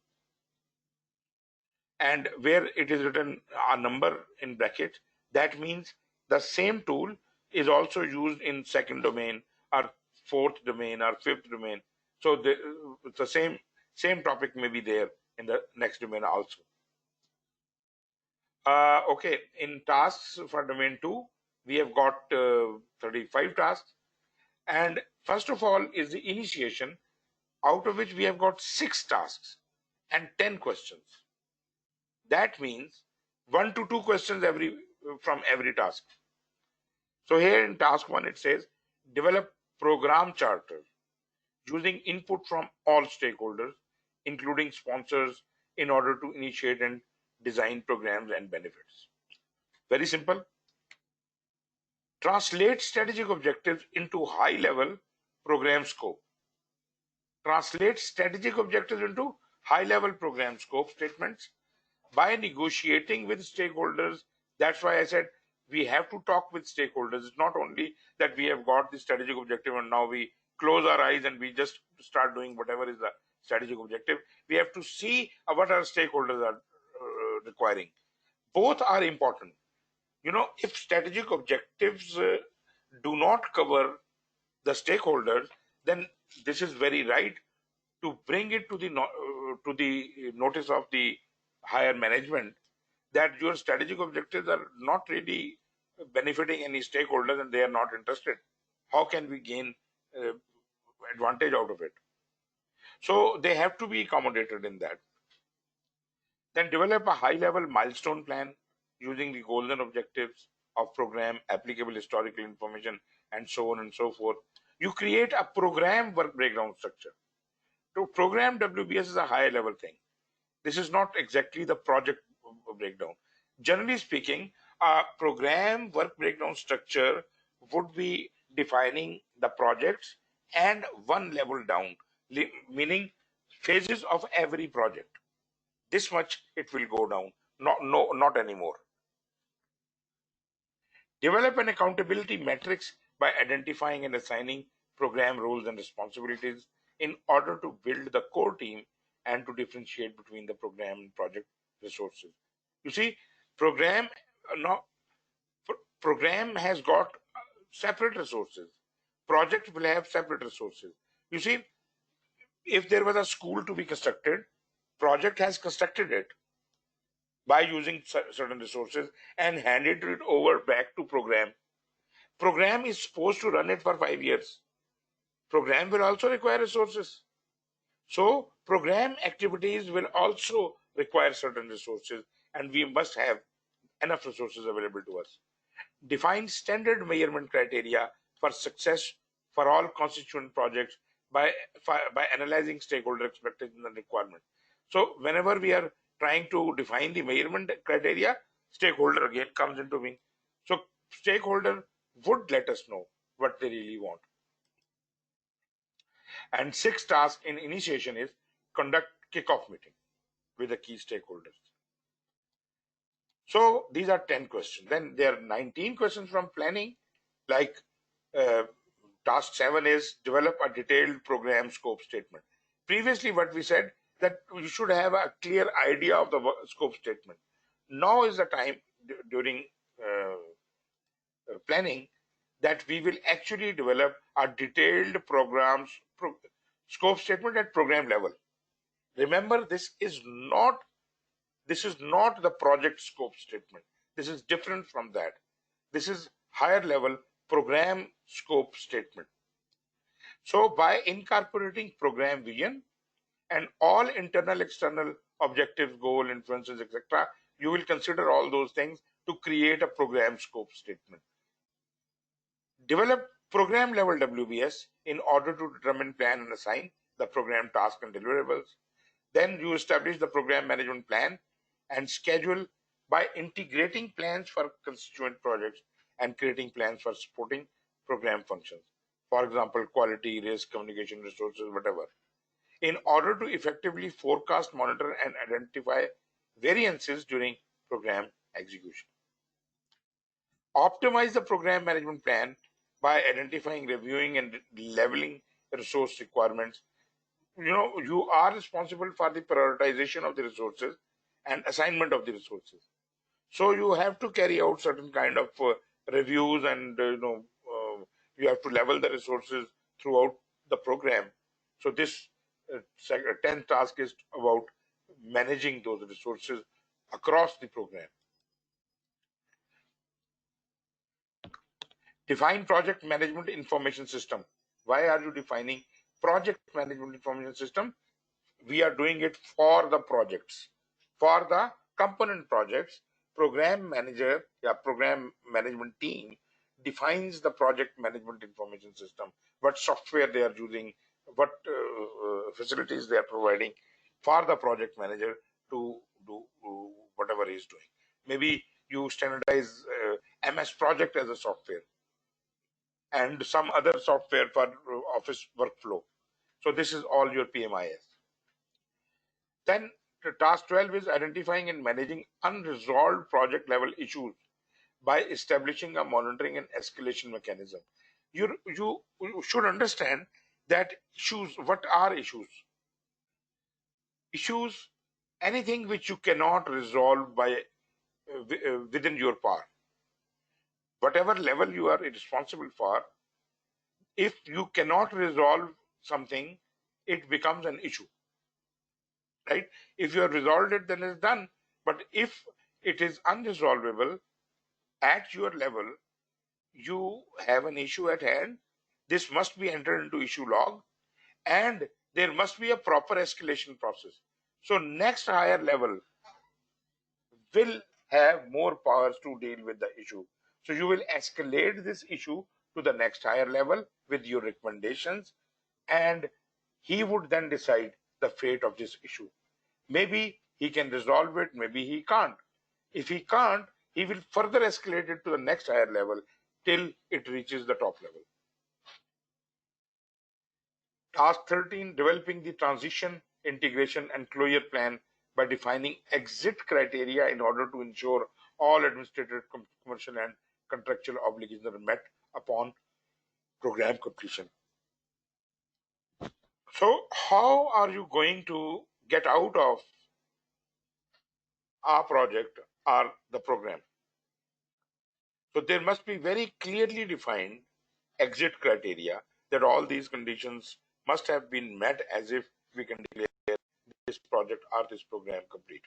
and where it is written a number in bracket, that means the same tool is also used in second domain or fourth domain or fifth domain. So the same topic may be there in the next domain also. Okay, in tasks for domain 2, we have got 35 tasks. And first of all is the initiation, out of which we have got 6 tasks and 10 questions. That means 1 to 2 questions from every task. So here in task 1, it says develop program charter using input from all stakeholders, including sponsors, in order to initiate and design programs and benefits. Very simple. Translate strategic objectives into high-level program scope. Translate strategic objectives into high-level program scope statements by negotiating with stakeholders. That's why I said we have to talk with stakeholders. It's not only that we have got the strategic objective and now we close our eyes and we just start doing whatever is the strategic objective. We have to see what our stakeholders are requiring. Both are important. You know, if strategic objectives do not cover the stakeholders, then this is very right to bring it to the notice of the higher management that your strategic objectives are not really benefiting any stakeholders and they are not interested. How can we gain advantage out of it? So they have to be accommodated in that. Then develop a high-level milestone plan using the goals and objectives of program, applicable historical information, and so on and so forth. You create a program work breakdown structure. To program WBS is a higher level thing. This is not exactly the project breakdown. Generally speaking, a program work breakdown structure would be defining the projects and one level down, meaning phases of every project. This much it will go down, not anymore. Develop an accountability matrix by identifying and assigning program roles and responsibilities in order to build the core team and to differentiate between the program and project resources. You see, program has got separate resources. Project will have separate resources. You see, if there was a school to be constructed, project has constructed it by using certain resources and handed it over back to program. Program is supposed to run it for 5 years. Program will also require resources. So program activities will also require certain resources and we must have enough resources available to us. Define standard measurement criteria for success for all constituent projects by analyzing stakeholder expectations and requirements. So whenever we are trying to define the measurement criteria, stakeholder again comes into being. So stakeholder would let us know what they really want. And 6th task in initiation is conduct kickoff meeting with the key stakeholders. So these are 10 questions. Then there are 19 questions from planning, like task 7 is develop a detailed program scope statement. Previously what we said that you should have a clear idea of the scope statement. Now is the time during planning that we will actually develop a detailed scope statement at program level. Remember, this is not the project scope statement. This is different from that. This is higher level program scope statement. So by incorporating program vision and all internal, external objectives, goal, influences, etc., you will consider all those things to create a program scope statement. Develop program level WBS in order to determine, plan, and assign the program task and deliverables. Then you establish the program management plan and schedule by integrating plans for constituent projects and creating plans for supporting program functions. For example, quality, risk, communication, resources, whatever. In order to effectively forecast, monitor, and identify variances during program execution. Optimize the program management plan by identifying, reviewing, and leveling resource requirements. You know, you are responsible for the prioritization of the resources and assignment of the resources. So you have to carry out certain kind of reviews, and you have to level the resources throughout the program. So this 10th task is about managing those resources across the program. Define project management information system. Why are you defining project management information system? We are doing it for the projects, for the component projects. Program manager, program management team defines the project management information system, what software they are using, what facilities they are providing for the project manager to do whatever he is doing. Maybe you standardize MS Project as a software and some other software for office workflow. So this is all your PMIS. Then task 12 is identifying and managing unresolved project level issues by establishing a monitoring and escalation mechanism. You should understand that issues, what are issues? Issues, anything which you cannot resolve by within your power. Whatever level you are responsible for, if you cannot resolve something, it becomes an issue. Right? If you have resolved it, then it's done. But if it is unresolvable at your level, you have an issue at hand. This must be entered into issue log, and there must be a proper escalation process. So next higher level will have more powers to deal with the issue. So you will escalate this issue to the next higher level with your recommendations, and he would then decide the fate of this issue. Maybe he can resolve it, maybe he can't. If he can't, he will further escalate it to the next higher level till it reaches the top level. Task 13, developing the transition, integration, and closure plan by defining exit criteria in order to ensure all administrative, commercial, and contractual obligations are met upon program completion. So how are you going to get out of our project or the program? So there must be very clearly defined exit criteria that all these conditions must have been met as if we can declare this project or this program complete.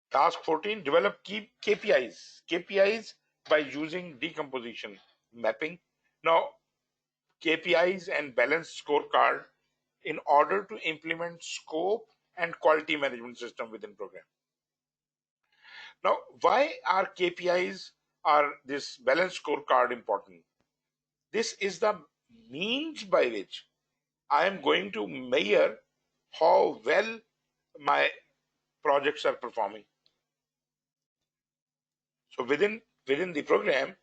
Task 14, develop key KPIs. KPIs by using decomposition mapping. Now, KPIs and balanced scorecard in order to implement scope and quality management system within program. Now, why are KPIs or this balanced scorecard important? This is the means by which I am going to measure how well my projects are performing. So within the program,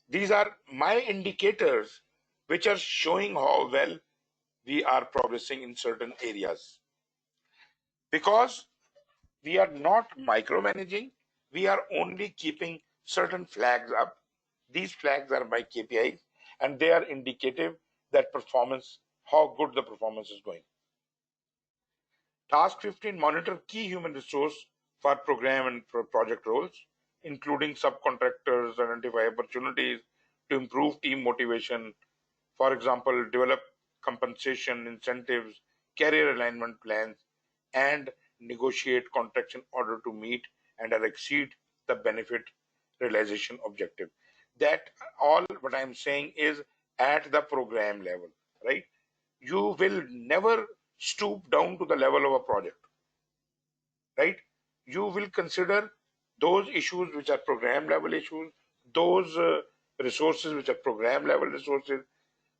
these are my indicators which are showing how well we are progressing in certain areas. Because we are not micromanaging, we are only keeping certain flags up. These flags are my KPIs, and they are indicative that performance, how good the performance is going. Task 15, monitor key human resource for program and project roles, including subcontractors, identify opportunities to improve team motivation. For example, develop compensation, incentives, career alignment plans, and negotiate contracts in order to meet and or exceed the benefit realization objective. That all what I'm saying is at the program level, right? You will never stoop down to the level of a project, right? You will consider those issues which are program level issues, those resources which are program level resources.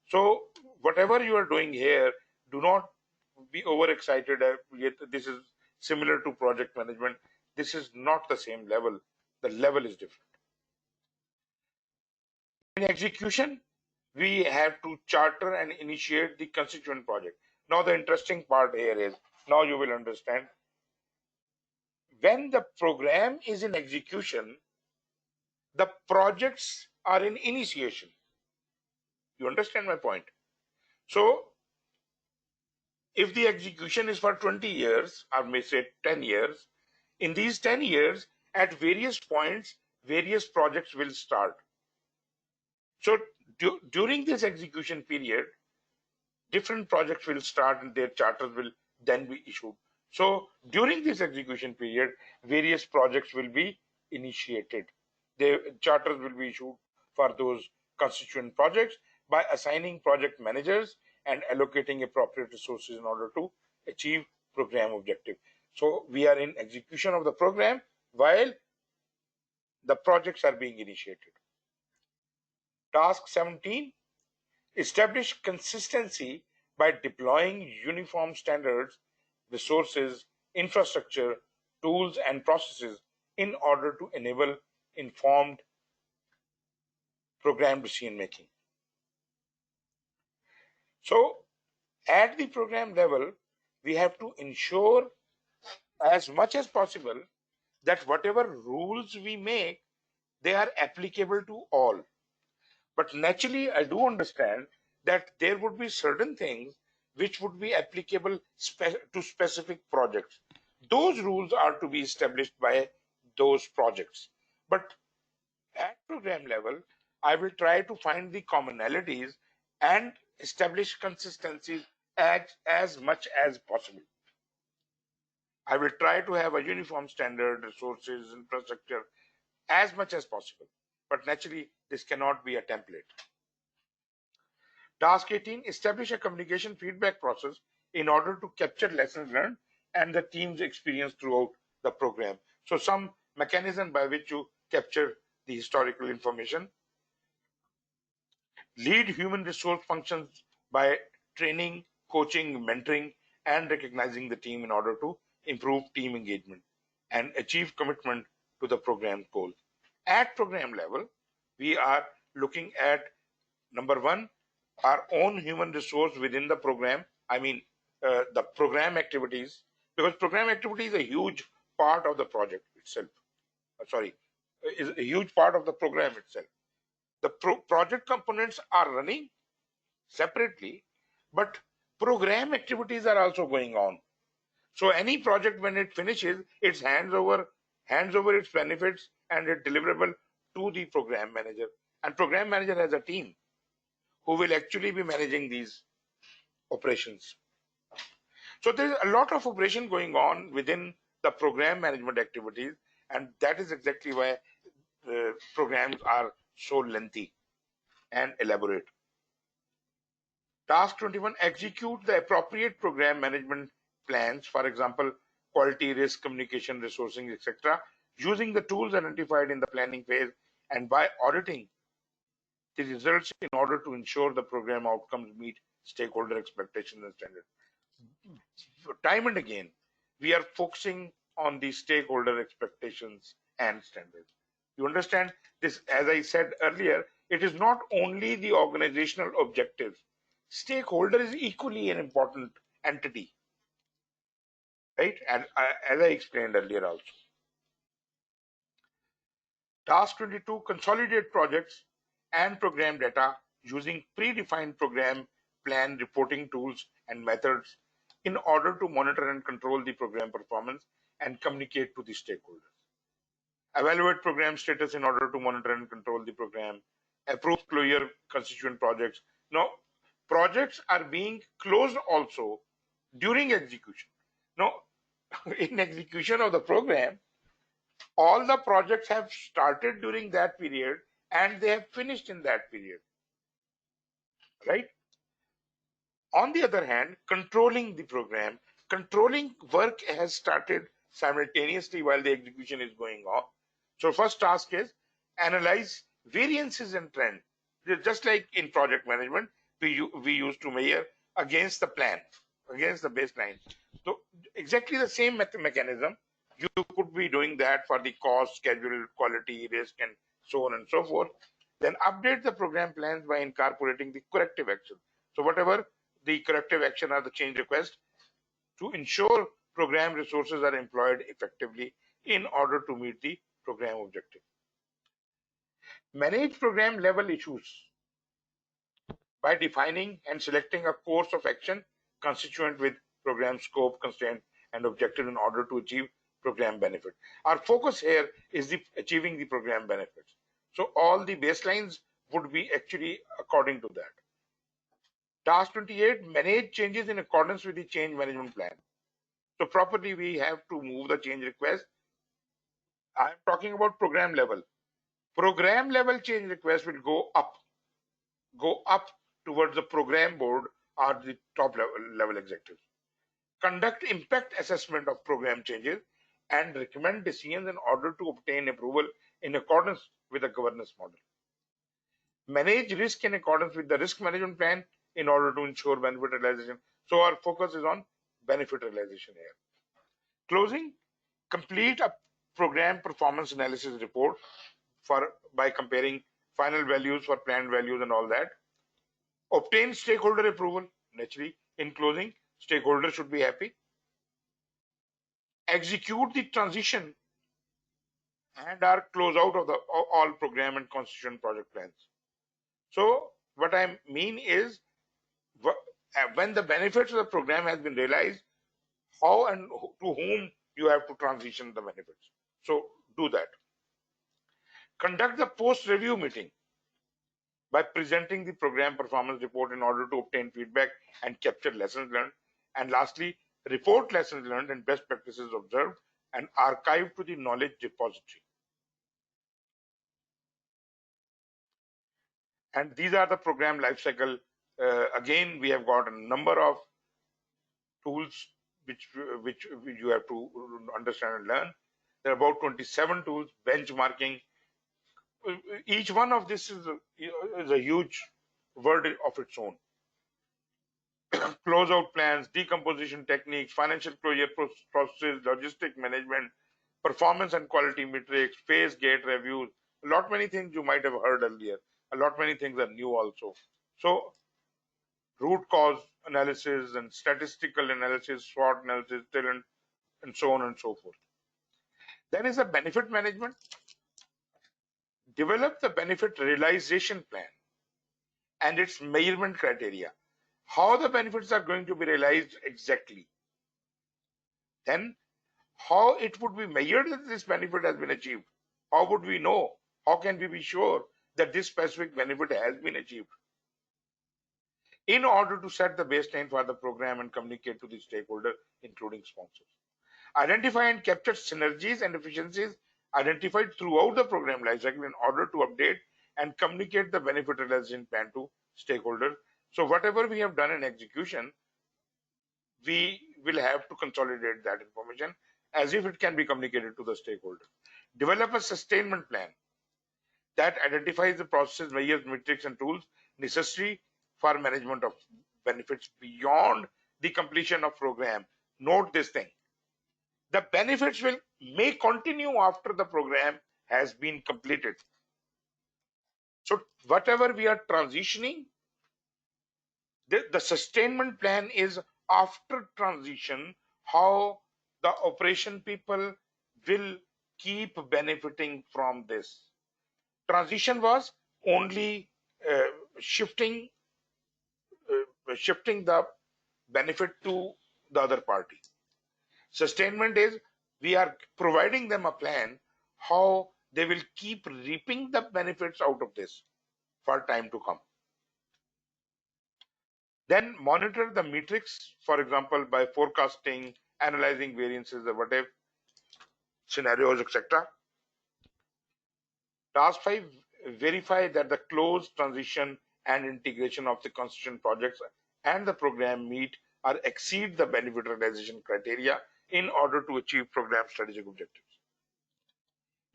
So whatever you are doing here, do not be overexcited. This is similar to project management. This is not the same level. The level is different. In execution, we have to charter and initiate the constituent project. Now the interesting part here is, now you will understand, when the program is in execution, the projects are in initiation. You understand my point? So If the execution is for 20 years, or may say 10 years, in these 10 years, at various points, various projects will start. So during this execution period, different projects will start and their charters will then be issued. So during this execution period, various projects will be initiated. The charters will be issued for those constituent projects by assigning project managers and allocating appropriate resources in order to achieve program objective. So we are in execution of the program while the projects are being initiated. Task 17, establish consistency by deploying uniform standards, resources, infrastructure, tools, and processes in order to enable informed program decision making. So at the program level, we have to ensure as much as possible that whatever rules we make, they are applicable to all. But naturally, I do understand that there would be certain things which would be applicable to specific projects. Those rules are to be established by those projects. But at program level, I will try to find the commonalities and establish consistencies as much as possible. I will try to have a uniform standard, resources, infrastructure as much as possible. But naturally, this cannot be a template. Task 18, establish a communication feedback process in order to capture lessons learned and the team's experience throughout the program. So some mechanism by which you capture the historical information. Lead human resource functions by training, coaching, mentoring, and recognizing the team in order to improve team engagement and achieve commitment to the program goal. At program level, we are looking at number one, our own human resource within the program. I mean, the program activities, because program activity is a huge part of the project itself. Is a huge part of the program itself. The project components are running separately, but program activities are also going on. So any project, when it finishes, it hands over its benefits and its deliverable to the program manager. And program manager has a team who will actually be managing these operations. So there is a lot of operation going on within the program management activities, and that is exactly why the programs are so lengthy and elaborate. Task 21, execute the appropriate program management plans, for example, quality, risk, communication, resourcing, etc., using the tools identified in the planning phase and by auditing the results in order to ensure the program outcomes meet stakeholder expectations and standards. Time and again, we are focusing on the stakeholder expectations and standards. You understand this, as I said earlier, it is not only the organizational objectives. Stakeholder is equally an important entity, right? And as I explained earlier also. Task 22, consolidate projects and program data using predefined program plan reporting tools and methods in order to monitor and control the program performance and communicate to the stakeholders. Evaluate program status in order to monitor and control the program. Approve closure constituent projects. Now, projects are being closed also during execution. Now, in execution of the program, all the projects have started during that period and they have finished in that period, right? On the other hand, controlling the program, controlling work has started simultaneously while the execution is going on. So first task is analyze variances and trend. Just like in project management, we used to measure against the plan, against the baseline. So exactly the same mechanism, you could be doing that for the cost, schedule, quality, risk, and so on and so forth. Then update the program plans by incorporating the corrective action. So whatever the corrective action or the change request to ensure program resources are employed effectively in order to meet the program objective. Manage program level issues by defining and selecting a course of action constituent with program scope, constraint, and objective in order to achieve program benefit. Our focus here is achieving the program benefits. So all the baselines would be actually according to that. Task 28, manage changes in accordance with the change management plan. So properly we have to move the change request. I'm talking about program level. Program level change request will go up towards the program board or the top level executives. Conduct impact assessment of program changes and recommend decisions in order to obtain approval in accordance with the governance model. Manage risk in accordance with the risk management plan in order to ensure benefit realization. So our focus is on benefit realization here. Closing, complete a program performance analysis report by comparing final values for planned values and all that. Obtain stakeholder approval. Naturally, in closing, stakeholders should be happy. Execute the transition and our close out of the all program and constituent project plans. So what I mean is, when the benefits of the program has been realized, how and to whom you have to transition the benefits. So do that. Conduct the post-review meeting by presenting the program performance report in order to obtain feedback and capture lessons learned. And lastly, report lessons learned and best practices observed and archive to the knowledge repository. And these are the program lifecycle. Again, we have got a number of tools which you have to understand and learn. There are about 27 tools, benchmarking. Each one of this is a huge word of its own. Closeout plans, decomposition techniques, financial closure processes, logistic management, performance and quality metrics, phase gate reviews. A lot many things you might have heard earlier. A lot many things are new also. So root cause analysis and statistical analysis, SWOT analysis, talent, and so on and so forth. Then is a benefit management. Develop the benefit realization plan and its measurement criteria. How the benefits are going to be realized exactly. Then how it would be measured that this benefit has been achieved. How would we know? How can we be sure that this specific benefit has been achieved? In order to set the baseline for the program and communicate to the stakeholder, including sponsors. Identify and capture synergies and efficiencies identified throughout the program lifecycle in order to update and communicate the benefit realization plan to stakeholders. So whatever we have done in execution, we will have to consolidate that information as if it can be communicated to the stakeholder. Develop a sustainment plan that identifies the processes, measures, metrics, and tools necessary for management of benefits beyond the completion of program. Note this thing. The benefits may continue after the program has been completed. So whatever we are transitioning, the sustainment plan is after transition, how the operation people will keep benefiting from this. Transition was only shifting the benefit to the other party. Sustainment is we are providing them a plan how they will keep reaping the benefits out of this for time to come. Then monitor the metrics, for example, by forecasting, analyzing variances or whatever scenarios, etc. Task 5, verify that the close transition and integration of the constituent projects and the program meet or exceed the benefit realization criteria in order to achieve program strategic objectives.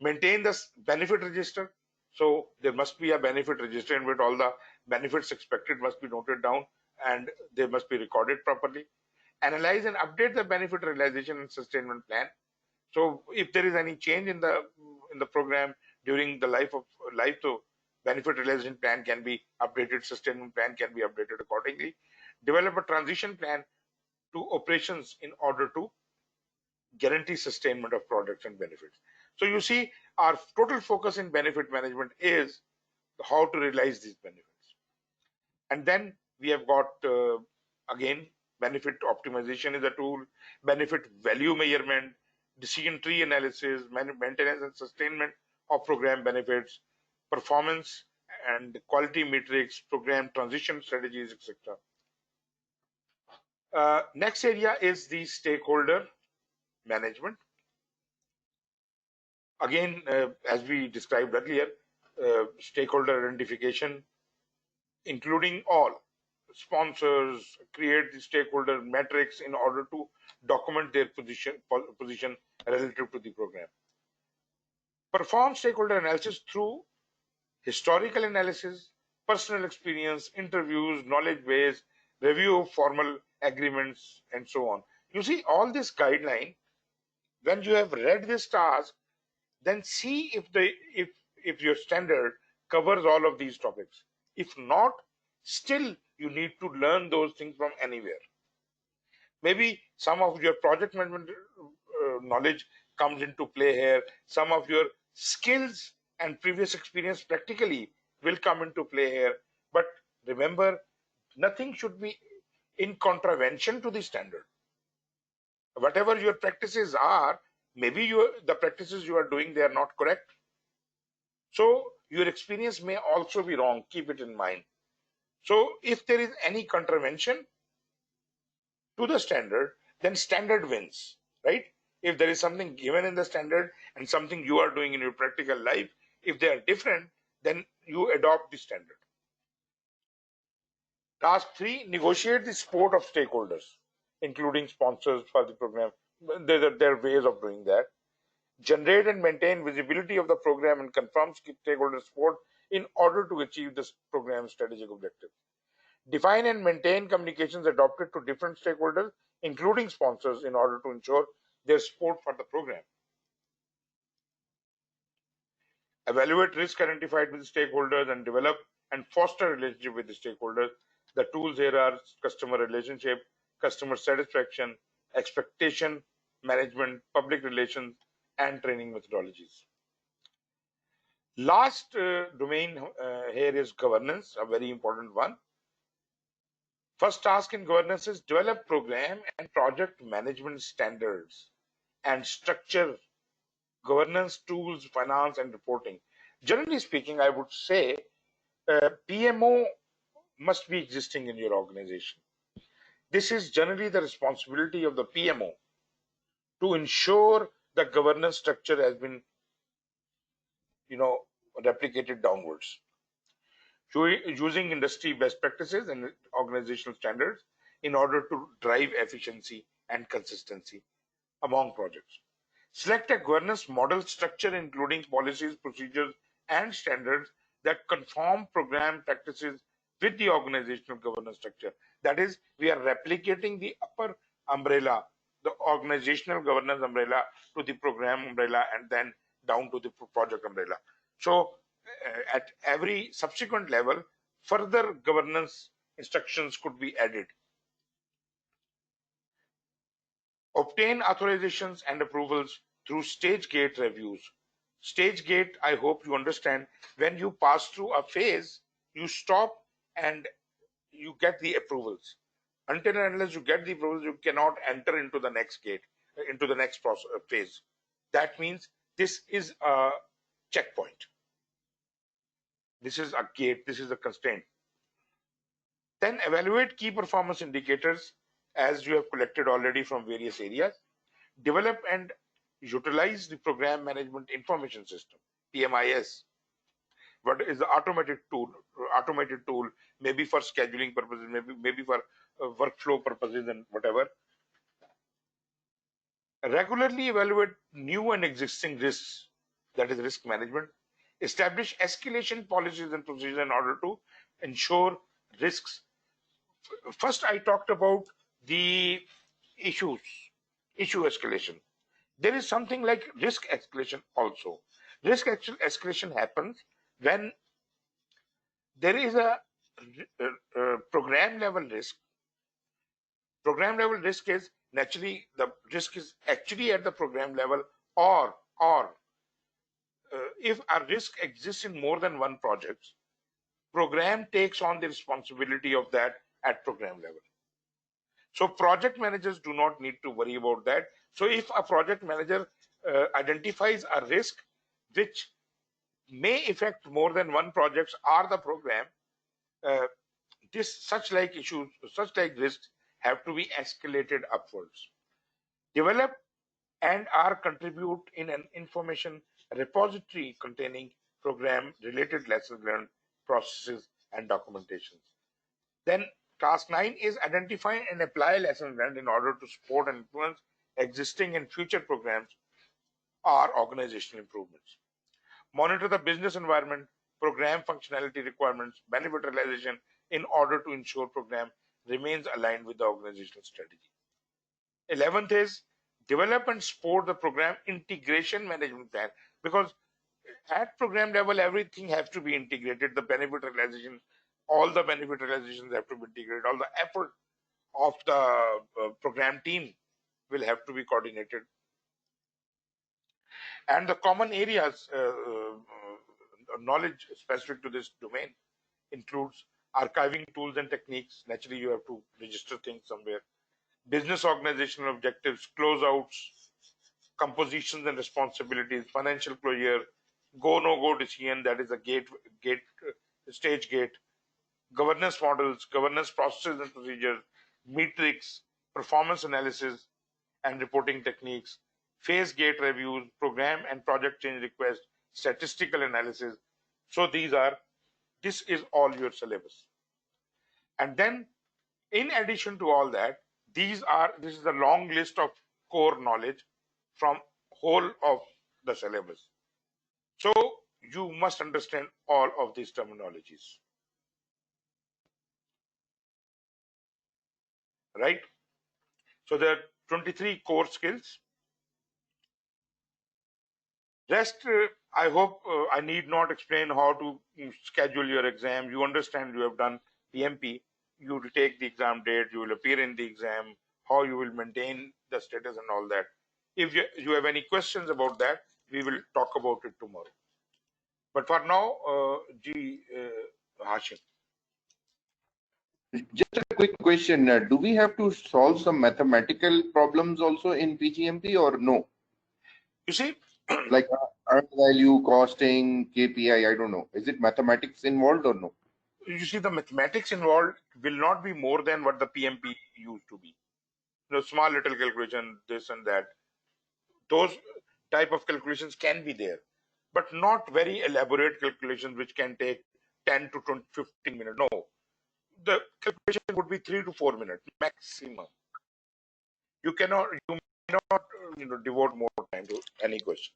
Maintain the benefit register. So there must be a benefit register in which all the benefits expected must be noted down and they must be recorded properly. Analyze and update the benefit realization and sustainment plan. So if there is any change in the program during the life, so benefit realization plan can be updated, sustainment plan can be updated accordingly. Develop a transition plan to operations in order to guarantee sustainment of products and benefits. So you see, our total focus in benefit management is how to realize these benefits. And then we have got again benefit optimization is a tool, benefit value measurement, decision tree analysis, maintenance and sustainment of program benefits, performance and quality metrics, program transition strategies, etc. Next area is the stakeholder management. Again, as we described earlier, stakeholder identification, including all sponsors, create the stakeholder metrics in order to document their position relative to the program. Perform stakeholder analysis through historical analysis, personal experience, interviews, knowledge base, review of formal agreements, and so on. You see, all this guideline, when you have read this task, then see if your standard covers all of these topics. If not, still you need to learn those things from anywhere. Maybe some of your project management knowledge comes into play here. Some of your skills and previous experience practically will come into play here. But remember, nothing should be in contravention to the standard. Whatever your practices are, maybe the practices you are doing, they are not correct. So your experience may also be wrong. Keep it in mind. So if there is any contravention to the standard, then standard wins, right? If there is something given in the standard and something you are doing in your practical life, if they are different, then you adopt the standard. Task 3, negotiate the support of stakeholders, including sponsors for the program. There are ways of doing that. Generate and maintain visibility of the program and confirm stakeholder support in order to achieve this program's strategic objectives. Define and maintain communications adopted to different stakeholders, including sponsors, in order to ensure their support for the program. Evaluate risk identified with stakeholders and develop and foster relationship with the stakeholders. The tools here are customer relationship, customer satisfaction, expectation management, public relations, and training methodologies. Last domain here is governance, a very important one. First task in governance is develop program and project management standards and structure governance tools, finance, and reporting. Generally speaking, I would say PMO must be existing in your organization. This is generally the responsibility of the PMO to ensure the governance structure has been, replicated downwards. Using industry best practices and organizational standards in order to drive efficiency and consistency among projects. Select a governance model structure including policies, procedures, and standards that conform program practices with the organizational governance structure. That is, we are replicating the upper umbrella, the organizational governance umbrella, to the program umbrella and then down to the project umbrella. So at every subsequent level, further governance instructions could be added. Obtain authorizations and approvals through stage gate reviews. Stage gate, I hope you understand, when you pass through a phase, you stop and you get the approvals. Until and unless you get the approvals, you cannot enter into the next gate, into the next phase. That means this is a checkpoint. This is a gate, this is a constraint. Then evaluate key performance indicators as you have collected already from various areas. Develop and utilize the program management information system, PMIS. What is the automated tool, maybe for scheduling purposes, maybe for workflow purposes and whatever. Regularly evaluate new and existing risks, that is risk management. Establish escalation policies and procedures in order to ensure risks. First, I talked about the issue escalation. There is something like risk escalation also. Risk escalation happens when there is a program level risk. Program level risk is naturally, the risk is actually at the program level, or if a risk exists in more than one project, program takes on the responsibility of that at program level. So project managers do not need to worry about that. So if a project manager identifies a risk which may affect more than one project or the program, such like risks have to be escalated upwards. Develop and/or contribute in an information repository containing program-related lessons learned, processes, and documentations. Then task 9 is identify and apply lessons learned in order to support and influence existing and future programs or organizational improvements. Monitor the business environment, program functionality requirements, benefit realization in order to ensure program remains aligned with the organizational strategy. 11th is develop and support the program integration management plan, because at program level everything has to be integrated. The benefit realization, all the benefit realizations have to be integrated. All the effort of the program team will have to be coordinated. And the common areas knowledge specific to this domain includes archiving tools and techniques. Naturally, you have to register things somewhere. Business organizational objectives, closeouts, compositions and responsibilities, financial closure, go no go decision, that is a stage gate, governance models, governance processes and procedures, metrics, performance analysis and reporting techniques, phase gate reviews, program and project change requests, statistical analysis. So this is all your syllabus. And then in addition to all that, this is a long list of core knowledge from whole of the syllabus. So you must understand all of these terminologies, right? So there are 23 core skills. Rest, I hope I need not explain how to schedule your exam. You understand, you have done PMP, you will take the exam date, you will appear in the exam, how you will maintain the status and all that. If you have any questions about that, we will talk about it tomorrow. But for now, Hashim. Just a quick question. Do we have to solve some mathematical problems also in PgMP or no? You see, like earned value, costing, KPI, I don't know. Is it mathematics involved or no? You see, the mathematics involved will not be more than what the PMP used to be. Small little calculation, this and that. Those type of calculations can be there, but not very elaborate calculations which can take 10 to 20, 15 minutes. No, the calculation would be 3 to 4 minutes maximum. You may not devote more time to any question.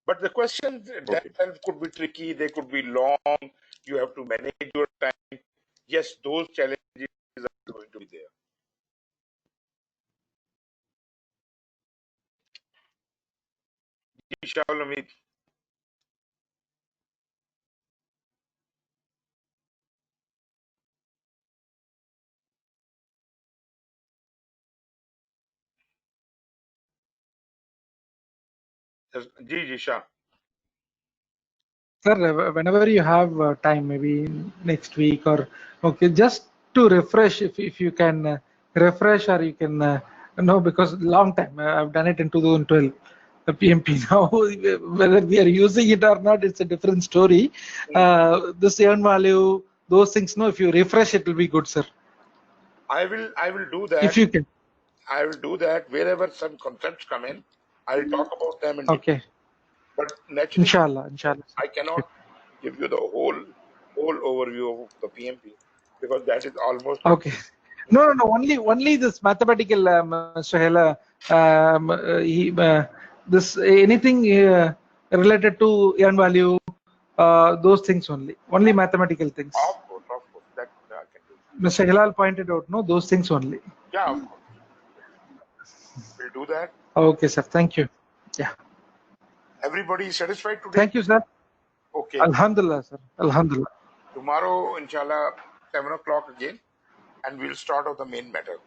But the questions themselves could be tricky, they could be long, you have to manage your time. Yes, those challenges are going to be there. Shalom. Ji, Shah. Sir, whenever you have time, maybe next week or okay, just to refresh, if you can refresh, or you can no, because long time I've done it in 2012. The PMP now, whether we are using it or not, it's a different story. This earn value, those things. No, if you refresh, it will be good, sir. I will do that. If you can. I will do that wherever some concepts come in. I'll talk about them in Okay. detail. But naturally, Inshallah. I cannot give you the whole overview of the PMP because that is almost okay. No. Only this mathematical, Suhail. This anything related to earn value, those things only. Only mathematical things. Of course, that I can do. Mr. Hilal pointed out, no, those things only. Yeah, of course. We'll do that. Okay, sir. Thank you. Yeah. Everybody is satisfied today? Thank you, sir. Okay. Alhamdulillah, sir. Alhamdulillah. Tomorrow, inshallah, 7 o'clock again, and we'll start on the main matter.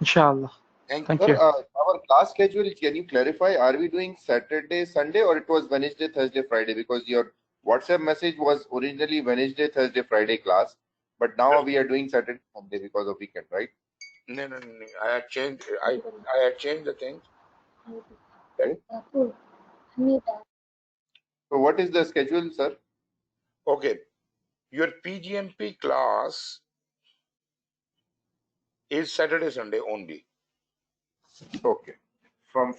Inshallah. Thank you. Our class schedule, can you clarify? Are we doing Saturday, Sunday, or it was Wednesday, Thursday, Friday? Because your WhatsApp message was originally Wednesday, Thursday, Friday class. But now we are doing Saturday Sunday because of weekend, right? No. I had changed. I had changed the things. Okay. So what is the schedule, sir? Okay, your PgMP class is Saturday Sunday only, Okay. From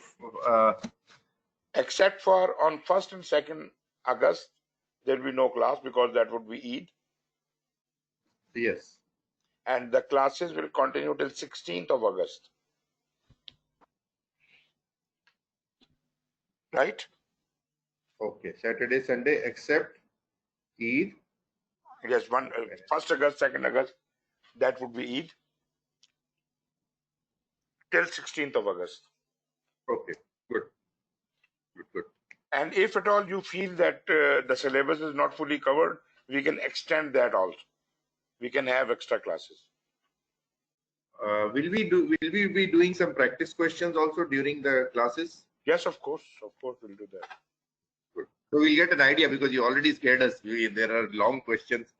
except for on 1st and 2nd August there will be no class because that would be Eid, yes. and the classes will continue till 16th of August, right? Okay. Saturday, Sunday, except Eid. Yes, 1st August, 2nd August, that would be Eid till 16th of August. Okay. Good. Good. And if at all you feel that the syllabus is not fully covered, we can extend that also. We can have extra classes. Will we be doing some practice questions also during the classes? Yes, of course we'll do that. Good. So we'll get an idea because you already scared us. There are long questions.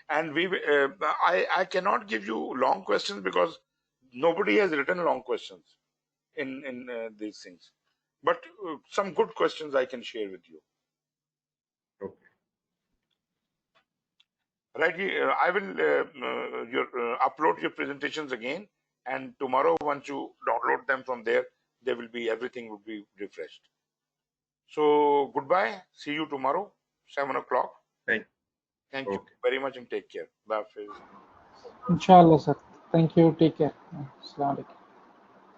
And I cannot give you long questions because nobody has written long questions in these things. But some good questions I can share with you. Okay. Right, I will upload your presentations again, and tomorrow once you download them from there, everything will be refreshed. So goodbye. See you tomorrow, 7 o'clock. Thank you very much and take care. Bye. Inshallah, sir. Thank you. Take care. Assalamu alaikum.